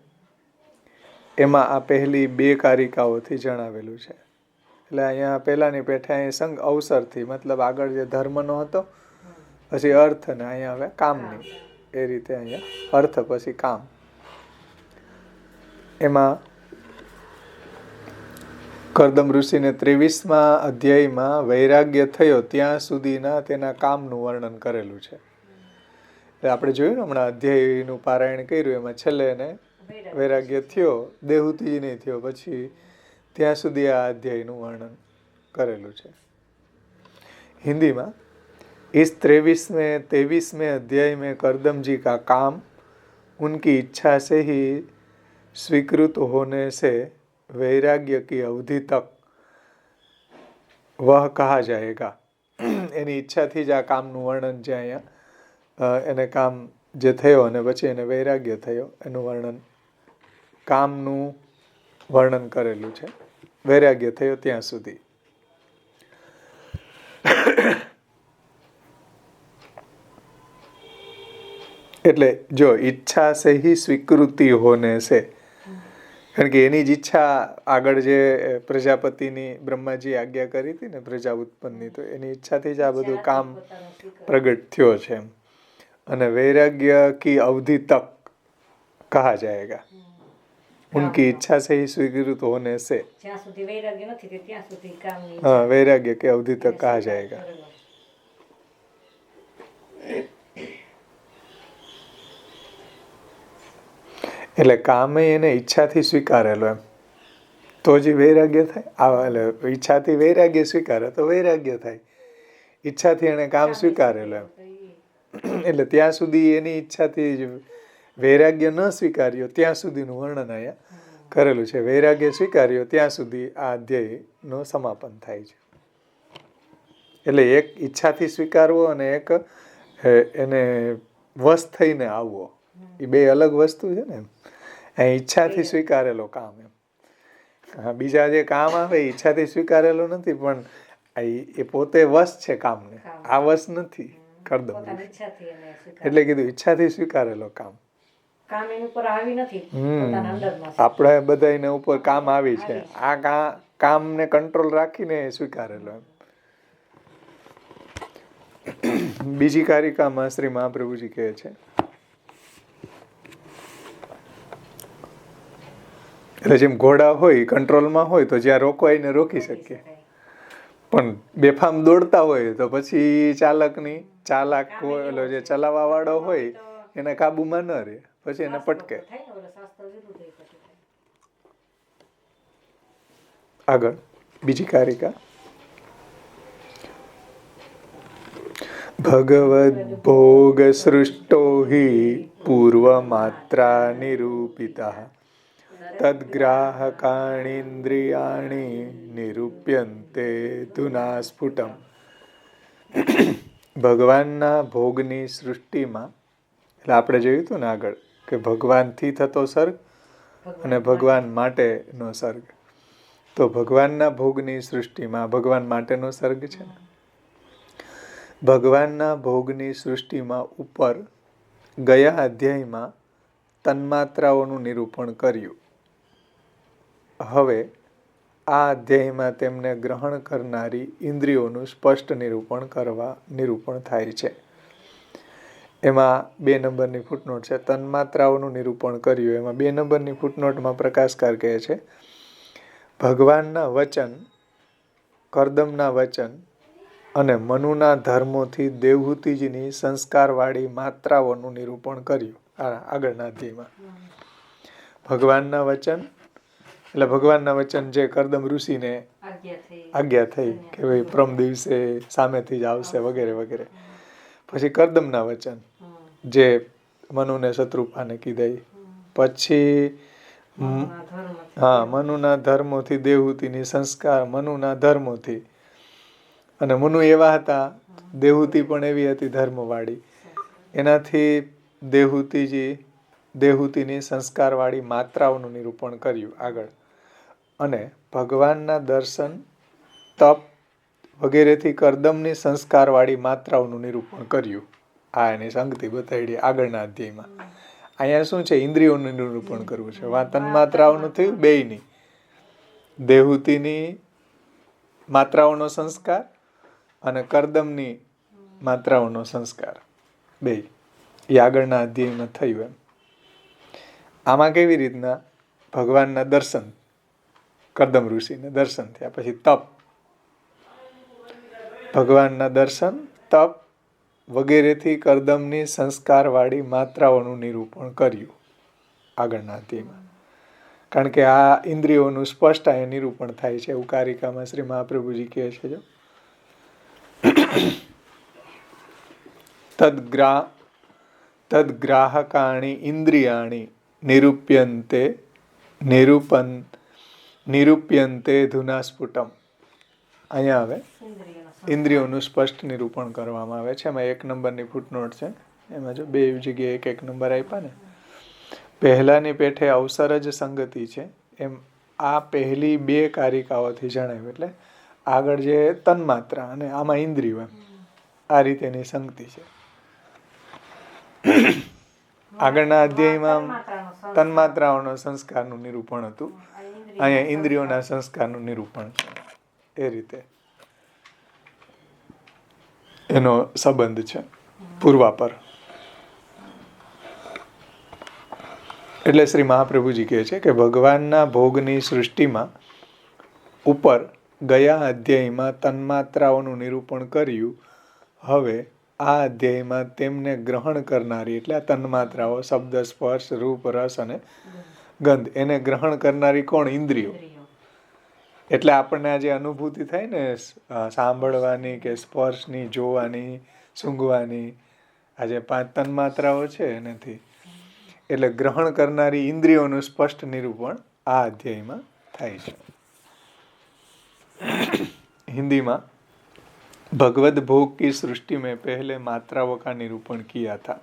Speaker 1: એમાં આ પહેલી 2 કારિકાઓથી જણાવેલું છે. એટલે અહીંયા પહેલાની પેઠે અહીં સંગ અવસરથી, મતલબ આગળ જે ધર્મનો હતો પછી અર્થ, ને અહીંયા હવે કામની, એ રીતે અહીંયા અર્થ પછી કામ. એમાં કર્દમ ઋષિને 23મા અધ્યાયમાં વૈરાગ્ય થયો ત્યાં સુધીના તેના કામનું વર્ણન કરેલું છે. આપણે જોયું ને હમણાં અધ્યાયનું પારાયણ કર્યું, એમાં છેલ્લે એને વૈરાગ્ય થયો, દેહુતિ નહીં થયો, પછી ત્યાં સુધી આ અધ્યાયનું વર્ણન કરેલું છે. હિન્દીમાં इस 23वें अध्याय में कर्दम जी का काम उनकी इच्छा से ही स्वीकृत होने से वैराग्य की अवधि तक वह कहा जाएगा. એની ઈચ્છાથી જ આ કામનું વર્ણન જે અહીંયા એને કામ જે થયો અને પછી એને વૈરાગ્ય થયો એનું વર્ણન, કામનું વર્ણન કરેલું છે. વૈરાગ્ય થયો ત્યાં સુધી. એટલે જો ઈચ્છા સે હી સ્વીકૃતિ હોને સે, કારણ કે એની જ ઈચ્છા આગળ જે પ્રજાપતિની બ્રહ્માજી આજ્ઞા કરી હતી ને પ્રજા ઉત્પન્નની, તો એની ઈચ્છાથી જ આ બધું કામ પ્રગટ થયો છે એમ. અને વૈરાગ્ય કી અવધિ તક કહા જાયેગા, ઉનકી ઈચ્છા સે હી સ્વીકૃત હોને સે,
Speaker 2: જ્યાં સુધી વૈરાગ્ય નથી ત્યાં સુધી કામની
Speaker 1: हाँ वैराग्य के अवधि तक कहा जाएगा. એટલે કામે એને ઈચ્છાથી સ્વીકારેલો એમ, તો જ વૈરાગ્ય થાય. એટલે ઈચ્છાથી વૈરાગ્ય સ્વીકારે તો વૈરાગ્ય થાય. ઈચ્છાથી એને કામ સ્વીકારેલો એમ, એટલે ત્યાં સુધી એની ઈચ્છાથી વૈરાગ્ય ન સ્વીકાર્યો ત્યાં સુધીનું વર્ણન અહીંયા કરેલું છે. વૈરાગ્ય સ્વીકાર્યો ત્યાં સુધી આ અધ્યાયનું સમાપન થાય છે. એટલે એક ઈચ્છાથી સ્વીકારવો અને એક એને વશ થઈને આવવો, એ 2 અલગ વસ્તુ છે ને. અહીં ઈચ્છાથી સ્વીકારેલો કામ એમ. બીજા જે કામ આવે એ ઈચ્છાથી સ્વીકારેલો નથી, પણ એ પોતે વશ છે કામને, આ વશ નથી. કર્દમ એટલે કીધું ઈચ્છાથી સ્વીકારેલો કામ.
Speaker 2: કામ એની ઉપર આવી નથી પોતાના અંદરમાં છે.
Speaker 1: આપણે બધાને ઉપર કામ આવી છે. આ કામને કંટ્રોલ રાખીને સ્વીકારેલો એમ. બીજી કારિકામાં શ્રી મહાપ્રભુજી કહે છે, એટલે જેમ ઘોડા હોય કંટ્રોલમાં હોય તો જ્યાં રોકવાય એને રોકી શકીએ, પણ બેફામ દોડતા હોય તો પછી ચાલક ઓલો જે ચલાવવા વાળો હોય એના કાબુમાં ન રહે, પછી એને પટકે.
Speaker 2: થાય ને ઓલો શાસ્ત્ર વિરુદ્ધ એ પછી થાય.
Speaker 1: આગળ બીજી કારિકા. ભગવદ ભોગ સૃષ્ટો હિ પૂર્વ માત્રા નિરૂપિતા તદ્ગ્રાહકાણીન્દ્રિયાણી નિરૂપ્યન્તે ધુના સ્ફુટમ. ભગવાનના ભોગની સૃષ્ટિમાં, એટલે આપણે જોયું હતું ને આગળ કે ભગવાનથી થતો સર્ગ અને ભગવાન માટેનો સર્ગ. તો ભગવાનના ભોગની સૃષ્ટિમાં ભગવાન માટેનો સર્ગ છે. ભગવાનના ભોગની સૃષ્ટિમાં ઉપર ગયા અધ્યાયમાં તન્માત્રાઓનું નિરૂપણ કર્યું. હવે આ અધ્યાયમાં તેમને ગ્રહણ કરનારી ઇન્દ્રિયોનું સ્પષ્ટ નિરૂપણ થાય છે. એમાં 2 નંબરની ફૂટનોટ છે. તન્માત્રાઓનું નિરૂપણ કર્યું. એમાં 2 નંબરની ફૂટનોટમાં પ્રકાશકાર કહે છે, ભગવાનના વચન, કરદમના વચન અને મનુના ધર્મોથી દેવહૂતિજીની સંસ્કારવાળી માત્રાઓનું નિરૂપણ કર્યું. આગળના અધ્યાયમાં ભગવાનના વચન, એટલે ભગવાનના વચન જે કરદમ ઋષિને આજ્ઞા થઈ કે ભાઈ પ્રમ દિવસે સામેથી જ આવશે વગેરે વગેરે. પછી કરદમના વચન જે મનુને શત્રુપાને કીધા. પછી મનુના ધર્મોથી દેવહૂતિની સંસ્કાર, મનુના ધર્મોથી, અને મનુ એવા હતા, દેવહૂતિ પણ એવી હતી ધર્મવાળી, એનાથી દેવહૂતિની સંસ્કારવાળી માત્રાઓનું નિરૂપણ કર્યું આગળ. અને ભગવાનના દર્શન, તપ વગેરેથી કરદમની સંસ્કારવાળી માત્રાઓનું નિરૂપણ કર્યું. આ એની સંગતિ બતાડી આગળના અધ્યાયમાં. અહીંયા શું છે, ઇન્દ્રિયોનું નિરૂપણ કરવું છે. તન્માત્રાઓનું થયું બેયની, દેવહૂતિની માત્રાઓનો સંસ્કાર અને કરદમની માત્રાઓનો સંસ્કાર, બે એ આગળના અધ્યાયમાં થયું. એમ આમાં કેવી રીતના ભગવાનના દર્શન, કરદમ ઋષિને દર્શન થયા, પછી તપ, ભગવાનના દર્શન, તપ વગેરેથી કરદમની સંસ્કારવાળી માત્રાઓનું નિરૂપણ કર્યું આગળના અધ્યાયમાં. કારણ કે આ ઇન્દ્રિયોનું સ્પષ્ટ અહીંયા નિરૂપણ થાય છે એવું કારિકામાં શ્રી મહાપ્રભુજી કહે છે. જો તદ્ગ્રાહકાણી ઇન્દ્રિયાણી નિરૂપ્યન્તે ધુના સ્ફુટમ. અહીંયા હવે ઇન્દ્રિયોનું સ્પષ્ટ નિરૂપણ કરવામાં આવે છે. એમાં 1 નંબરની ફૂટનોટ છે. એમાં જો 2 જગ્યાએ 1 નંબર આપ્યા ને, પહેલાની પેઠે અવસર જ સંગતિ છે એમ આ પહેલી 2 કારિકાઓથી જણાવ્યું. એટલે આગળ જે તન્માત્રા અને આમાં ઇન્દ્રિયો, એમ આ રીતેની સંગતિ છે. આગળના અધ્યાયમાં તન્માત્રાઓનો સંસ્કારનું નિરૂપણ હતું, અહીંયા ઇન્દ્રિયોના સંસ્કારનું નિરૂપણ છે. એ રીતે એનો સંબંધ છે પૂર્વાપર. એટલે શ્રી મહાપ્રભુજી કહે છે કે ભગવાનના ભોગની સૃષ્ટિમાં ઉપર ગયા અધ્યાયમાં તન્માત્રાઓનું નિરૂપણ કર્યું. હવે આ અધ્યાયમાં તેમને ગ્રહણ કરનારી, એટલે આ તન્માત્રાઓ શબ્દ, સ્પર્શ, રૂપ, રસ અને ગંધ, એને ગ્રહણ કરનારી કોણ? ઇન્દ્રિયો. એટલે આપણને આ જે અનુભૂતિ થાય ને સાંભળવાની કે સ્પર્શની, જોવાની, સૂંઘવાની, આ જે 5 તન્માત્રાઓ છે એનાથી, એટલે ગ્રહણ કરનારી ઇન્દ્રિયોનું સ્પષ્ટ નિરૂપણ આ અધ્યાયમાં થાય છે. हिंदी में भगवत भोग की सृष्टि में पहले मात्राओं का निरूपण किया था.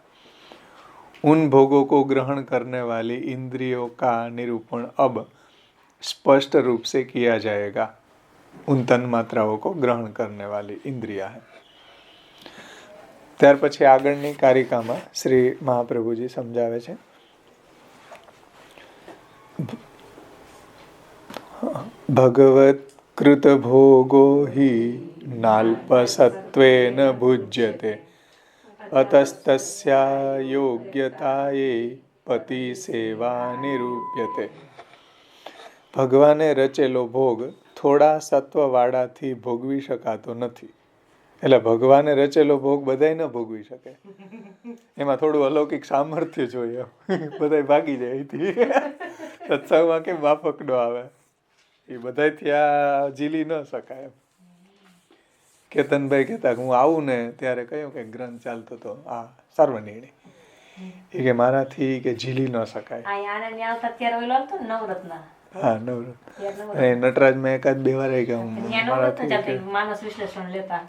Speaker 1: उन भोगों को ग्रहण करने वाली इंद्रियों का निरूपण अब स्पष्ट रूप से किया जाएगा. उन तन मात्राओं को ग्रहण करने वाली इंद्रिया है. ત્યાર પછી આગળની કારિકામાં શ્રી મહાપ્રભુજી સમજાવે છે ભગવત કૃત ભોગો હિ નાલ્પસત્વેન ભુજ્યતે અતસ્તસ્યા યોગ્યતાએ પતિ સેવા નિરૂપ્યતે. ભગવાને રચેલો ભોગ થોડા સત્વવાળાથી ભોગવી શકાતો નથી. એટલે ભગવાને રચેલો ભોગ બધાય ન ભોગવી શકે, એમાં થોડું અલૌકિક સામર્થ્ય જોઈએ. બધાય ભાગી જાય અહીંથી. સત્સંગમાં કેમ માફક ન આવે, એ બધાયથી આ ઝીલી ન શકાય એમ. કેતનભાઈ કહેતા હું આવું ને ત્યારે કયો કે ગ્રંથ ચાલતો હતો આ સર્વનિર્ણય, એ કે મારાથી કે ઝીલી ન શકાય. હા, નવરત્ન. અને નટરાજમાં એકાદ બે વાર કે હું
Speaker 2: માનસ વિશ્લેષણ લેતા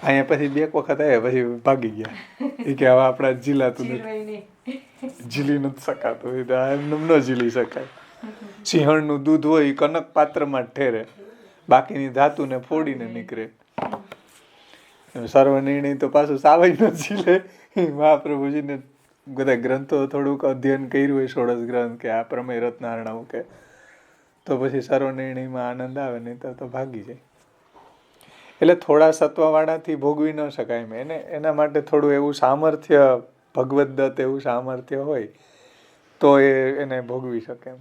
Speaker 1: અહીંયા પછી બે વખત આવ્યા પછી ભાગી ગયા. એ કે હવે આપણા ઝીલાતું નથી, ઝીલી નથી શકાતું, એમને ન ઝીલી શકાય. સિંહણનું દૂધ હોય એ કનક પાત્રમાં જ ઠેરે, બાકીની ધાતુને ફોડીને નીકળે. સર્વનિર્ણય તો પાછું સાવાય ન ઝીલે. મહાપ્રભુજીને બધા ગ્રંથો થોડુંક અધ્યયન કર્યું હોય, ષોડશ ગ્રંથ કે આ પ્રમેય રત્નારણવ કે, તો પછી સર્વનિર્ણયમાં આનંદ આવે, નહીં તો ભાગી જાય. એટલે થોડા સત્વવાળાથી ભોગવી ન શકાય એમ. એના માટે થોડું એવું સામર્થ્ય, ભગવદ દત્ત એવું સામર્થ્ય હોય તો એને ભોગવી શકે એમ.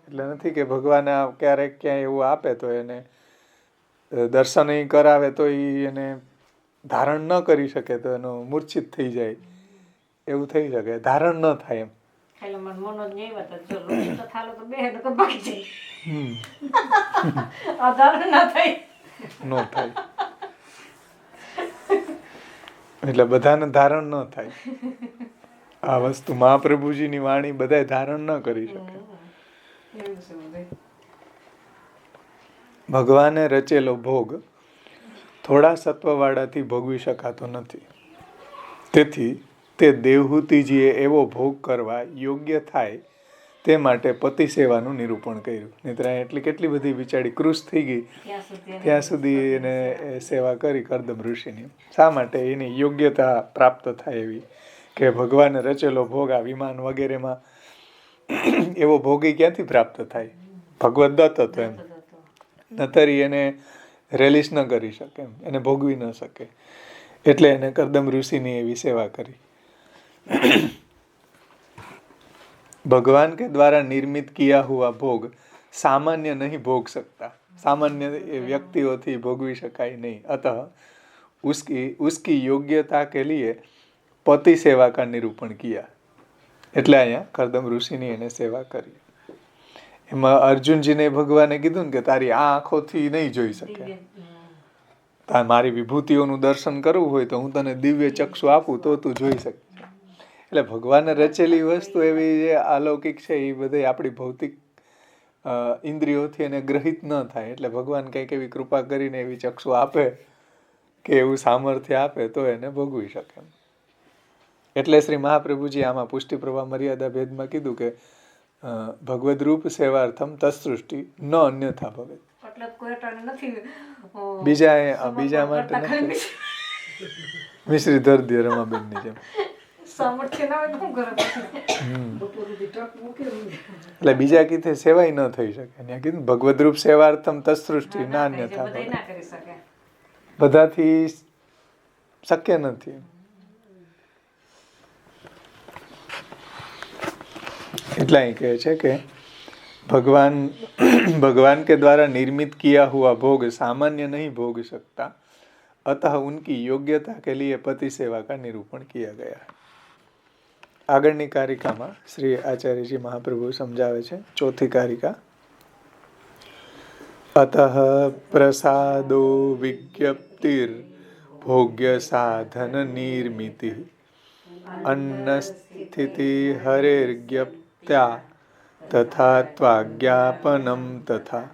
Speaker 1: એટલે નથી કે ભગવાન ક્યારેક ક્યાંય એવું આપે તો એને દર્શન કરાવે તો એને ધારણ ન કરી શકે તો એનો મૂર્છિત થઈ જાય, એવું થઈ શકે. ધારણ ન થાય એમ. ન થાય એટલે બધાને ધારણ ન થાય આ વસ્તુ. મહાપ્રભુજીની વાણી બધાય ધારણ ન કરી શકે. ભગવાને રચેલો ભોગ થોડા સત્વવાળાથી ભોગવી શકાતો નથી. તેથી તે દેવહૂતિજીએ એવો ભોગ કરવા યોગ્ય થાય તે માટે પતિ સેવાનું નિરૂપણ કર્યું. નહીંતર એટલી કેટલી બધી બિચારી કૃશ થઈ ગઈ, ત્યાં સુધી એને સેવા કરી કરદમ ઋષિની. શા માટે? એની યોગ્યતા પ્રાપ્ત થાય એવી, કે ભગવાને રચેલો ભોગ આ વિમાન વગેરેમાં એવો ભોગી ક્યાંથી પ્રાપ્ત થાય? ભગવદ દત્ત હતો એમ, નતરી એને રેલિશ ન કરી શકે એમ, એને ભોગવી ન શકે. એટલે એને કરદમ ઋષિની એવી સેવા કરી. ભગવાન કે દ્વારા निर्मित किया हुआ भोग सामान्य नहीं भोग सकता. सामान्य व्यक्तियों भोगवी शकाय नहीं. अतः उसकी योग्यता के लिए पति सेवा का निरूपण किया. એટલે અહીંયા કરદમ ઋષિની એને સેવા કરી. એમાં અર્જુનજીને ભગવાને કીધું ને કે તારી આ આંખોથી નહીં જોઈ શકે, મારી વિભૂતિઓનું દર્શન કરવું હોય તો હું તને દિવ્ય ચક્ષુ આપું તો તું જોઈ શકે. એટલે ભગવાને રચેલી વસ્તુ એવી જે અલૌકિક છે એ બધી આપણી ભૌતિક ઇન્દ્રિયોથી એને ગ્રહિત ન થાય. એટલે ભગવાન કંઈક એવી કૃપા કરીને એવી ચક્ષુ આપે કે એવું સામર્થ્ય આપે તો એને ભોગવી શકે. એટલે શ્રી મહાપ્રભુજી આમાં પુષ્ટિ પ્રવાહ મર્યાદા ભેદમાં કીધું કે ભગવદ રૂપ સેવાર્થમ તત્સૃષ્ટિ ન અન્યથા ભવે. બીજા માટે નથી. મિશ્રી ધરદી રમાબેનની જેમ. એટલે બીજા કીધે સેવાય ન થઈ શકે. ત્યાં કીધું ભગવદ રૂપ સેવાર્થમ તત્સૃષ્ટિ ના અન્યથા ભવે. બધાથી શક્ય નથી. એટલા અહીં કહે છે કે भगवान के द्वारा निर्मित किया हुआ भोग सामान्य नहीं भोग सकता, अतः उनकी योग्यता के लिए पति सेवा का निरूपण किया गया है. આગળની કારિકામાં શ્રી આચાર્યજી મહાપ્રભુ સમજાવે છે. ચોથી કારિકા. અતઃ પ્રસાદો વિજ્ઞપ્તિર ભોગ્ય સાધન નિર્મિતિ અન્ન સ્થિતિ હરેર્જ્ઞપ્ત્યા તથા ત્વાજ્ઞાપનમ તથા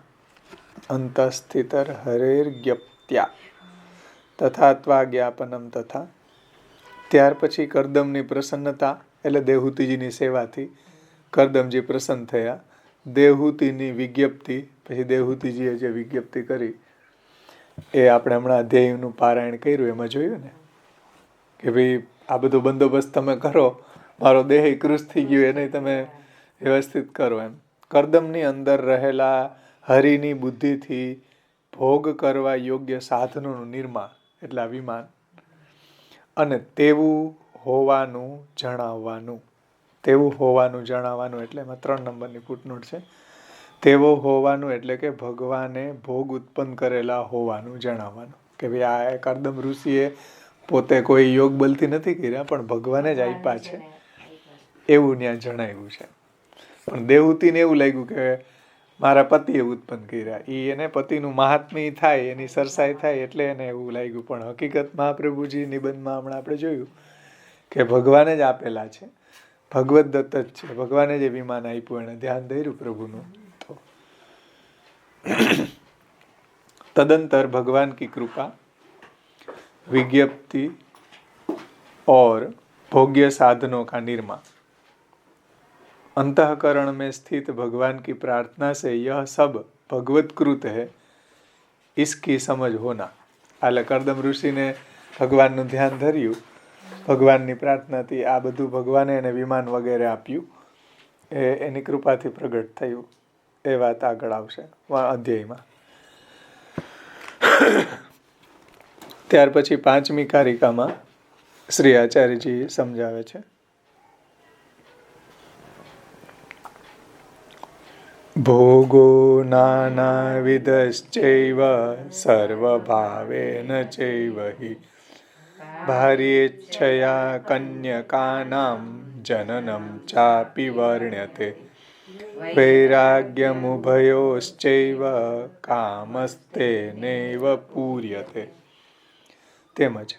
Speaker 1: અંતસ્થિતર હરેર્જ્ઞપ્ત્યા તથા ત્વાજ્ઞાપનમ તથા. ત્યાર પછી કરદમની પ્રસન્નતા એટલે દેવહૂતિજીની સેવાથી કરદમજી પ્રસન્ન થયા. દેવહૂતિની વિજ્ઞપ્તિ પછી દેવહૂતિજીએ જે વિજ્ઞપ્તિ કરી એ આપણે હમણાં અધ્યાયનું પારાયણ કર્યું એમાં જોયું ને કે ભાઈ આ બધો બંદોબસ્ત તમે કરો, મારો દેહ કૃશ થઈ ગયો એને તમે વ્યવસ્થિત કરો એમ. કરદમની અંદર રહેલા હરિની બુદ્ધિથી ભોગ કરવા યોગ્ય સાધનોનું નિર્માણ એટલે આ વિમાન, અને તેવું હોવાનું જણાવવાનું. તેવું હોવાનું જણાવવાનું એટલે એમાં 3 નંબરની ફૂટનોટ છે. તેવો હોવાનું એટલે કે ભગવાને ભોગ ઉત્પન્ન કરેલા હોવાનું જણાવવાનું. કે ભાઈ આ કરદમ ઋષિએ પોતે કોઈ યોગ બલથી નથી કર્યા, પણ ભગવાને જ આપ્યા છે એવું ત્યાં જણાવ્યું છે. પણ દેવહૂતિને એવું લાગ્યું કે મારા પતિએ ઉત્પન્ન કર્યા, એને પતિનું મહાત્મ્ય થાય, એની સરસાઈ થાય એટલે એને એવું લાગ્યું. પણ હકીકત મહાપ્રભુજી નિબંધમાં હમણાં આપણે જોયું કે ભગવાને જ આપેલા છે, ભગવત દત્ત જ છે, ભગવાને જે વિમાન આપ્યું, એને ધ્યાન ધર્યું પ્રભુનું. તો तदंतर भगवान की कृपा, विज्ञप्ति और भोग्य साधनों का निर्माण, अंतःकरण में स्थित भगवान की प्रार्थना से यह सब भगवत्कृत है, इसकी समझ होना. એટલે કરદમ ઋષિને ભગવાનનું ધ્યાન ધર્યું, ભગવાનની પ્રાર્થનાથી આ બધું ભગવાને એને વિમાન વગેરે આપ્યું, એની કૃપાથી પ્રગટ થયું. એ વાત આગળ આવશે અધ્યાયમાં. ત્યાર પછી 5મી કારિકામાં શ્રી આચાર્યજી સમજાવે છે. ભોગો નાનાવિધશ્ચૈવ સર્વભાવેન ચૈવ હિ ભાર્યેચ્છયા કન્યકાનાં જનનમ ચાપી વર્ણ્યતે વૈરાગ્યમુભયોશ્ચૈવ કામસ્તેનૈવ પૂર્યતે. તેમજ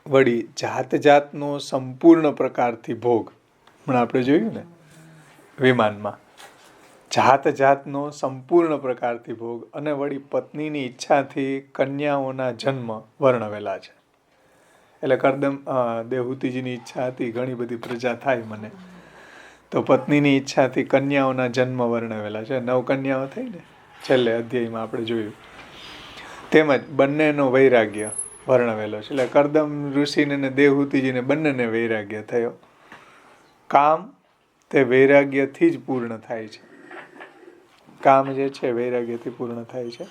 Speaker 1: વળી જાત જાતનો સંપૂર્ણ પ્રકારથી ભોગ, હમણાં આપણે જોયું ને વિમાનમાં, જાત જાતનો સંપૂર્ણ પ્રકારથી ભોગ અને વળી પત્નીની ઈચ્છાથી કન્યાઓના જન્મ વર્ણવેલા છે. એટલે કરદમ દેવહૂતિજીની ઈચ્છા હતી ઘણી બધી પ્રજા થાય મને, તો પત્નીની ઈચ્છાથી કન્યાઓના જન્મ વર્ણવેલા છે. 9 કન્યાઓ થઈ ને છેલ્લે અધ્યાયમાં આપણે જોયું. તેમજ બંનેનો વૈરાગ્ય વર્ણવેલો છે. એટલે કરદમ ઋષિને ને દેવહૂતિજીને બંનેને વૈરાગ્ય થયો. કામ તે વૈરાગ્યથી જ પૂર્ણ થાય છે. કામ જે છે વૈરાગ્યથી પૂર્ણ થાય છે.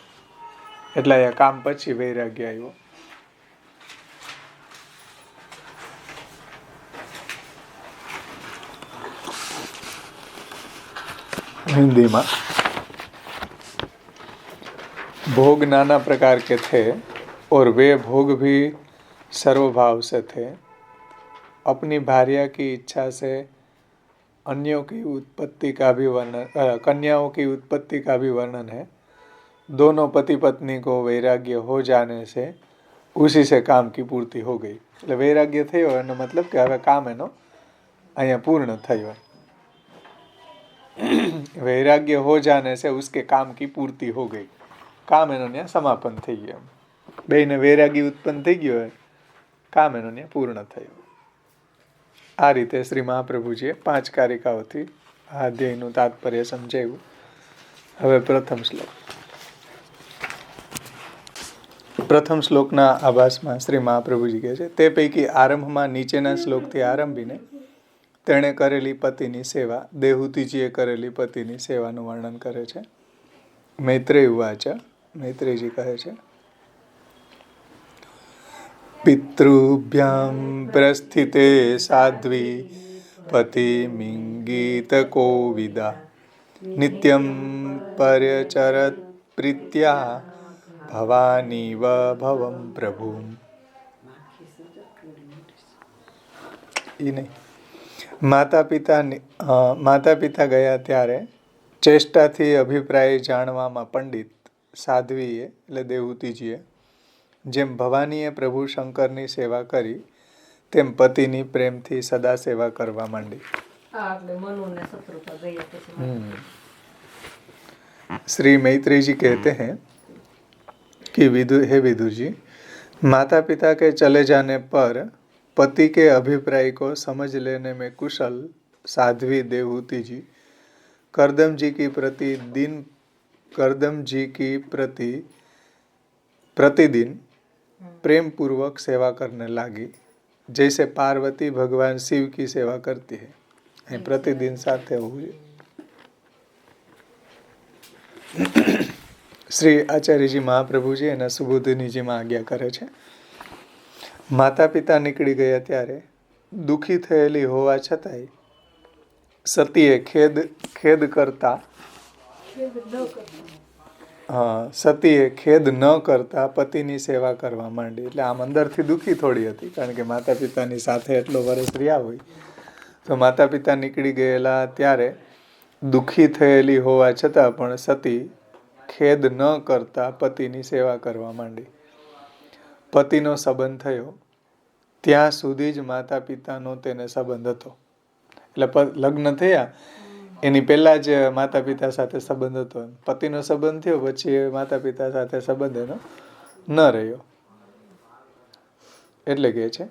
Speaker 1: એટલે આ કામ પછી વૈરાગ્ય આવ્યો. हिंदी में भोग नाना प्रकार के थे और वे भोग भी सर्वभाव से थे. अपनी भार्या की इच्छा से अन्यों की उत्पत्ति का भी वर्णन, कन्याओं की उत्पत्ति का भी वर्णन है. दोनों पति पत्नी को वैराग्य हो जाने से उसी से काम की पूर्ति हो गई. એટલે વૈરાગ્ય થયો એનો મતલબ કે હવે કામ એનો અહીંયા પૂર્ણ થયો. वैराग्य हो जाने से उसके काम की पूर्ति हो गई. काम एनो न्या समापन થઈ ગયો. બેયને વૈરાગ્ય ઉત્પન્ન થઈ ગયો હોય, કામ એનો ન્યા પૂર્ણ થયો. આ રીતે શ્રી મહાપ્રભુજીએ 5 કારિકાઓથી આ અધ્યાયનું તાત્પર્ય સમજાવ્યું. હવે પ્રથમ શ્લોકના આભાસમાં શ્રી મહાપ્રભુજી કહે છે, તે પૈકી આરંભમાં નીચેના શ્લોકથી આરંભીને તેણે કરેલી પતિની સેવા, દેવહૂતિજીએ કરેલી પતિની સેવાનું વર્ણન કરે છે. મૈત્રેય ઉવાચ, મૈત્રેયજી કહે છે, પિતૃભ્યામ પ્રસ્થિતે સાધ્વી પતિમિંગિત કોવિદા નિત્યમ પર્યચરત પ્રીત્યા ભવાનીવ ભવમ પ્રભુમ. ઈ નહીં. માતા પિતા ગયા ત્યારે ચેષ્ટાથી અભિપ્રાય જાણવામાં પંડિત સાધ્વીએ એટલે દેવહૂતિજીએ જેમ ભવાનીએ પ્રભુ શંકરની સેવા કરી તેમ પતિની પ્રેમથી સદા સેવા કરવા માંડી. श्री मैत्रेय जी कहते हैं कि हे विदुर जी, माता पिता के चले जाने पर पति के अभिप्राय को समझ लेने में कुशल साध्वी देवहूति जी करदम जी की प्रतिदिन प्रेम पूर्वक सेवा करने लगी, जैसे पार्वती भगवान शिव की सेवा करती है. એ પ્રતિદિન સાથે હોવું જોઈએ. શ્રી આચાર્યજી મહાપ્રભુજી એના સુબોધિનીજીમાં આજ્ઞા કરે છે, માતા પિતા નીકળી ગયા ત્યારે દુઃખી થયેલી હોવા છતાંય સતીએ ખેદ કરતા સતીએ ખેદ ન કરતા પતિની સેવા કરવા માંડી. એટલે આમ અંદરથી દુઃખી થોડી હતી, કારણ કે માતા પિતાની સાથે એટલો વર્ષ રહ્યા હોય તો માતા પિતા નીકળી ગયેલા ત્યારે દુઃખી થયેલી હોવા છતાં પણ સતી ખેદ ન કરતા પતિની સેવા કરવા માંડી. પતિનો સંબંધ થયો ત્યાં સુધી જ માતા પિતાનો તેને સંબંધ હતો. એટલે લગ્ન થયા એની પહેલા જ માતા પિતા સાથે સંબંધ હતો. પતિનો સંબંધ થયો પછી માતા પિતા સાથે સંબંધ એનો ન રહ્યો. એટલે કહે છે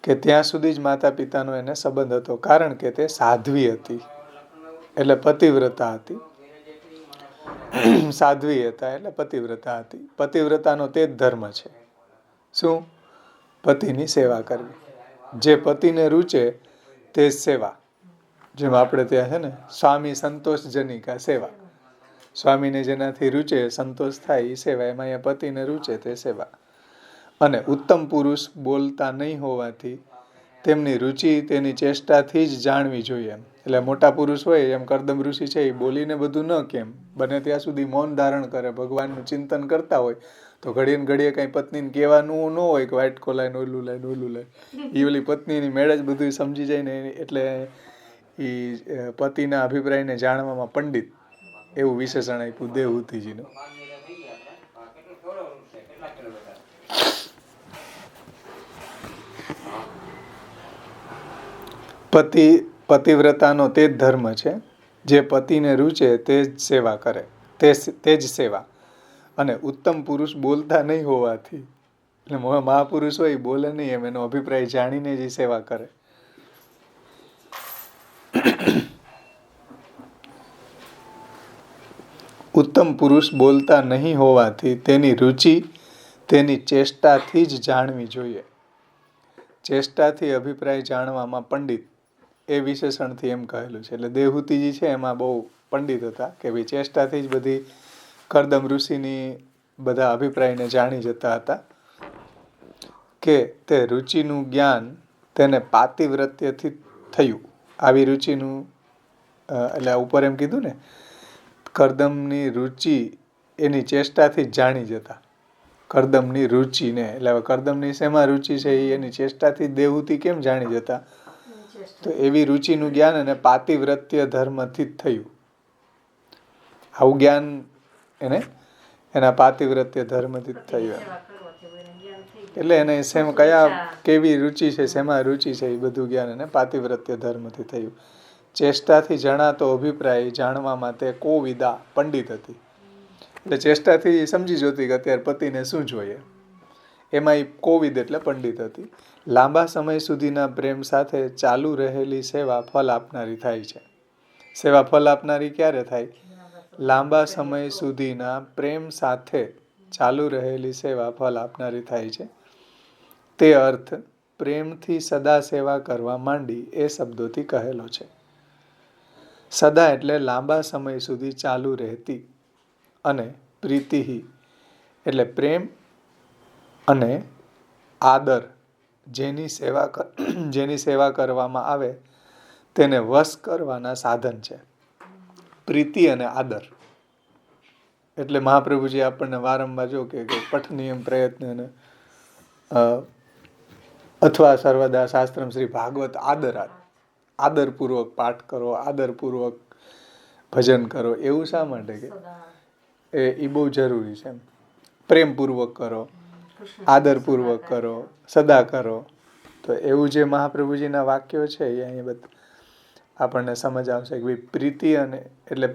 Speaker 1: કે ત્યાં સુધી જ માતા પિતાનો એને સંબંધ હતો, કારણ કે તે સાધ્વી હતી, એટલે પતિવ્રતા હતી. સાધ્વી હતા એટલે પતિવ્રતા હતી. પતિવ્રતાનો તે જ ધર્મ છે. શું? પતિની સેવા કરવી. જે પતિને રૂચે તે સેવા. જેમ આપણે ત્યાં છે ને, સ્વામી સંતોષજનિકા સેવા. સ્વામીને જેનાથી રૂચે, સંતોષ થાય એ સેવા. એમાં અહીંયા પતિને રૂચે તે સેવા. અને ઉત્તમ પુરુષ બોલતા નહીં હોવાથી તેમની રુચિ તેની ચેષ્ટાથી જ જાણવી જોઈએ. એટલે મોટા પુરુષ હોય એમ કરદમ ઋષિ છે, એ બોલીને બધું ન કેમ, બને ત્યાં સુધી મૌન ધારણ કરે, ભગવાનનું ચિંતન કરતા હોય તો ઘડીએ ને ઘડીએ કંઈ પત્નીને કહેવાનું ન હોય કે વાઇટ કોલાઈને ઓલું લાય. એ ઓલી પત્નીની મેળે જ બધું સમજી જાય ને, એટલે એ પતિના અભિપ્રાયને જાણવામાં પંડિત એવું વિશેષણ આપ્યું દેવહૂતિજીનું. પતિવ્રતાનો તે જ ધર્મ છે, જે પતિને રૂચે તે જ સેવા કરે, તે જ સેવા. અને ઉત્તમ પુરુષ બોલતા નહીં હોવાથી, એટલે મહાપુરુષ હોય બોલે નહીં એમ એનો અભિપ્રાય જાણીને જ સેવા કરે. ઉત્તમ પુરુષ બોલતા નહીં હોવાથી તેની રુચિ તેની ચેષ્ટાથી જ જાણવી જોઈએ. ચેષ્ટાથી અભિપ્રાય જાણવામાં પંડિત એ વિશેષણથી એમ કહેલું છે. એટલે દેવહૂતિજી છે એમાં બહુ પંડિત હતા કે ભાઈ ચેષ્ટાથી જ બધી કરદમ ઋષિની બધા અભિપ્રાયને જાણી જતા હતા. કે તે રુચિનું જ્ઞાન તેને પાતિવ્રત્યથી થયું. આવી રુચિનું એટલે ઉપર એમ કીધું ને, કરદમની રુચિ એની ચેષ્ટાથી જ જાણી જતા. કરદમની રુચિને, એટલે કરદમની શેમાં રુચિ છે એ એની ચેષ્ટાથી દેવહૂતિ કેમ જાણી જતા? તો એવી રુચિનું જ્ઞાન અને પાતિવ્રત્ય ધર્મથી જ થયું. આવું જ્ઞાન એને એના પાતિવ્રત્ય ધર્મથી જ થયું. એટલે એને શેમ કેવી રુચિ છે, શેમાં રુચિ છે, એ બધું જ્ઞાન એને પાતિવ્રત્ય ધર્મથી થયું. ચેષ્ટાથી જણાતો અભિપ્રાય જાણવામાં તે કોવિદા પંડિત હતી. એટલે ચેષ્ટાથી સમજી જોતી કે અત્યારે પતિને શું જોઈએ. એમાં એ કોવિદ એટલે પંડિત હતી. લાંબા સમય સુધીના પ્રેમ સાથે ચાલુ રહેલી સેવા ફલ આપનારી થાય છે. સેવા ફલ આપનારી ક્યારે થાય? લાંબા સમય સુધીના પ્રેમ સાથે ચાલુ રહેલી સેવા ફલ આપનારી થાય છે. તે અર્થ પ્રેમથી સદા સેવા કરવા માંડી એ શબ્દોથી કહેલો છે. સદા એટલે લાંબા સમય સુધી ચાલુ રહેતી, અને પ્રીતિ એટલે પ્રેમ અને આદર જેની સેવા કરવામાં આવે તેને વશ કરવાના સાધન છે. પ્રીતિ અને આદર એટલે મહાપ્રભુજી આપણને વારંવાર જો કે પઠ નિયમ પ્રયત્ન અથવા સર્વદા શાસ્ત્રમ શ્રી ભાગવત આદરપૂર્વક પાઠ કરો, આદરપૂર્વક ભજન કરો. એવું શા માટે કે એ બહુ જરૂરી છે. પ્રેમપૂર્વક કરો, આદરપૂર્વક કરો, સદા કરો. તો એવું જે મહાપ્રભુજીના વાક્યો છે એ અહીં બધા આપણને સમજ આવશે કે ભાઈ પ્રીતિ અને એટલે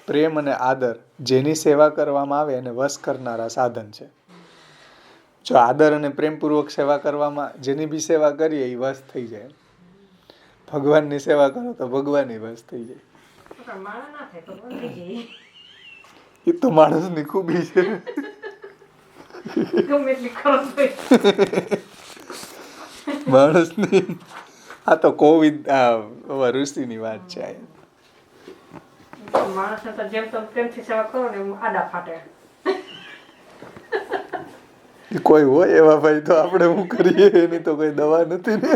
Speaker 1: પ્રેમ અને આદર જેની સેવા કરવામાં આવે એને વશ કરનારા સાધન છે. જો આદર અને પ્રેમપૂર્વક સેવા કરવામાં જેની બી સેવા કરીએ એ વશ થઈ જાય. ભગવાનની સેવા કરો તો ભગવાન વશ થઈ જાય. એ તો માણસની ખૂબી છે. માણસની આ તો કોવિદ ઋષિની વાત છે.
Speaker 2: માણસને તો જેમ તમે પ્રેમથી સેવા કરો ને એમ આડા ફાટે.
Speaker 1: કોઈ હોય એવા ભાઈ તો આપણે શું કરીએ, એની તો કોઈ દવા નથી ને.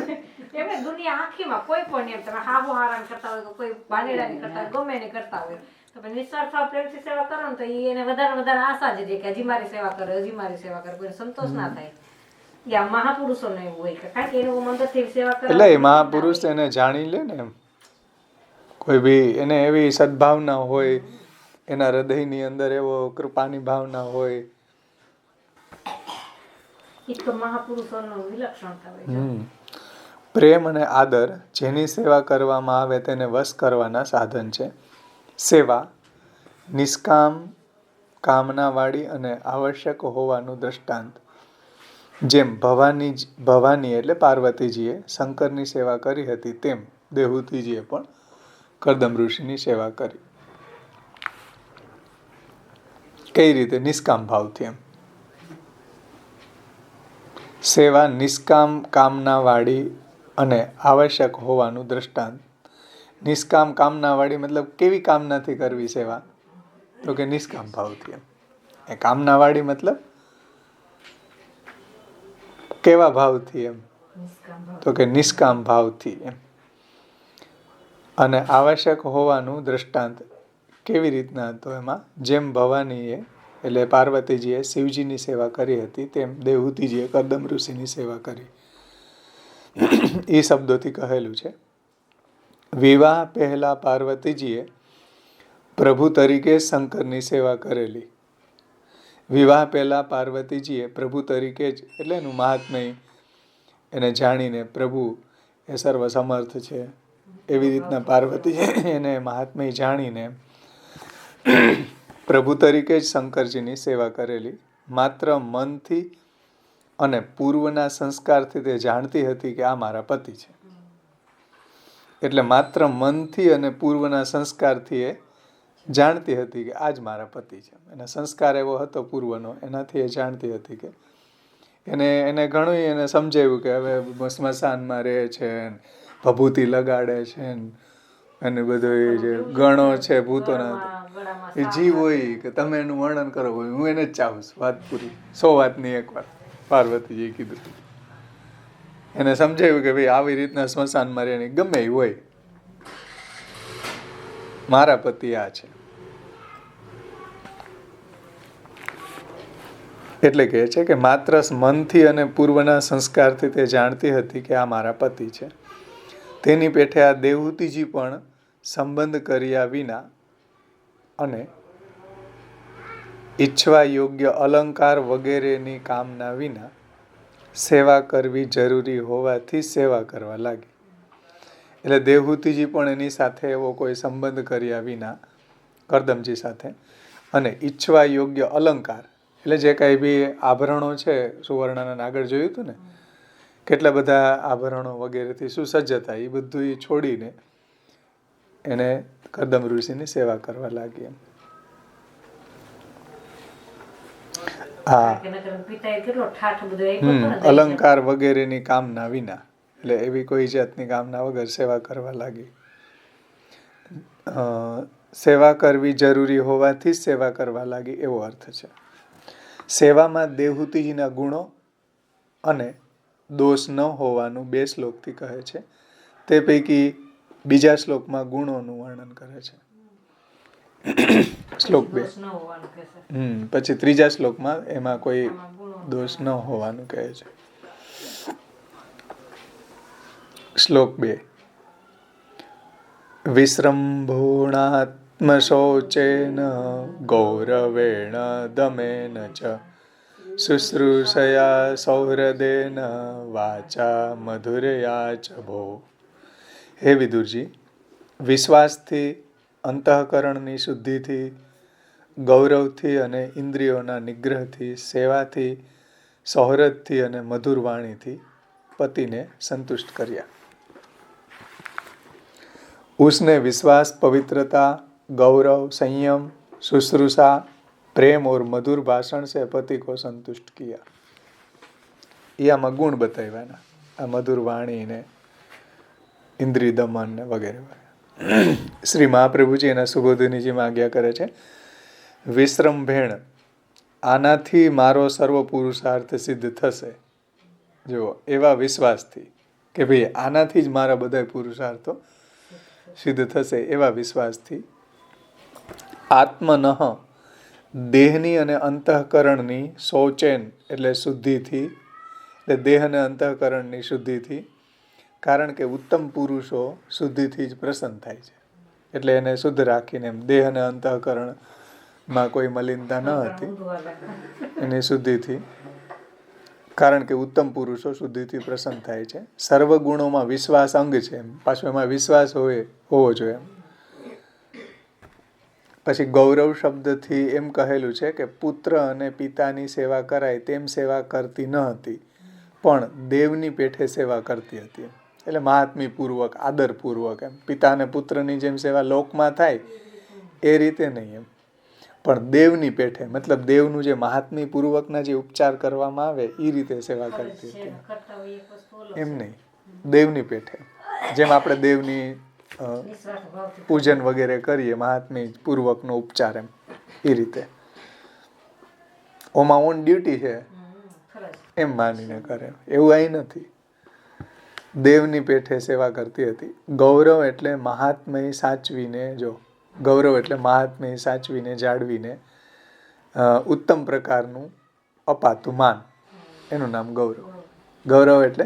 Speaker 2: એમને દુનિયા આખીમાં કોઈ પણ એમ તમે હાબો હારામ કરતા હોય, કોઈ ભાનેડાની કરતા હોય, ગમે એની કરતા હોય, તો પછી નિસ્વાર્થ ભાવ પ્રેમથી સેવા કરો ને તો એને વધારે આશા જ રહે કે હજી મારી સેવા કરે, હજી મારી સેવા કરે, કોઈ સંતોષ ના થાય. યા મહાપુરુષોને એવું હોય કે કારણ કે એનું મંદિરથી સેવા કરે
Speaker 1: એટલે એ મહાપુરુષ એને જાણી લે ને, એમ કોઈ બી એને એવી સદભાવના હોય, એના હૃદયની અંદર એવો કૃપાની ભાવના હોય.
Speaker 2: એ તો મહાપુરુષોનું વિલક્ષણતા હોય.
Speaker 1: પ્રેમ અને આદર જેની સેવા કરવામાં આવે તેને વશ કરવાના સાધન છે. સેવા નિષ્કામ, કામનાવાળી અને આવશ્યક હોવાનું દ્રષ્ટાંત. જેમ ભવાની એટલે પાર્વતીજીએ શંકરની સેવા કરી હતી, તેમ દેહૂતિજીએ પણ કરદમ ઋષિની સેવા કરી. કઈ રીતે? નિષ્કામ ભાવથી. એમ સેવા નિષ્કામ, કામનાવાળી અને આવશ્યક હોવાનું દ્રષ્ટાંત. નિષ્કામ કામનાવાળી મતલબ કેવી કામનાથી કરવી સેવા? તો કે નિષ્કામ ભાવથી. એમ કામનાવાળી મતલબ કેવા ભાવથી? એમ તો કે નિષ્કામ ભાવથી. એમ અને આવશ્યક હોવાનું દ્રષ્ટાંત કેવી રીતના? તો એમાં જેમ ભવાનીએ એટલે પાર્વતીજીએ શિવજીની સેવા કરી હતી, તેમ દેવહૂતિજીએ કરદમ ઋષિની સેવા કરી. એ શબ્દોથી કહેલું છે. વિવાહ પહેલા પાર્વતીજીએ પ્રભુ તરીકે શંકરની સેવા કરેલી. વિવાહ પહેલા પાર્વતીજીએ પ્રભુ તરીકે જ એટલે એનું મહાત્મય એને જાણીને પ્રભુ એ સર્વ સમર્થ છે એવી રીતના પાર્વતીજી એને મહાત્મય જાણીને પ્રભુ તરીકે જ શંકરજીની સેવા કરેલી. માત્ર મનથી અને પૂર્વના સંસ્કારથી તે જાણતી હતી કે આ મારા પતિ છે. એટલે માત્ર મનથી અને પૂર્વના સંસ્કારથી એ જાણતી હતી કે આ જ મારા પતિ છે. એના સંસ્કાર એવો હતો પૂર્વનો, એનાથી એ જાણતી હતી કે એને ઘણું એને સમજાવ્યું કે હવે સ્મશાનમાં રહે છે, ભભૂતિ લગાડે છે, અને બધો એ જે ગણો છે ભૂતોના, એ જીવ હોય કે તમે એનું વર્ણન કરો, હું એને જ ચાહું છું. વાત પૂરી. 100 વાતની એક વાત પાર્વતીજીએ કીધું. એને સમજાવ્યું કે ભાઈ આવી રીતના સ્મશાનમાં રહે, ગમે એ હોય, મારા પતિ આ છે. એટલે કહે છે કે માત્ર મનથી અને પૂર્વના સંસ્કારથી તે જાણતી હતી કે આ મારા પતિ છે. તેની પેઠે આ દેવહૂતિજી પણ સંબંધ કર્યા વિના અને ઈચ્છવા યોગ્ય અલંકાર વગેરેની કામના વિના સેવા કરવી જરૂરી હોવાથી સેવા કરવા લાગી. એટલે દેવહૂતિજી પણ એની સાથે એવો કોઈ સંબંધ કર્યા વિના, કરદમજી સાથે, અને ઈચ્છવા યોગ્ય અલંકાર એટલે જે કાંઈ બી આભરણો છે, સુવર્ણના આગળ જોયું હતું ને, કેટલા બધા આભરણો વગેરેથી સુસજ્જ હતા, એ બધું એ છોડીને એને કરદમ ઋષિની સેવા કરવા લાગી. એમ અલંકાર વગેરેની કામના વિના, એટલે એવી કોઈ જાતની કામના વગર સેવા કરવા લાગી. સેવા કરવી જરૂરી હોવાથી સેવા કરવા લાગી એવો અર્થ છે. સેવામાં દેવહૂતિજીના ગુણો અને દોષ ન હોવાનું 2 શ્લોકથી કહે છે. તે પૈકી બીજા શ્લોકમાં ગુણોનું વર્ણન કરે છે. શ્લોક 2. પછી ત્રીજા શ્લોકમાં એમાં કોઈ દોષ ન હોવાનું કહે છે. શ્લોક 2. વિશ્રંભોણાત્મશૌચેન ગૌરવેણ દમેન ચ શુશ્રૂષયા સૌહૃદેન વાચા મધુરયા ચ ભો. હે વિદુરજી, વિશ્વાસથી, અંતઃકરણની શુદ્ધિથી, ગૌરવથી અને ઇન્દ્રિયોના નિગ્રહથી, સેવાથી, સૌહૃદથી અને મધુર વાણીથી પતિને સંતુષ્ટ કર્યા. उसने विश्वास, पवित्रता, गौरव, संयम, शुश्रूषा, प्रेम और मधुर भाषण से पति को संतुष्ट किया. ये आમાં ગુણ બતાવ્યા. આ મધુર વાણી ને ઇન્દ્રિય દમન ને વગેરે. શ્રી મહાપ્રભુજી એના સુબોધિનીજીમાં આજ્ઞા કરે છે, વિશ્રમભેણ, આનાથી મારો સર્વ પુરુષાર્થ સિદ્ધ થશે. જુઓ, એવા વિશ્વાસથી કે ભાઈ આનાથી જ મારા બધા પુરુષાર્થો સિદ્ધ થશે, એવા વિશ્વાસથી આત્મનઃ, દેહની અને અંતઃકરણની શૌચેન એટલે શુદ્ધિથી, એટલે દેહ અને અંતઃકરણની શુદ્ધિથી, કારણ કે ઉત્તમ પુરુષો શુદ્ધિથી જ પ્રસન્ન થાય છે, એટલે એને શુદ્ધ રાખીને એમ દેહ અને અંતઃકરણમાં કોઈ મલિનતા ન હતી એની શુદ્ધિથી, કારણ કે ઉત્તમ પુરુષો શુદ્ધિથી પ્રસન્ન થાય છે. સર્વ ગુણોમાં વિશ્વાસ અંગ છે, એમ પાછું એમાં વિશ્વાસ હોવો જોઈએ એમ. પછી ગૌરવ શબ્દથી એમ કહેલું છે કે પુત્ર અને પિતાની સેવા કરાય તેમ સેવા કરતી ન હતી, પણ દેવની પેઠે સેવા કરતી હતી. એટલે મહાત્મીપૂર્વક, આદરપૂર્વક એમ. પિતા અને પુત્રની જેમ સેવા લોકમાં થાય એ રીતે નહીં એમ, પણ દેવની પેઠે, મતલબ દેવનું જે મહાત્મીપૂર્વકના જે ઉપચાર કરવામાં આવે એ રીતે સેવા કરતી હતી. એમ નહીં, દેવની પેઠે, જેમ આપણે દેવની પૂજન વગેરે કરીએ મહાત્મી પૂર્વકનો ઉપચાર એમ, એ રીતે ઓમાં ઓન ડ્યુટી છે એમ માનીને કરે, એવું અહીં નથી. દેવની પેઠે સેવા કરતી હતી. ગૌરવ એટલે મહાત્મય સાચવીને, જો ગૌરવ એટલે મહાત્મય સાચવીને જાળવીને ઉત્તમ પ્રકારનું અપાતું માન, એનું નામ ગૌરવ. ગૌરવ એટલે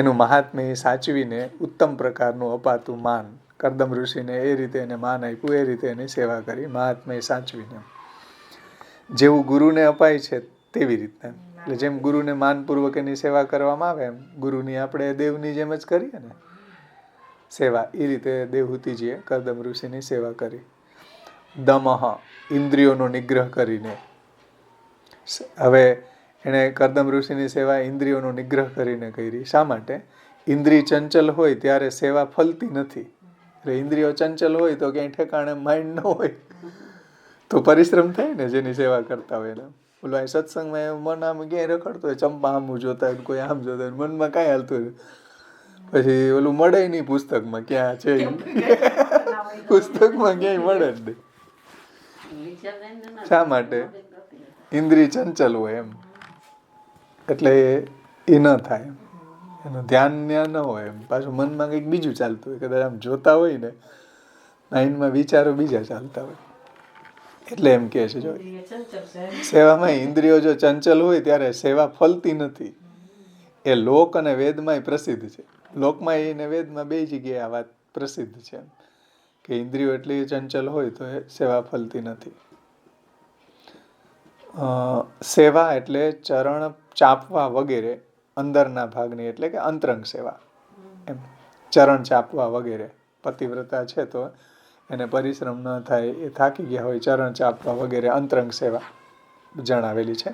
Speaker 1: એનું મહાત્મય સાચવીને ઉત્તમ પ્રકારનું અપાતું માન. કરદમ ઋષિને એ રીતે એને માન આપ્યું, એ રીતે એની સેવા કરી મહાત્મય સાચવીને. જેવું ગુરુને અપાય છે તેવી રીતના, એટલે જેમ ગુરુને માનપૂર્વક એની સેવા કરવામાં આવે એમ ગુરુની આપણે દેવની જેમ જ કરીએ ને સેવા, એ રીતે દેવહૂતિજીએ કરદમ ઋષિની સેવા કરી. દમઃ, ઇન્દ્રિયોનો નિગ્રહ કરીને. હવે એણે કરદમ ઋષિની સેવા ઇન્દ્રિયોનો નિગ્રહ કરીને કરી. શા માટે? ઇન્દ્રિય ચંચલ હોય ત્યારે સેવા ફલતી નથી. એટલે ઇન્દ્રિયો ચંચલ હોય તો ક્યાંય ઠેકાણે માઇન્ડ ન હોય તો પરિશ્રમ થાય ને જેની સેવા કરતા હોય એને. ઓલો અહીં સત્સંગમાં મન આમ ક્યાંય રખડતો હોય, ચંપા આમ જોતા હોય, કોઈ આમ જોતા હોય, મનમાં કાંઈ હાલતું હોય, પછી ઓલું મળે નહીં પુસ્તકમાં, ક્યાં છે પુસ્તકમાં ક્યાંય મળે જ નહીં. શા માટે? ઇન્દ્રિય ચંચલ હોય એમ, એટલે એ ન થાય એમ, એનું ધ્યાન ત્યાં ન હોય એમ. પાછું મનમાં કંઈક બીજું ચાલતું હોય, કદાચ આમ જોતા હોય ને માઇન્ડમાં વિચારો બીજા ચાલતા હોય, એટલે એમ કહે છે જો સેવામાં ઇન્દ્રિયો જો ચંચલ હોય ત્યારે સેવા ફલતી નથી. એ લોક અને વેદમાંય પ્રસિદ્ધ છે. લોકમાં એને વેદમાં બે જગ્યાએ આ વાત પ્રસિદ્ધ છે કે ઇન્દ્રિયો એટલી ચંચલ હોય તો એ સેવા ફલતી નથી. સેવા એટલે ચરણ ચાપવા વગેરે અંદરના ભાગની, એટલે કે અંતરંગ સેવા એમ. ચરણ ચાપવા વગેરે, પતિવ્રતા છે તો એને પરિશ્રમ ન થાય, એ થાકી ગયા હોય, ચરણ ચાપવા વગેરે અંતરંગ સેવા જણાવેલી છે.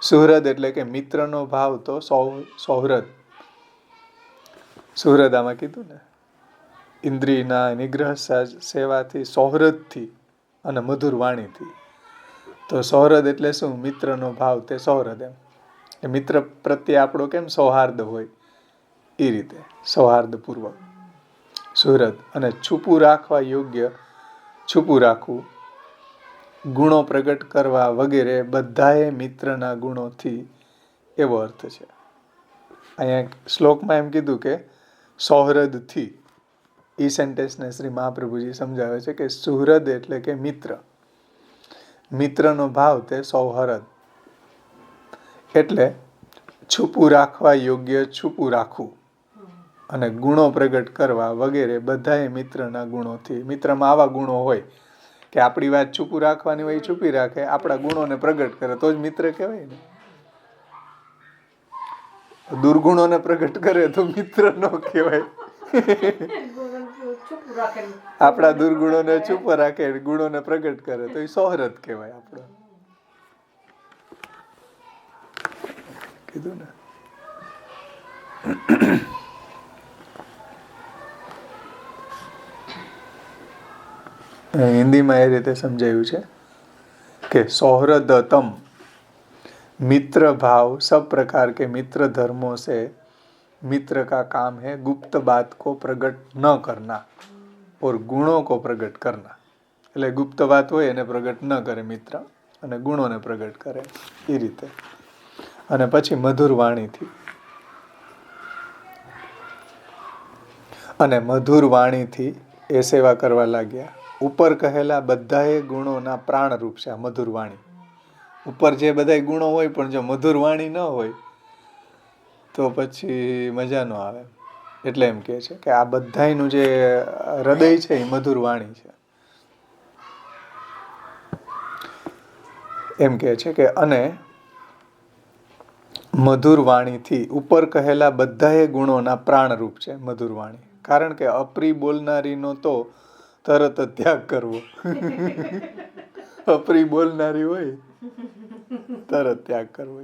Speaker 1: સુહૃદ એટલે કે મિત્રનો ભાવ તો સૌહૃદ. સુહૃદ આમાં કીધું ને, ઇન્દ્રિયના નિગ્રહ સેવાથી, સૌહૃદથી અને મધુર વાણીથી. તો સૌહૃદ એટલે શું? મિત્રનો ભાવ તે સૌહૃદ એમ. એ મિત્ર પ્રત્યે આપણો કેમ સૌહાર્દ હોય એ રીતે સૌહાર્દપૂર્વક સુહૃદ. અને છુપું રાખવા યોગ્ય, છુપું રાખવું, ગુણો પ્રગટ કરવા વગેરે બધાએ મિત્રના ગુણોથી, એવો અર્થ છે. અહીંયા શ્લોકમાં એમ કીધું કે સૌહૃદથી. એ સેન્ટેન્સને શ્રી મહાપ્રભુજી સમજાવે છે કે સુહૃદ એટલે કે મિત્ર, મિત્રનો ભાવ તે સૌહૃદ, એટલે છુપું રાખવા યોગ્ય છુપું રાખવું અને ગુણો પ્રગટ કરવા વગેરે બધાએ મિત્રના ગુણોથી. મિત્રમાં આવા ગુણો હોય કે આપણી વાત છુપું રાખવાની હોય, છુપી રાખે, આપણા ગુણોને પ્રગટ કરે તો જ મિત્ર કહેવાય ને. દુર્ગુણોને પ્રગટ કરે તો મિત્ર ન કહેવાય. આપણા દુર્ગુણોને છુપ રાખે, ગુણોને પ્રગટ કરે તો એ સૌહૃદ કહેવાય આપણો. કીધું ને. હિન્દીમાં એ રીતે સમજાયું છે કે સૌહૃદતમ મિત્ર ભાવ सब प्रकार के मित्र धर्मों से मित्र का काम है गुप्त बात को प्रगट न करना और गुणों को प्रगट करना. એટલે ગુપ્ત વાત હોય એને પ્રગટ ન કરે મિત્ર અને ગુણોને પ્રગટ કરે એ રીતે. અને પછી મધુર વાણીથી અને મધુર વાણીથી એ સેવા કરવા લાગ્યા. ઉપર કહેલા બધાએ ગુણોના પ્રાણરૂપ છે આ મધુર વાણી. ઉપર જે બધા ગુણો હોય પણ જો મધુર વાણી ન હોય તો પછી મજા ન આવે. એટલે એમ કહે છે કે આ બધાયનું જે હૃદય છે એ મધુર વાણી છે. એમ કહે છે કે અને મધુર વાણીથી ઉપર કહેલા બધાએ ગુણોના પ્રાણરૂપ છે મધુર વાણી. કારણ કે અપ્રિય બોલનારીનો તો તરત જ ત્યાગ કરવો. અપ્રિય બોલનારી હોય તરત ત્યાગ કરવો.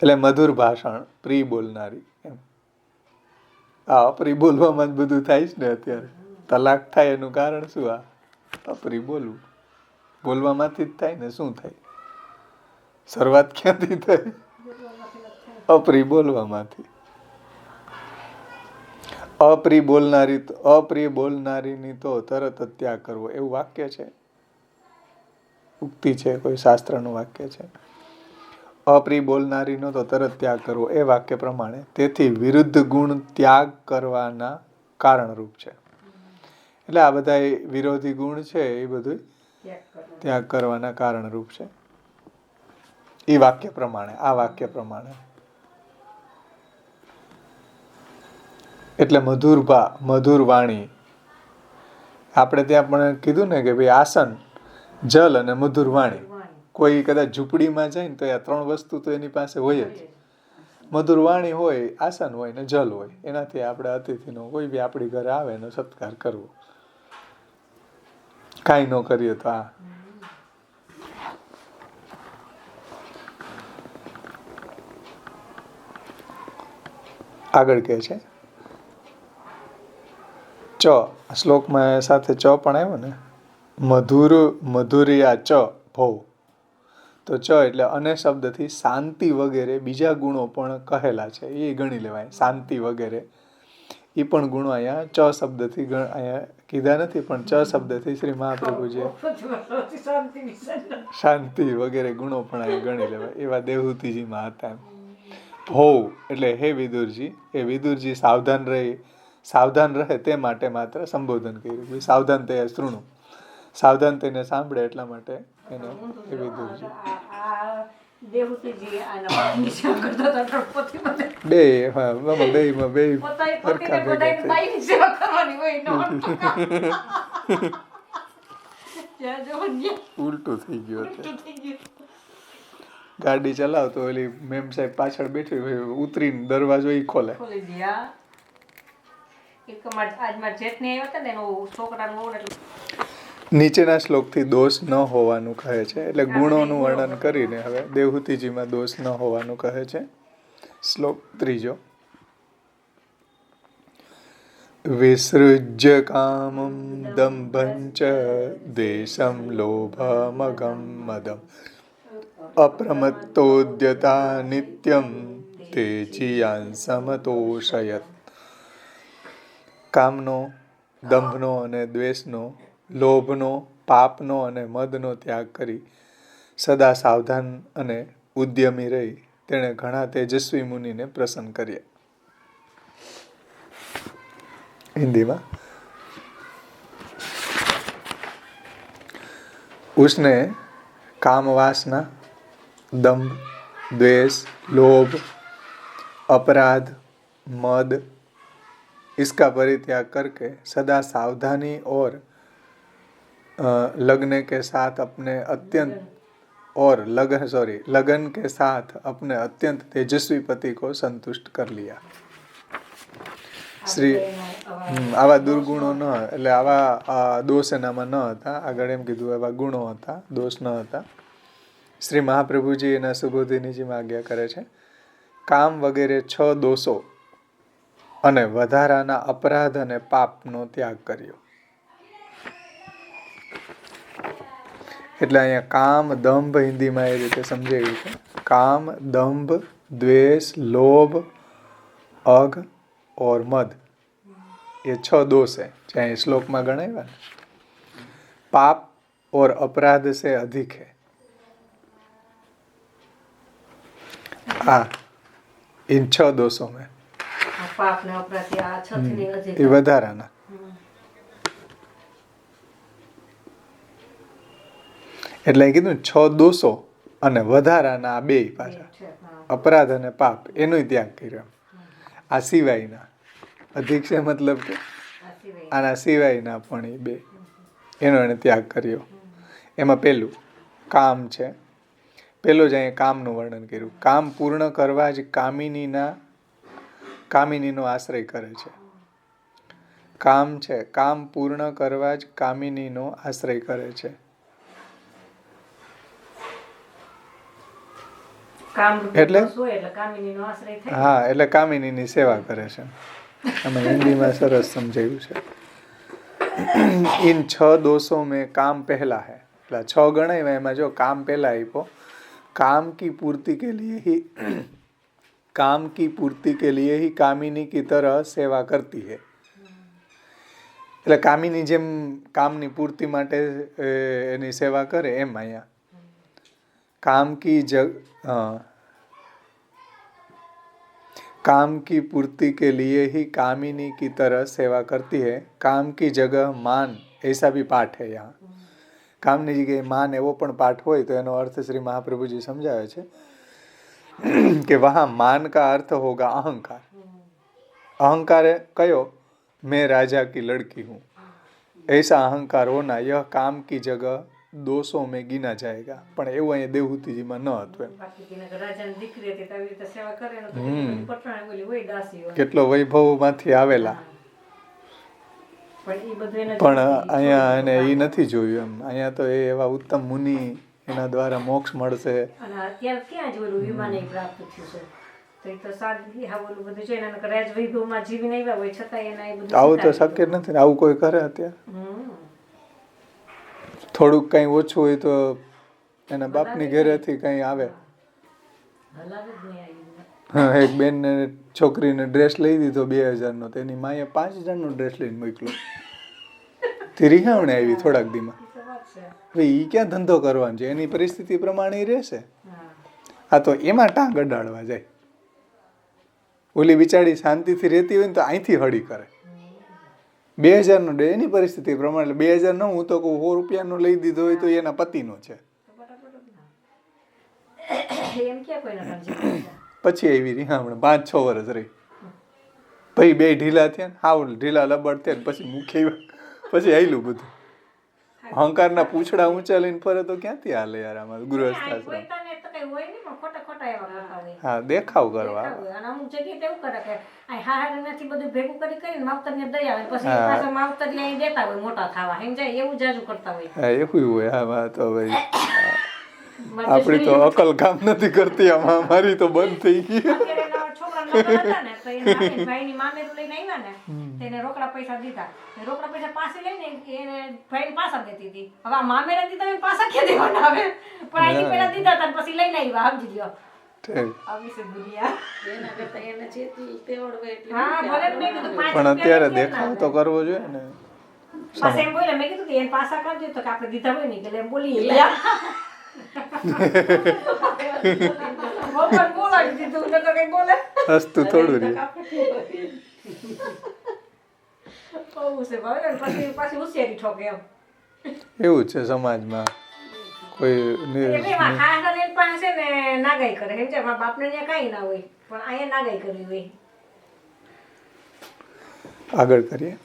Speaker 1: એટલે મધુર ભાષણ પ્રિય બોલનારી એમ. આ અપ્રિય બોલવામાં જ બધું થાય છે ને અત્યારે. તલાક થાય એનું કારણ શું? આ અપ્રિય બોલવું. બોલવામાંથી જ થાય ને. શું થાય? શરૂઆત ક્યાંથી થઈ? અપ્રિય બોલવામાંથી. અપ્રિય બોલનારીની તો તરત જ ત્યાગ કરવો એવું વાક્ય છે, ઉક્તિ છે, કોઈ શાસ્ત્રનું વાક્ય છે. અપ્રિય બોલનારીનો તો તરત ત્યાગ કરવો એ વાક્ય પ્રમાણે તેથી વિરુદ્ધ ગુણ ત્યાગ કરવાના કારણરૂપ છે. એટલે આ બધા વિરોધી ગુણ છે એ બધું ત્યાગ કરવાના કારણરૂપ છે. એ વાક્ય પ્રમાણે, આ વાક્ય પ્રમાણે. એટલે મધુર વાણી. આપણે ત્યાં પણ કીધું ને કે ભાઈ આસન, જલ અને મધુર વાણી. કોઈ કદાચ ઝૂંપડીમાં જાય ને તો આ ત્રણ વસ્તુ તો એની પાસે હોય જ. મધુર વાણી હોય, આસન હોય ને જલ હોય. એનાથી આપણે અતિથિનો કોઈ બી આપણી ઘરે આવે એનો સત્કાર કરવો. કાંઈ ન કરીએ તો આ આગળ કહે છે ચ. શ્લોકમાં સાથે ચ પણ આવ્યો ને. મધુરિયા ચ ભવ. તો ચ એટલે અને શબ્દથી શાંતિ વગેરે બીજા ગુણો પણ કહેલા છે એ ગણી લેવાય. શાંતિ વગેરે એ પણ ગુણો અહીંયા ચ શબ્દથી અહીંયા કીધા નથી પણ ચ શબ્દથી શ્રી મહાપ્રભુજીએ શાંતિ વગેરે ગુણો પણ અહીંયા ગણી લેવાય એવા દેવહૂતિજીમાં હતા. ભવ એટલે હે વિદુરજી. એ વિદુરજી સાવધાન રહે તે માટે માત્ર સંબોધન કર્યું. સાવધાન થયા શૃણુ, સાવધાન થઈને સાંભળે એટલા માટે એને એ વિદુરજી. બે ઉલટું થઈ ગયું. ગાડી ચલાવતો ઓલી મેમ સાહેબ પાછળ બેઠી હોય, ઉતરીને દરવાજો ઈ ખોલે. નીચેના શ્લોકથી દોષ ન હોવાનું કહે છે. એટલે ગુણોનું વર્ણન કરીને હવે દેવહૂતિજીમાં દોષ ન હોવાનું કહે છે. શ્લોક 3. વિસૃજ્ય કામમ દંભંચ દેશમ લોભમગમ મદમ અપ્રમત્તોદ્યતા નિત્યમ તેજીયાન સમતોષયત. કામનો, દંભનો અને દ્વેષનો, લોભનો, પાપનો અને મદનો ત્યાગ કરી સદા સાવધાન અને ઉદ્યમી રહી તેણે ઘણા તેજસ્વી મુનિને પ્રસન્ન કર્યા. હિન્દીમાં उसने काम वासना, दंभ, द्वेष, लोभ, अपराध, मद इसका परित्याग करके सदा सावधानी और लगन के साथ अपने अत्यंत तेजस्वी पति को संतुष्ट कर लिया. શ્રી આવા દુર્ગુણો ન એટલે આવા દોષ એનામાં ન હતા. આગળ એમ કીધું એવા ગુણો હતા, દોષ ન હતા. શ્રી મહાપ્રભુજી એના સુબોધિનીજીમાં આજ્ઞા કરે છે કામ વગેરે 6 દોષો અને વધારાના અપરાધ અને પાપનો ત્યાગ કર્યો. એટલે અહીંયા કામ, દંભ હિન્દીમાં એ રીતે સમજાવ્યું છે. કામ, દંભ, द्वेष, लोभ, अघ और मद, ये 6 दोष है चाहे श्लोक में गणाया। पाप और अपराध से अधिक है। इन 6 दोषों में
Speaker 2: પાપ ને અપરાધ આ 6 થી
Speaker 1: એ વધારાના એટલે અહીં કીધું 6 દોષો અને વધારાના આ બે પાછા અપરાધ અને પાપ એનો ત્યાગ કર્યો. આ સિવાયના અધિક છે મતલબ કે આના સિવાયના પણ એ બે એનો એને ત્યાગ કર્યો. એમાં પેલું કામ છે. પેલો જ અહીંયા કામનું વર્ણન કર્યું. કામ પૂર્ણ કરવા જ કામિનીનો આશ્રય કરે છે. કામ છે, કામ પૂર્ણ કરવા જ કામિનીનો આશ્રય કરે છે. એટલે હા, એટલે કામિનીની સેવા કરે છે. અમે હિન્દીમાં સરસ સમજાયું છે. इन 6 दोषों में काम पहला है. એટલે 6 ગણાય એમાં જો કામ પહેલા આપ્યો. काम की पूर्ति के लिए ही कामिनी की तरह सेवा करती है. એટલે કામિની જેમ કામની પૂર્તિ માટે એની સેવા કરે એમ અહીંયા काम की पूर्ति के लिए ही कामिनी की तरह सेवा करती है. काम की जगह मान ऐसा भी पाठ है यहाँ. કામની જગ્યાએ માન એવો પણ પાઠ હોય તો એનો અર્થ શ્રી મહાપ્રભુજી સમજાવે છે કે વહાં માન કા અર્થ હોગા અહંકાર. અહંકાર કયો? मैं राजा की लड़की हूँ, ऐसा अहंकार होना यह काम की जगह दोषों में गिना जाएगा. પણ એવું અહીંયા દેવહૂતિજીમાં ન હતું. કેટલો વૈભવમાંથી આવેલા પણ અહીંયા એને એ નથી જોયું એમ. અહીંયા તો એ એવા ઉત્તમ મુનિ એના દ્વારા મોક્ષ મળશે. આવું તો શક્ય નથી ને. આવું કોઈ કરે અત્યારે? થોડુંક કઈ ઓછું હોય તો એના બાપની ઘરેથી કઈ આવે. હા, એક બેન છોકરીને ડ્રેસ લઈ દીધો 2000 નો, તેની માએ 5000 નો ડ્રેસ લઈને મોકલો. તે રિહાવણે આવી થોડાક દીમાં. હવે ઈ ક્યાં ધંધો કરવાનો છે? એની પરિસ્થિતિ પ્રમાણે રહેશે. હા, તો એમાં ટાંગ અડાડવા જાય. ઓલી બિચારી શાંતિથી રહેતી હોય ને તો અહીંથી હળી કરે. 2000 નો ડ્રેસ એની પરિસ્થિતિ પ્રમાણે. 2000 નો હું તો કહું 100 રૂપિયાનો લઈ દીધો હોય તો એના પતિનો છે. પછી આવી રિહામણે 5-6 વર્ષ રહી. ભાઈ બે ઢીલા થયા ને, હાવ ઢીલા લબડ થયા ને પછી મુખી પછી આયલું બધું. અહંકારના પૂંછડા ઊંચા લઈને ફરે તો ક્યાંથી હાલે યાર આમાં ગૃહસ્થાશ્રમ. હા, દેખાવ કરવા. એવું હોય. હા, તો ભાઈ આપડી તો અકલ કામ નથી કરતી આમાં. અમારી તો બંધ થઈ ગઈ.
Speaker 2: રોકડા પૈસા દીધા, રોકડા પૈસા પાછી લઈને એને ભાઈને પાછા દેતી હતી. હવે આ મામેરા દીધા પાછા ક્યાં દેવાના આવે? પણ આની પેલા દીધા હતા પછી લઈને આવ્યા. સમજી લ્યો.
Speaker 1: પણ અત્યારે દેખાવ તો કરવો જોઈએ ને.
Speaker 2: પાછા એમ બોલે, મેં કીધું કે એને પાછા કરજો તો કે આપણે દીધા હોય ને એટલે એમ બોલીએ.
Speaker 1: હસતું થોડું રે. એવું છે સમાજમાં. કોઈ
Speaker 2: નાગાઈ કરે એમ છે. બાપને ત્યાં કઈ ના હોય પણ અહીંયા નાગાઈ કરવી હોય.
Speaker 1: आगे करिए.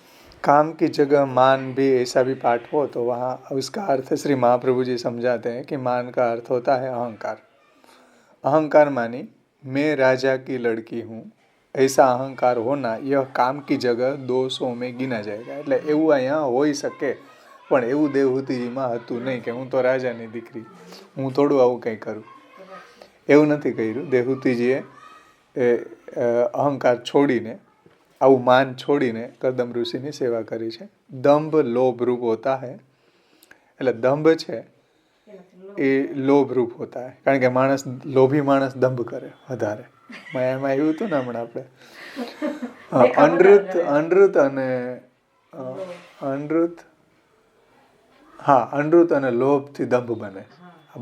Speaker 1: काम की जगह मान भी ऐसा भी पाठ हो तो वहाँ उसका अर्थ श्री महाप्रभु जी समझाते हैं कि मान का अर्थ होता है अहंकार. अहंकार मानी मैं राजा की लड़की हूँ, ऐसा अहंकार होना यह काम की जगह दोषों में गिना जाएगा. એટલે એવું અહીંયા હોઈ શકે પણ એવું દેવહૂતિજીમાં હતું નહીં કે હું તો રાજાની દીકરી, હું થોડું આવું કંઈ કરું. એવું નથી કર્યું. દેવહૂતિજીએ અહંકાર છોડીને, આવું માન છોડીને કદમ ઋષિની સેવા કરી છે. દંભ લોભ રૂપ હોતા હૈ. એટલે દંભ છે
Speaker 2: નથી
Speaker 1: એ લોભરૂપ હોતા है કારણ કે માણસ લોભી માણસ દંભ કરે વધારે. એમાં એવું હતું ને હમણાં આપણે અનૃત અને અનૃત અને લોભથી દંભ બને.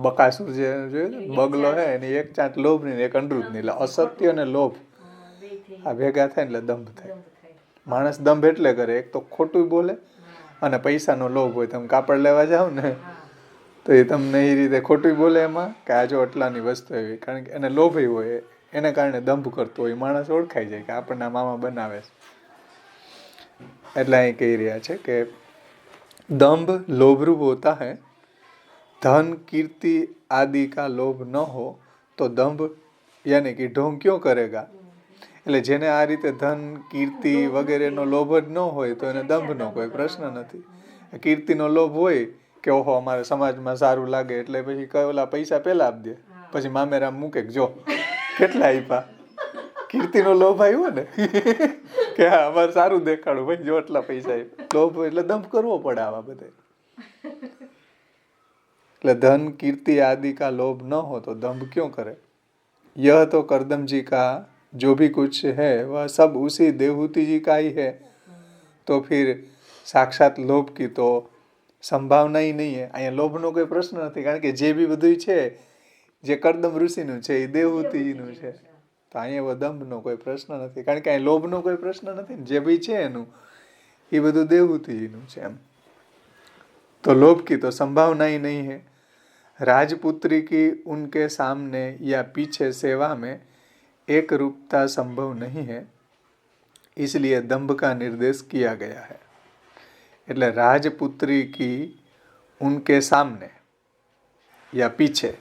Speaker 1: બકાસુર જે જોયું ને બગલો હે એની એક ચાંચ લોભ ની એક અનૃત ની એટલે અસત્ય અને લોભ આ ભેગા થાય એટલે દંભ થાય. માણસ દંભ એટલે કરે એક તો ખોટું બોલે અને પૈસાનો લોભ હોય. તમે કાપડ લેવા જાઓ ને તો એ તમને એ રીતે ખોટું બોલે એમાં કે આ જો આટલાની વસ્તુ એવી કારણ કે એને લોભ હોય એને કારણે દંભ કરતો હોય માણસ ઓળખાઈ જાય કે આપણને મામા બનાવે છે. એટલે અહીં કહી રહ્યા છે કે दंभ लोभरूप होता है. धन कीर्ति आदि का लोभ न हो तो दंभ यानी कि ढोंग क्यों करेगा. એટલે જેને આ રીતે ધન કીર્તિ વગેરેનો લોભ જ ન હોય તો એને દંભનો કોઈ પ્રશ્ન નથી. કીર્તિનો લોભ હોય કે ઓહો અમારે સમાજમાં સારું લાગે એટલે પછી ઓલા પૈસા પહેલા આપી દે પછી મામેરામ મૂકે જો કેટલા આપ્યા. કીર્તિનો લોભ આવ્યો ને કે હા અમારે સારું દેખાડું ભાઈ જો એટલા પૈસા લોભ એટલે દંભ કરવો પડે આવા બધે. એટલે ધન कीर्ति आदि का लोभ न हो तो दंभ क्यों करे. यह तो करदम जी का जो भी कुछ है वह सब उसी देवहूति जी का ही है तो फिर साक्षात लोभ की तो संभावना ही नहीं है. અહીંયા લોભનો કોઈ પ્રશ્ન નથી કારણ કે જે બી બધું છે જે કરદમ ઋષિનું છે એ દેવહૂતિજીનું છે તો અહીંયા દંભનો કોઈ પ્રશ્ન નથી કારણ કે અહીં લોભનો કોઈ પ્રશ્ન નથી ને જે બી છે એનું એ બધું દેવહૂતિજીનું છે એમ. तो लोभ की तो संभावना ही नहीं है. राजपुत्री की उनके सामने या पीछे सेवा में एक रूपता संभव नहीं है इसलिए दंभ का निर्देश किया गया है. એટલે राजपुत्री की उनके सामने या पीछे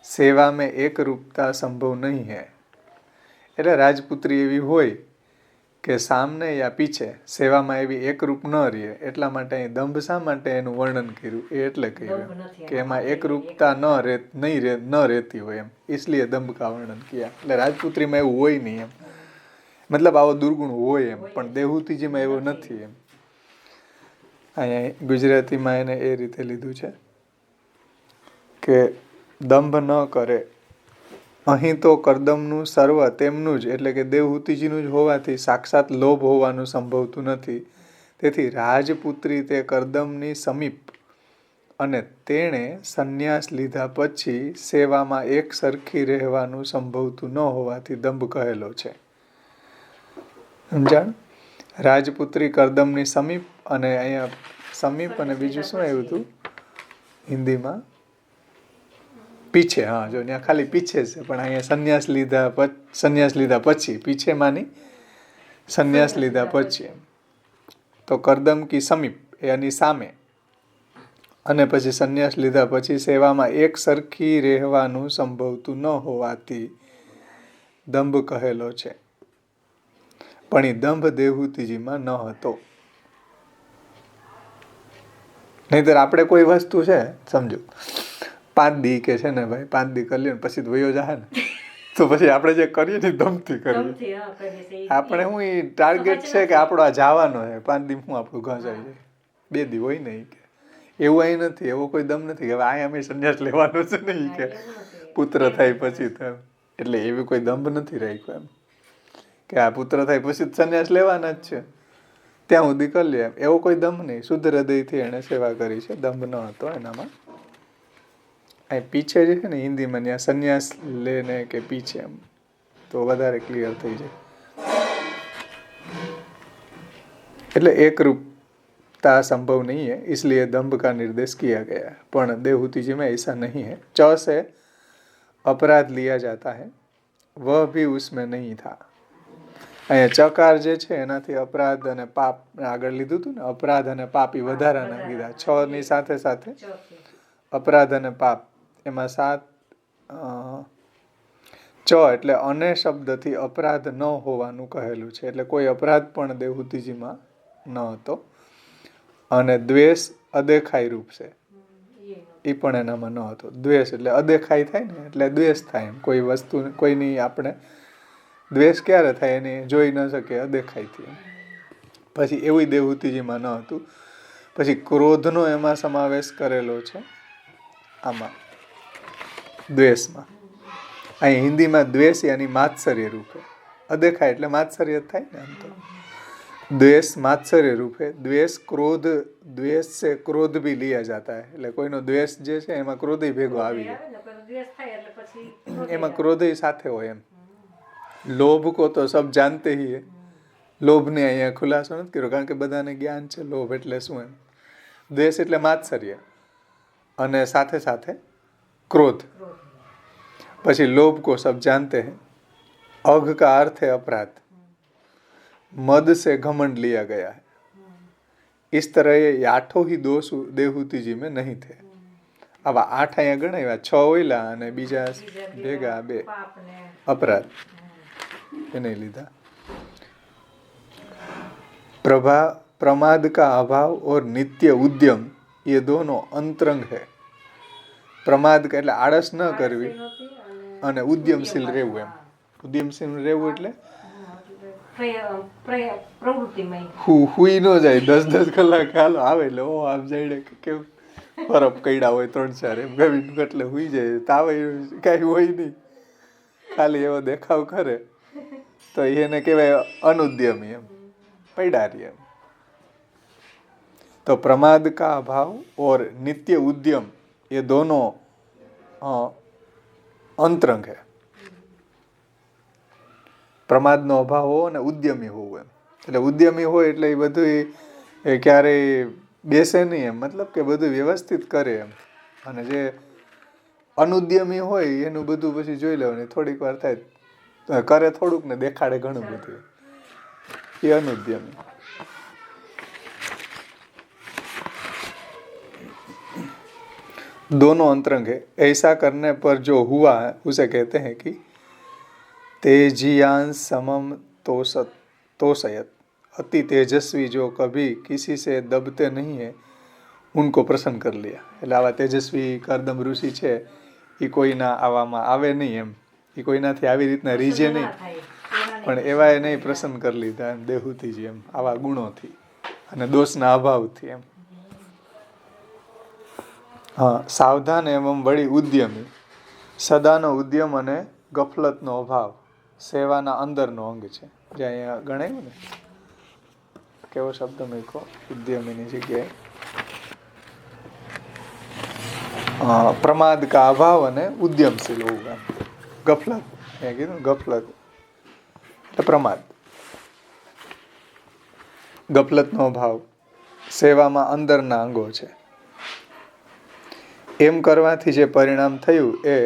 Speaker 1: सेवा में एक रूपता संभव नहीं है. એટલે રાજપુત્રી એવી હોય કે સામને યા પીછે સેવામાં એવી એકરૂપ ન રહે એટલા માટે અહીં દંભ શા માટે એનું વર્ણન કર્યું એ એટલે કહ્યું કે એમાં એકરૂપતા ન રહેતી હોય એમ इसलिए દંભ કા વર્ણન કિયા. એટલે રાજપુત્રીમાં એવું હોય નહીં એમ મતલબ આવો દુર્ગુણ હોય એમ પણ દેવહૂતિજીમાં એવો નથી એમ. અહીંયા ગુજરાતીમાં એને એ રીતે લીધું છે કે દંભ ન કરે. અહીં તો કરદમનું સર્વ તેમનું જ એટલે કે દેવહૂતિજીનું જ હોવાથી સાક્ષાત લોભ હોવાનું સંભવતું નથી. તેથી રાજપુત્રી તે કરદમની સમીપ અને તેણે સંન્યાસ લીધા પછી સેવામાં એક સરખી રહેવાનું સંભવતું ન હોવાથી દંભ કહેલો છે. સમજાણ. રાજપુત્રી કરદમની સમીપ અને અહીંયા સમીપ અને બીજું શું આવ્યું હતું હિન્દીમાં પીછે. હા જો ત્યાં ખાલી પીછે છે પણ અહીંયા સંન્યાસ લીધા પછી પીછે માની સંન્યાસ લીધા પછી તો કરદમ કી સમીપ એની સામે અને પછી સંન્યાસ લીધા પછી સેવામાં એક સરખી રહેવાનું સંભવતું ન હોવાથી દંભ કહેલો છે. પણ એ દંભ દેવહૂતિજીમાં ન હતો. નહીંતર આપણે કોઈ વસ્તુ છે સમજો 5 દી કે છે ને ભાઈ 5 દી કરી લે પછી વયો જાય ને તો પછી આપણે જે કરીએ ને દમથી કરીએ. આપણે હું એ ટાર્ગેટ છે કે આપણો આ જવાનો છે 5 દી હું આપણું ઘસાઈ જાય 2 દી હોય ને કે એવું અહીં નથી. એવો કોઈ દમ નથી કે આ અમે સંન્યાસ લેવાનો છે ને કે પુત્ર થાય પછી તો એટલે એવી કોઈ દંભ નથી રાખ્યો એમ કે આ પુત્ર થાય પછી સંન્યાસ લેવાના જ છે ત્યાં સુધી કરી લે એવો કોઈ દંભ નહીં. શુદ્ધ હૃદયથી એણે સેવા કરી છે દંભ ન હતો એનામાં. અહીં પીછે જે છે ને હિન્દીમાં ત્યાં સંન્યાસ લેને કે પીછે એમ તો વધારે ક્લિયર થઈ જાય. એટલે एक रूपता संभव नहीं है इसलिए दंभ का निर्देश किया गया है. पण देवहूति जी में ऐसा नहीं है. च से अपराध लिया जाता है वह भी उसमें नहीं था. અહીંયા ચકાર જે છે એનાથી અપરાધ અને પાપ આગળ લીધું હતું ને અપરાધ અને પાપ એ વધારાના કીધા 6 ની સાથે સાથે અપરાધ અને પાપ એમાં 7 ચ એટલે અને શબ્દથી અપરાધ ન હોવાનું કહેલું છે. એટલે કોઈ અપરાધ પણ દેવહૂતિજીમાં ન હતો. અને દ્વેષ અદેખાઈ રૂપ છે એ પણ એનામાં ન હતો. દ્વેષ એટલે અદેખાઈ થાય ને એટલે દ્વેષ થાય એમ કોઈ વસ્તુ કોઈની આપણે દ્વેષ ક્યારે થાય એને જોઈ ન શકે અદેખાઈથી. પછી એવું દેવહૂતિજીમાં ન હતું. પછી ક્રોધનો એમાં સમાવેશ કરેલો છે આમાં દ્વેષમાં. અહીં હિન્દીમાં દ્વેષ યાની માત્સર્ય રૂપે. અદેખાય એટલે માત્સર્ય જ થાય ને. આમ તો द्वेष मात्सर्य रूप है. द्वेष क्रोध, द्वेष से क्रोध भी लिया जाता है. એટલે કોઈનો દ્વેષ જે છે એમાં ક્રોધ ભેગો આવી જાય, એમાં ક્રોધ સાથે હોય એમ. લોભ કો તો સબ જાનતે ही है. લોભને અહીંયા ખુલાસો નથી કર્યો કારણ કે બધાને જ્ઞાન છે લોભ એટલે શું એમ. દ્વેષ એટલે માત્સર્ય અને સાથે સાથે क्रोध. પછી लोभ को सब जानते हैं. अघ का अर्थ है अपराध. मद से घमंड लिया गया है. इस तरह ये आठों ही दोष देहूती जी में नहीं थे. अब आठ અહીંયા ગણાવ્યા, 6 ઓયલા અને બીજા ભેગા 2 અપરાધ એને લીધા. प्रमाद का अभाव और नित्य उद्यम ये दोनों अंतरंग है. प्रमाद એટલે આળસ ન કરવી અને ઉદ્યમશીલ રહેવું એમ. ઉદ્યમશીલ રહેવું એટલે હુઈ ન જાય 10 કલાક હાલો આવે એટલે ઓ આમ જઈને કેવું ફરક કઈડા હોય 3-4 એમ ગવીને એટલે હુઈ જાય. તાવે કાંઈ હોય નહીં, ખાલી એવો દેખાવ કરે તો એને કહેવાય અનુદ્યમી એમ, પૈડારી એમ. तो प्रमाद का अभाव और नित्य उद्यम ये दोनों अंतरंग है. પ્રમાદનો અભાવ હોવો અને ઉદ્યમી હોવું એમ. એટલે ઉદ્યમી હોય એટલે એ બધું એ ક્યારેય બેસે નહીં એમ, મતલબ કે બધું વ્યવસ્થિત કરે એમ. અને જે અનુદ્યમી હોય એનું બધું પછી જોઈ લેવાનું, થોડીક વાર થાય કરે થોડુંક ને દેખાડે ઘણું બધું, એ અનુદ્યમી. दोनों अंतरंग है. ऐसा करने पर जो हुआ है उसे कहते हैं कि तेजियांश समम तोषयत. अति तेजस्वी जो कभी किसी से दबते नहीं है उनको प्रसन्न कर लिया. એટલે આવા તેજસ્વી કરદમ ઋષિ છે એ કોઈના આવામાં આવે નહીં એમ, એ કોઈનાથી આવી રીતના રીજે નહીં, પણ એવા એ નહીં પ્રસન્ન કરી લીધા એમ દેહૂતીજી એમ, આવા ગુણોથી અને દોષના અભાવથી એમ. હા, સાવધાન એવં વળી ઉદ્યમી. સદાનો ઉદ્યમ અને ગફલતનો અભાવ સેવાના અંદરનો અંગ છે. જે અહીંયા ગણાયું ને, કેવો શબ્દ મૂક્યો ઉદ્યમીની જગ્યાએ, પ્રમાદ કા અભાવ અને ઉદ્યમશીલ હોવું એમ. ગફલત અહીંયા કીધું, ગફલત એટલે પ્રમાદ, ગફલતનો અભાવ સેવામાં અંદરના અંગો છે. એમ કરવાથી જે પરિણામ થયું એ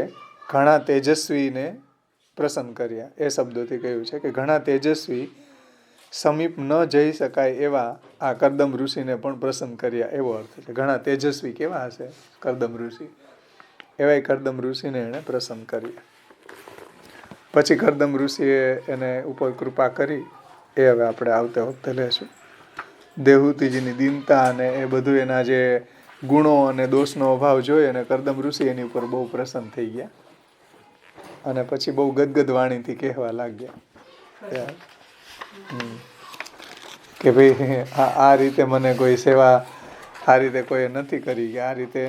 Speaker 1: ઘણા તેજસ્વીને પ્રસન્ન કર્યા. એ શબ્દોથી કહ્યું છે કે ઘણા તેજસ્વી સમીપ ન જઈ શકાય એવા આ કરદમ ઋષિને પણ પ્રસન્ન કર્યા, એવો અર્થ છે. ઘણા તેજસ્વી કેવા હશે કરદમ ઋષિ, એવાય કરદમ ઋષિને એણે પ્રસન્ન કર્યા. પછી કરદમ ઋષિએ એને ઉપર કૃપા કરી, એ હવે આપણે આવતા વખતે લેશું. દેહૂતીજીની દીનતા અને એ બધું એના જે ગુણો અને દોષનો અભાવ જોઈ અને કરદમ ઋષિ એની ઉપર બહુ પ્રસન્ન થઈ ગયા અને પછી બહુ ગદગદ વાણીથી કહેવા લાગ્યા કે ભાઈ આ રીતે મને કોઈ સેવા આ રીતે કોઈ નથી કરી, કે આ રીતે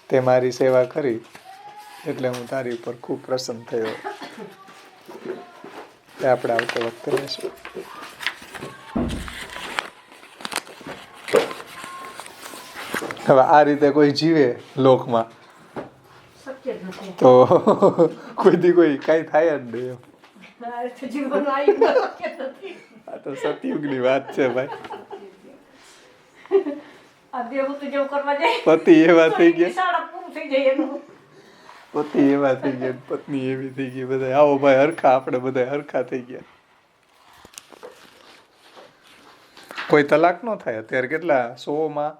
Speaker 1: તે મારી સેવા કરી એટલે હું તારી ઉપર ખૂબ પ્રસન્ન થયો. એ આપણે આવતા વખતે લેશું. હવે આ રીતે કોઈ જીવે લોકમાં તો કોઈ દી કોઈ કાંઈ થાય જ નહીં એમ. આ તો સતયુગની વાત છે ભાઈ. પતિ એવા થઈ ગયા, પતિ એવા થઈ ગયા, પત્ની એવી થઈ ગઈ, બધા આવો ભાઈ હરખા, આપણે બધા હરખા થઈ ગયા. કોઈ તલાક નો થાય અત્યારે, કેટલા 100માં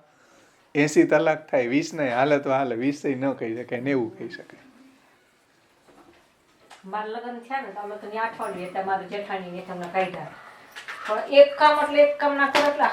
Speaker 1: 80 તલાક થાય, 20 નહીં હાલે તો હાલે, 20 ન કહી શકાય, 90 કહી શકાય.
Speaker 2: મારા લગ્ન થયા ને તો અમે તો 8 અઠવાડિયે તમારે જેઠાણી ને તમને કાઢ્યા, પણ એક કામ એટલે એક કામ ના કરે એટલે